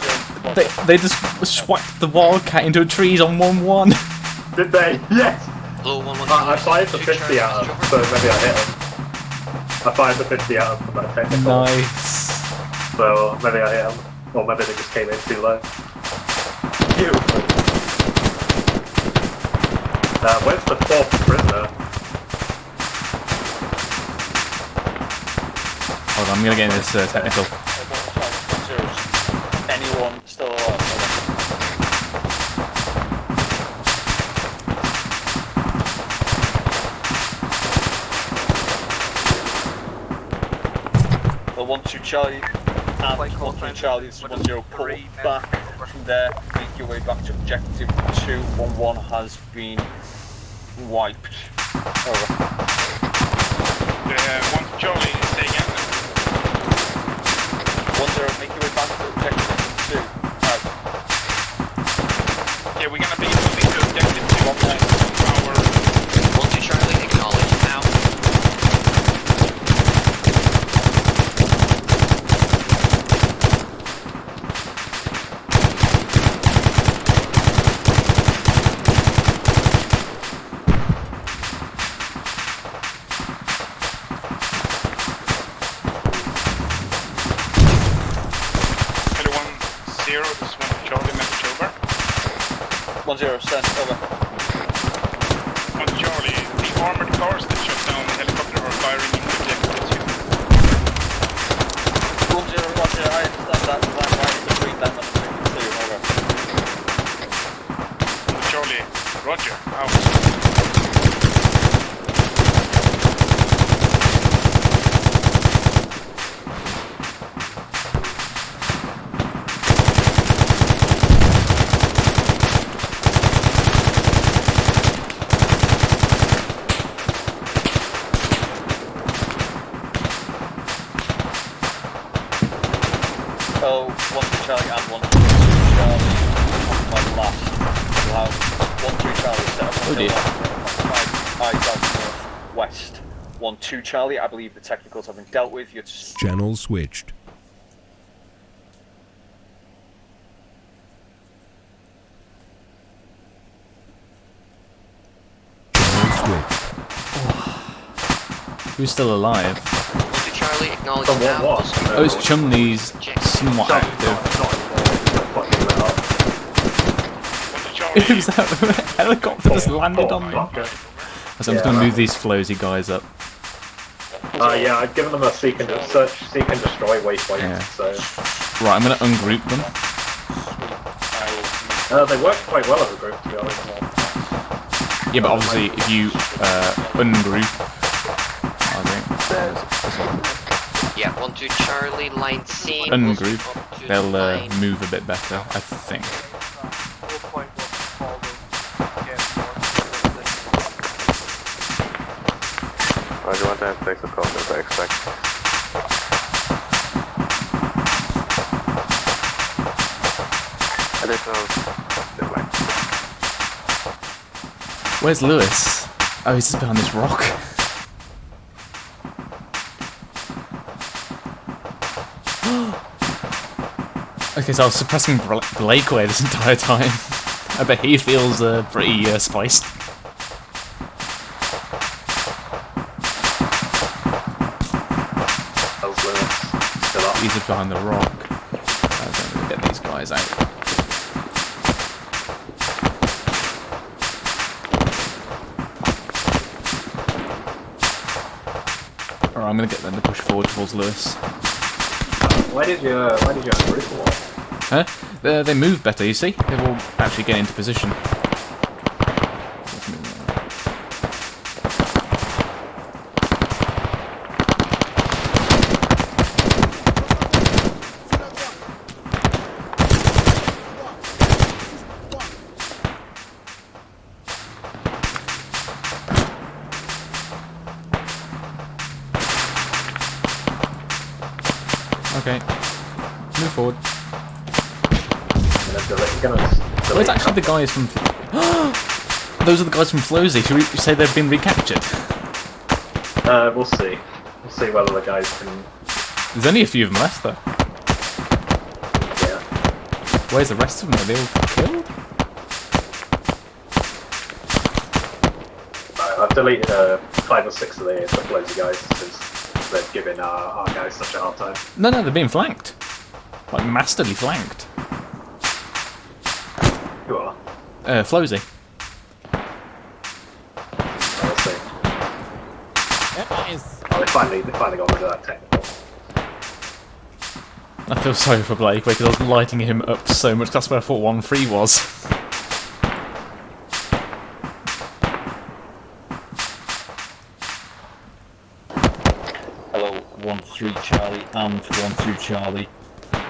They just swiped the Wildcat into trees on 1-1. Did they? Yes! Hello, 1-1. I fired the 50 at him, so maybe I hit him. I fired the 50 at him from that technical. Nice. So maybe I hit him. Or maybe they just came in too low. Beautiful. Where's the fourth prisoner? Hold on, I'm gonna get in this technical. Anyone still alive? Well, 1-2 Charlie and 1-3 Charlie, it's 1-0 pull back from there, make your way back to objective 2. 1-1 has been wiped. Over. 1 Charlie, say again. 1-0, make your way back to objective 2. Yeah, we're gonna be moving to objective 2. 1-2 Charlie, acknowledge now. Zero, send, over. 1 Charlie, the armored cars that shot down the helicopter are firing into objective 2. 1-0, roger, I understand that. I'm right between them and objective 2, over. 1 Charlie, roger, out. So, 1-2 Charlie and 1-2 Charlie on my last. We'll have 1-3 Charlie set up on the north west. 1-2 Charlie, I believe the technicals have been dealt with. You're Channel switched. Who's still alive? 1-2 Charlie, Charlie, acknowledge From now. what? Oh, it's Chumley's somewhat active. Who's that helicopter just landed on me? So I'm just going to move these flowsy guys up. Yeah, I've given them a seek and destroy waypoint. Yeah. So Right, I'm going to ungroup them. they work quite well as a group, to be honest. Yeah, but obviously if you ungroup, I think. Yeah, 1-2 Charlie, line C. Ungroup, they'll move a bit better, I think. Roger, 1 times 6 of course, as I expect. Additional. Where's Lewis? Oh, he's just behind this rock. Okay, so I was suppressing Blakeway this entire time. I bet he feels pretty spiced. He's just behind the rock. I'm going to get these guys out. Alright, I'm going to get them to push forward towards Lewis. Why did you ungroup for what? Huh? They move better, you see? They will actually get into position. Okay. Move forward. Where's actually the guys from... Those are the guys from Flowsy. Should we say they've been recaptured? We'll see. We'll see whether the guys can... There's only a few of them left, though. Yeah. Where's the rest of them? Are they all killed? I've deleted 5 or 6 of the Flowsy guys since they've given our guys such a hard time. No, they're being flanked. Like, masterly flanked. Who are? Flowsy. We'll see. Oh, they finally got rid of that technical. I feel sorry for Blake because I was lighting him up so much. That's where I thought 1-3 was. Hello, 1-3 Charlie and 1-2 Charlie.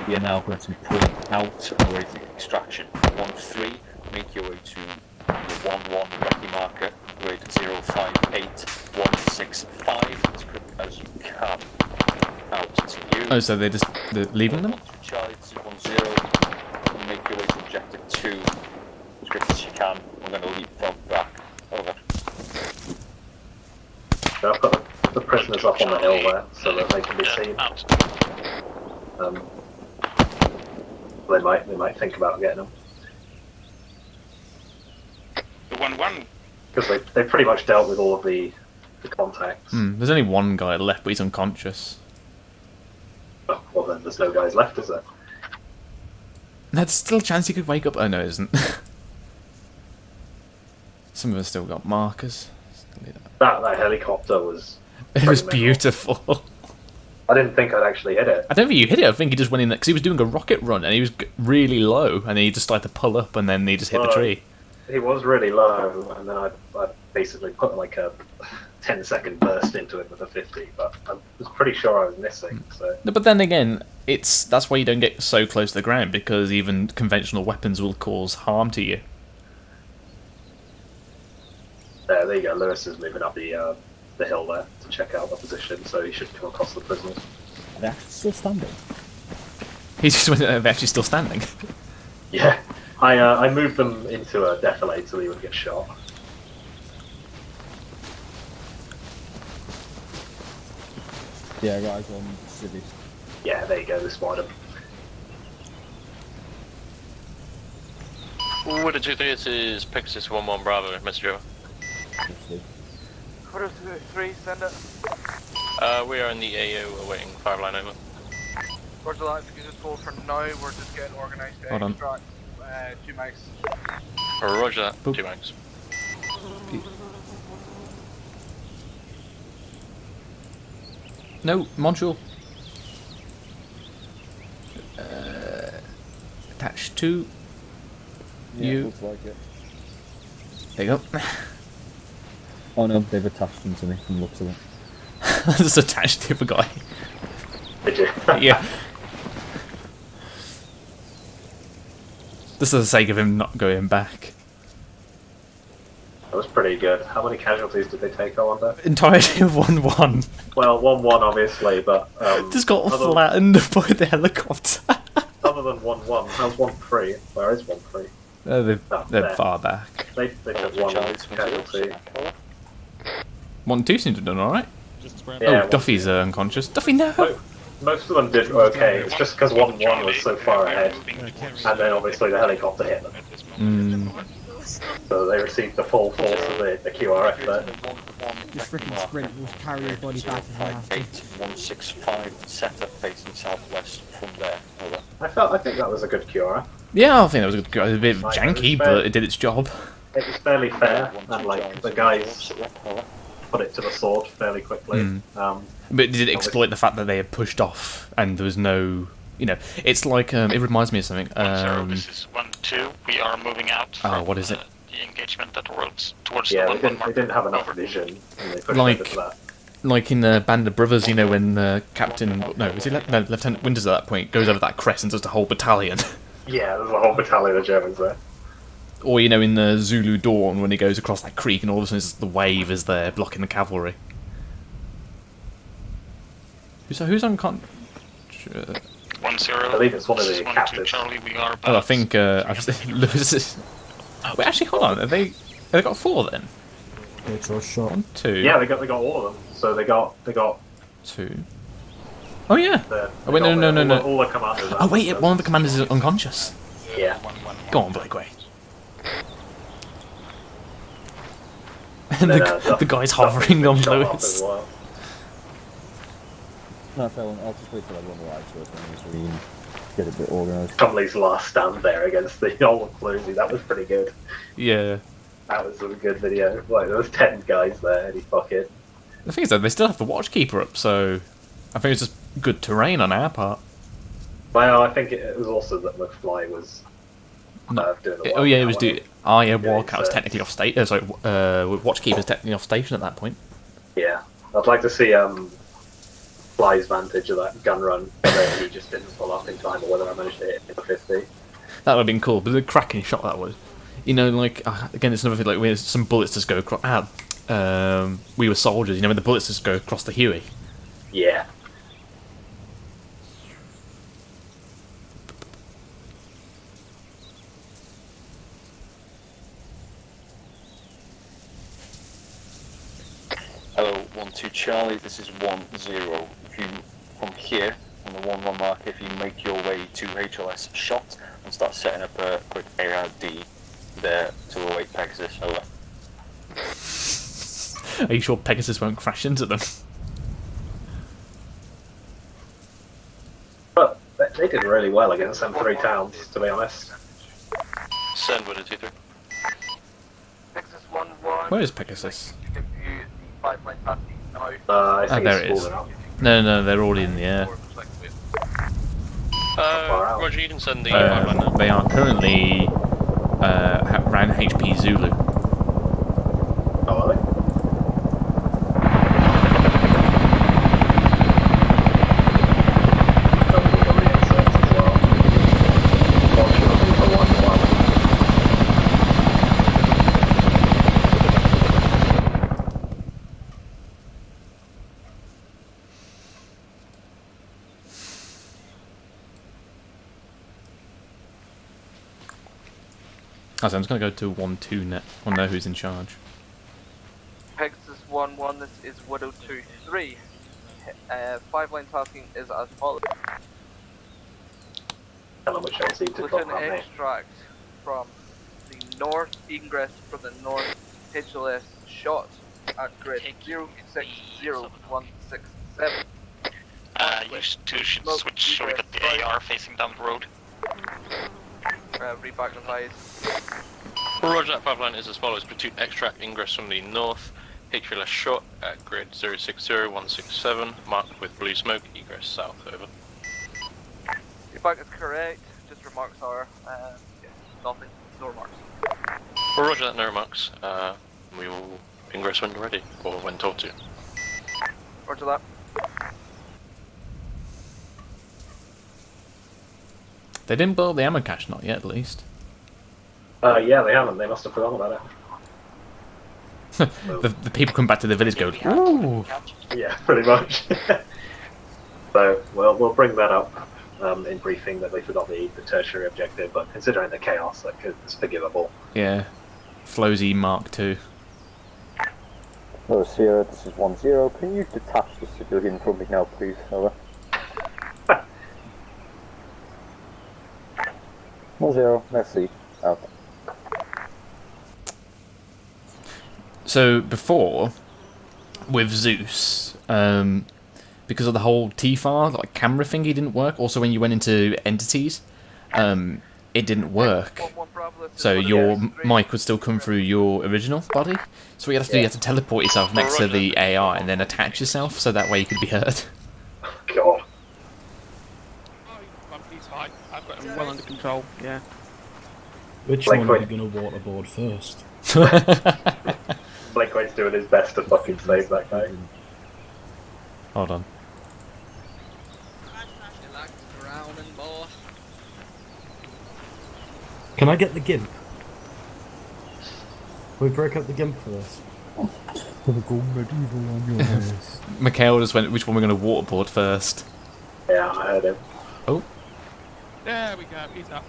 We are now going to be pulling out awaiting extraction. 1-3, make your way to the 1-1 recce marker, grid 058165, as quick as you can. Out to you. Oh, so they're leaving them? Charlie to 1-0, make your way to objective 2, as quick as you can. We're going to leapfrog back. Over. So I've got the prisoners up on the hill there so that they can be seen. They might think about getting them. The 1-1. Because they pretty much dealt with all of the contacts. There's only one guy left, but he's unconscious. Oh, well then there's no guys left, is there? There's still a chance he could wake up. Oh no, isn't. Some of us still got markers. That helicopter was... It was beautiful. I didn't think I'd actually hit it. I don't think you hit it. I think he just went in there because he was doing a rocket run and he was really low, and then he just started to pull up, and then he just hit the tree. He was really low, and then I basically put like a 10-second burst into it with a 50, but I was pretty sure I was missing. So. No, but then again, that's why you don't get so close to the ground, because even conventional weapons will cause harm to you. There you go. Lewis is moving up the hill there to check out the position, so he should come across the prisoners. Are they actually still standing? He's just they're actually still standing. Yeah, I moved them into a defilade so he would get shot. Yeah, guys on the city. Yeah, there you go. They spotted him. What did you think? This is Pegasus 1-1 Bravo, message over. What is 3? Send it. We are in the AO awaiting 5 line over. Roger that, if you can just hold for now, we're just getting organised to Hold on. extract 2 mics. Roger that, Boop. 2 mics. No, module. Attached to Yeah, you. looks like it. There you go. Oh no, they've attached them to me from the looks of it. Just attached to the guy. Did you? Yeah. Just for the sake of him not going back. That was pretty good. How many casualties did they take, I wonder? Entirely 1-1. Well, 1-1 obviously, but Just got other- flattened by the helicopter. Other than 1-1, how's 1-3? Where is 1-3? They're there. far back. They took 1 casualty. 1-2 seems to have done alright. Yeah, Oh, Duffy's unconscious. Duffy, no! Most of them did okay. It's just because 1-1 was so far ahead, and then obviously the helicopter hit them. So they received the full force of the QRF there. Just freaking sprint, we'll carry your body back if we have to. 165 setup facing southwest from there. Over. I think that was a good QRF. Yeah, I think that was a bit janky, but it did its job. It was fairly fair, and like the guys put it to the sword fairly quickly. But did it exploit the fact that they had pushed off and there was no, you know, it's like it reminds me of something. This is 1-2. We are moving out. Oh, what is it? The engagement that towards Yeah, the they 1-1 didn't have enough vision, and they pushed Like- over to that. Like in the Band of Brothers, you know, when Captain, no, is he Lieutenant Winters at that point goes over that crest and does the whole battalion. Yeah, there's a whole battalion of Germans there. Or you know, in the Zulu Dawn when he goes across that creek and all of a sudden it's the wave is there blocking the cavalry. Who's unconscious? 1-0. I believe it's one of This the is 1-2 captains. Charlie. We are Oh, I about. think Lewis is. Wait, actually, hold on. Have they got 4 then? It's a shot. 1, 2. Yeah, they got all of them. So they got 2. Oh yeah. Oh wait, no. All the commanders. Oh wait, one of the commanders is unconscious. Yeah. Go on, Blakeway. And And the guy's hovering on Lewis. No, so I'll just wait till everyone arrives first and so we can get a bit organised. Conley's last stand there against the old Floozy, that was pretty good. Yeah. That was a good video. Like, there was 10 guys there, and he fucking... The thing is though, they still have the Watchkeeper up, so I think it's just good terrain on our part. Well, I think it was also that McFly was doing the Oh yeah, it was Wildcat doing. one. Oh yeah, Wildcat was technically off station. Sorry, Watchkeeper's technically off station at that point. Yeah. I'd like to see Fly's vantage of that gun run, whether he just didn't pull up in time or whether I managed to hit it in 50. That would have been cool, but the cracking shot that was. You know, like again, it's another thing. Like when some bullets just go across. We were soldiers. You know, when the bullets just go across the Huey. Yeah. Hello, 1-2 Charlie, this is 1-0. If you, from here, on the 1-1 mark, if you make your way to HLS shot and start setting up a quick ARD there to await Pegasus, over. Are you sure Pegasus won't crash into them? But they did really well against them 3 towns, to be honest. Send with a 2-3. Where is Pegasus? I Oh, think there it's it is. fallen out. No, they're already in the air. Roger, you can send the 5 line now. They are currently around HP Zulu. Oh, are they? I'm just going to go to 1-2 net. I want to know who's in charge. Pegasus 1-1, this is Widow 2-3. 5 line tasking is as follows. Tell them which LC to With drop an on me. extract from the north, ingress from the north, HLS shot at grid 06016 You two should switch so we got the AR facing down the road. Read back the advice. Roger, that pipeline is as follows. Platoon extract ingress from the north. HLS shot at grid 060167, marked with blue smoke, egress south, over. Feedback is correct, just remarks are, nothing, no remarks. Roger that, no remarks. We will ingress when you're ready, or when told to. Roger that. They didn't blow up the ammo cache, not yet, at least. Yeah, they haven't. They must have forgotten about it. the people come back to the village go, ooh. Yeah, pretty much. So we'll bring that up in briefing that they forgot the tertiary objective, but considering the chaos, it's forgivable. Yeah. Flowsy Mark II. Hello, Sierra, this is 1-0. Can you detach the civilian from me now, please? Over. 1-0, merci. Out. So before, with Zeus, because of the whole TFAR, like camera thingy didn't work. Also, when you went into entities, it didn't work. So your mic would still come through your original body. So what you have to do, you have to teleport yourself next to the AI and then attach yourself, so that way you could be heard. God. He's fine. I've got him well under control. Yeah. Which one are you going to waterboard first? Blakewaite's doing his best to fucking save that guy. Hold on. Can I get the GIMP? Can we break up the GIMP for this? Go medieval on your ass. Mikhail just went, which one we're going to waterboard first? Yeah, I heard him. Oh. There we go, he's up.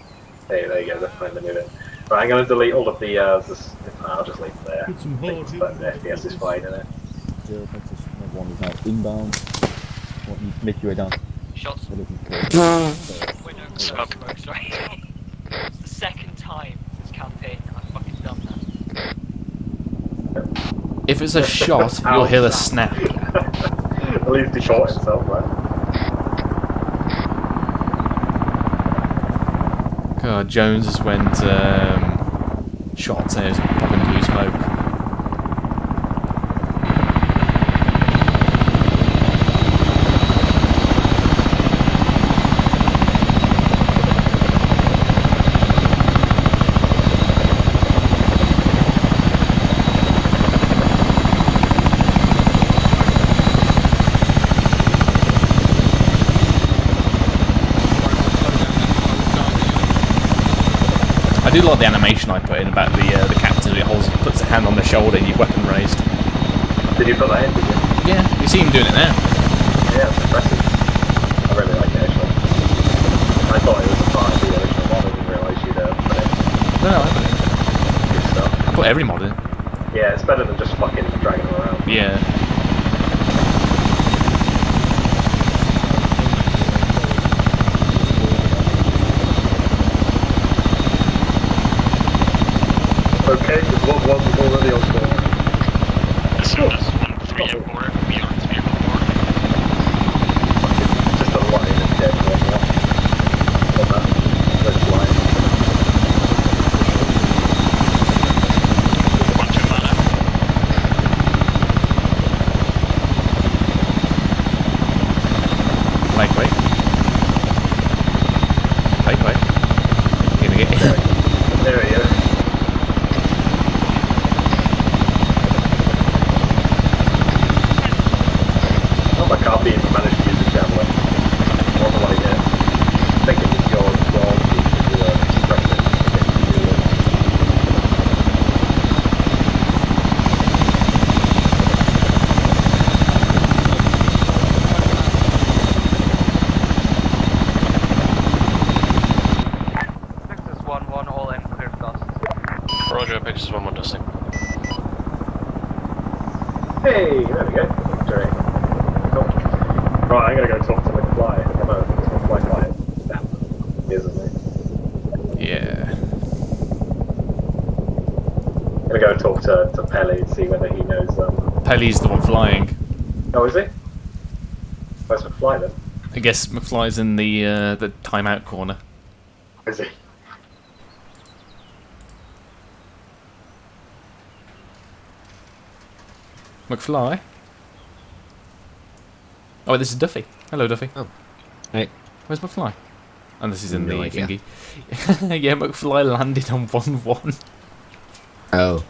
Hey, there you go, that's fine, the minute. Right, I'm going to delete all of the, I'll just leave it there. Things, but the FPS is fine, isn't it? 0, Texas, one is now inbound. Make your way down. Shots. Smoke. Sorry. It's the second time this campaign I've fucking done that. If it's a shot, you'll hear a snap. At least he shot himself, right? God, Jones just went shot, so it's popping blue smoke. I do like the animation I put in about the captain who puts a hand on their shoulder and your weapon raised. Did you put that in, did you? Yeah, you see him doing it now. Yeah, it's impressive. I really like it, actually. I thought it was a part of the original mod, I didn't realise you'd put it. No, I put it. Good stuff. I put every mod in. Yeah, it's better than just fucking dragging them around. Yeah. Okay, the Blood One was already on board. As soon as 1-3 and 4, we are to be on board. Just a line of dead one left. On that red line. 1-2 mana. Lightweight. Lightweight. You're gonna get There we go. I can't be even managed to use the javelin. What do I get? I think it was your goal to do a suppression. Texas 1-1, all in, clear for dust. Roger, Pixels 1-1 dusting. Hey, there we go. Victory. Cool. Right, I'm gonna go talk to McFly. I don't know if it's McFly quiet. Damn. He isn't me. Yeah. I'm gonna go talk to Pele and see whether he knows Pelly's the one flying. Oh, is he? Where's McFly then? I guess McFly's in the timeout corner. Is he? McFly? Oh, this is Duffy. Hello, Duffy. Oh. Hey. Where's McFly? And this is in No the idea. thingy. Yeah, McFly landed on 1-1. Oh.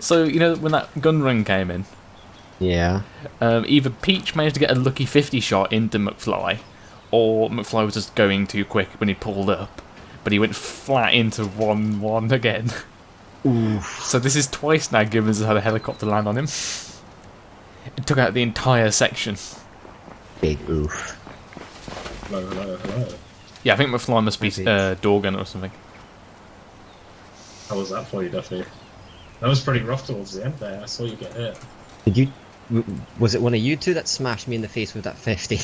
So, you know, when that gun run came in, Yeah. either Peach managed to get a lucky 50 shot into McFly, or McFly was just going too quick when he pulled up, but he went flat into 1-1 again. Oof. So this is twice now Gibbons has had a helicopter land on him. It took out the entire section. Big oof. Hello, hello, hello. Yeah, I think McFly must be door gunner or something. How was that for you, Duffy? That was pretty rough towards the end there. I saw you get hit. Did you? Was it one of you two that smashed me in the face with that 50?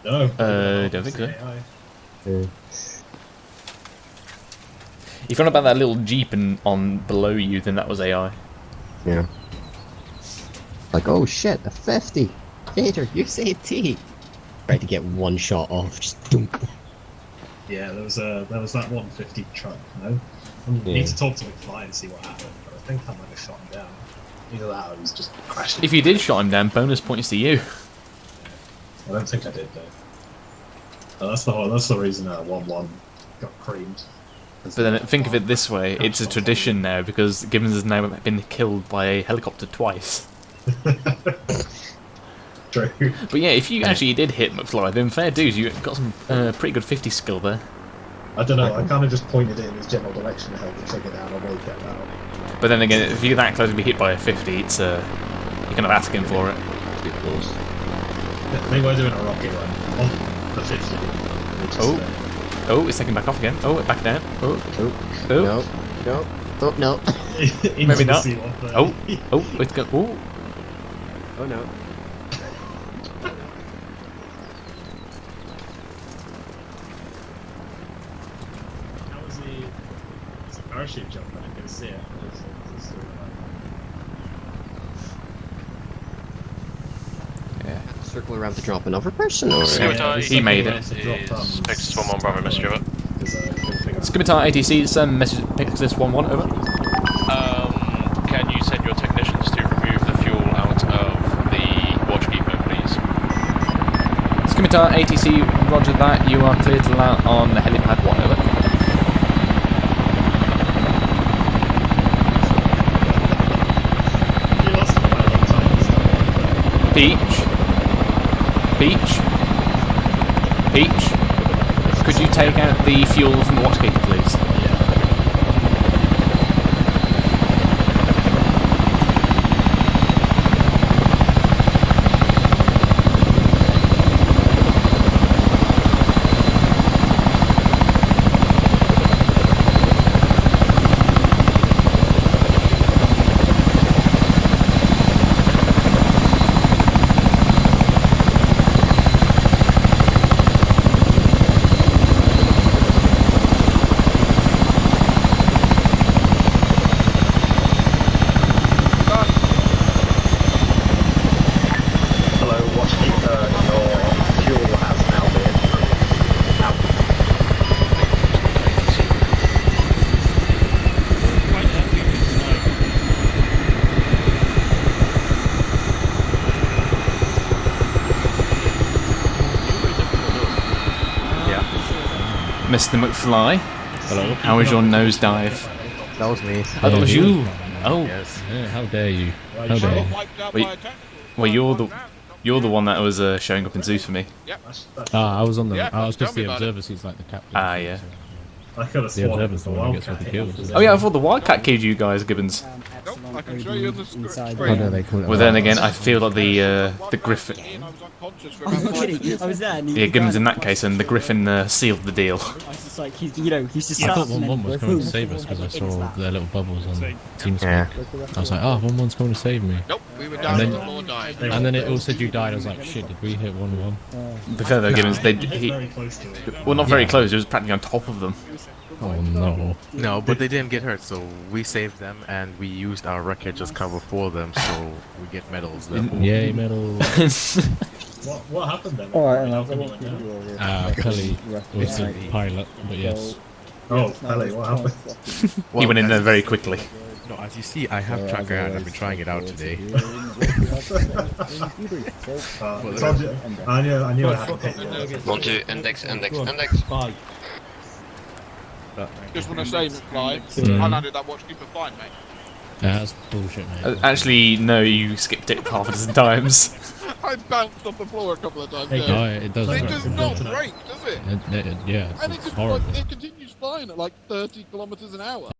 No. Don't think so. Uh, If you're on about that little jeep on below you, then that was AI. Yeah. Like, oh shit, a 50. Hater, use AT. Tried to get one shot off, just dunk. Yeah, there was that 150 truck. No, I need to talk to McFly and see what happened. But I think I might have shot him down. Either that, or he was just crashing. If you did shot him down, bonus points to you. I don't think I did though. That's the reason 1-1 got creamed. But then think of it this way, it's a tradition now because Gibbons has now been killed by a helicopter twice. True. But yeah, if you actually did hit McFly, then fair dues, you got some pretty good 50 skill there. I don't know, I kind of just pointed it in his general direction to help the trigger down and really kept out. But then again, if you're that close to be hit by a 50, it's you're kind of asking for it. They were doing a rocket run on the 50. Oh, it's taking back off again. Oh, back down. Oh. No. No. Oh, no. Maybe not. Oh, it's go. Oh. Oh, no. How was the parachute jump? I didn't get to see it. Yeah. Circle around to drop another person, or? He made it. Pexus 1-1, Bravo, message over. Scimitar ATC, send message Pexus 1-1, over. Can you send your technicians to remove the fuel out of the watchkeeper, please? Scimitar ATC, roger that. You are clear to land on the helipad 1, over. Peach. Could you take out the fuel from the watchkeeper, please? Mr. McFly. Hello. How was your nosedive? That was me. Oh, that was you. Oh. Yes. Yeah, how dare you? How dare you? Well, you're the one that was showing up in Zeus for me. I was on the. I was just the observer seats, like the captain. Ah, yeah. I could have The observer's the one who gets all the kills. Oh yeah, I thought the Wildcat killed you guys, Gibbons. I can show you the screen. How dare they call it? Well, then again, I feel like the Griffin. I'm kidding. I was there. And Yeah, Gibbons in that case, and the Griffin sealed the deal. I was just like, he's just. I thought 1-1 was coming to save us because I saw their little bubbles on TeamSpeak. Yeah. I was like, 1-1's coming to save me. Nope, we were down and then, died. And then it all said you died. I was like, shit, did we hit 1-1? The fair though, Gibbons, well, not very close. It was practically on top of them. Oh no. No, but they didn't get hurt, so we saved them and we used our wreckage as cover for them, so we get medals. Yay, medals! What happened then? Alright, How and come I you won't went keep you down? over. Pelly was the pilot, but yes. Oh, Pelly, what happened? He went in there very quickly. No, as you see, I have tracker and I've been trying it out today. I knew I had to take you. Want to index. Bye. Just want to say, McFly, I landed that watchkeeper fine, mate. That's bullshit, mate. Actually, no, you skipped it half a dozen times. I bounced off the floor a couple of times. Hey, yeah. no, it does. It does not break, does it? Yeah, And it's it, just, horrible. like, it continues flying at like 30 kilometers an hour.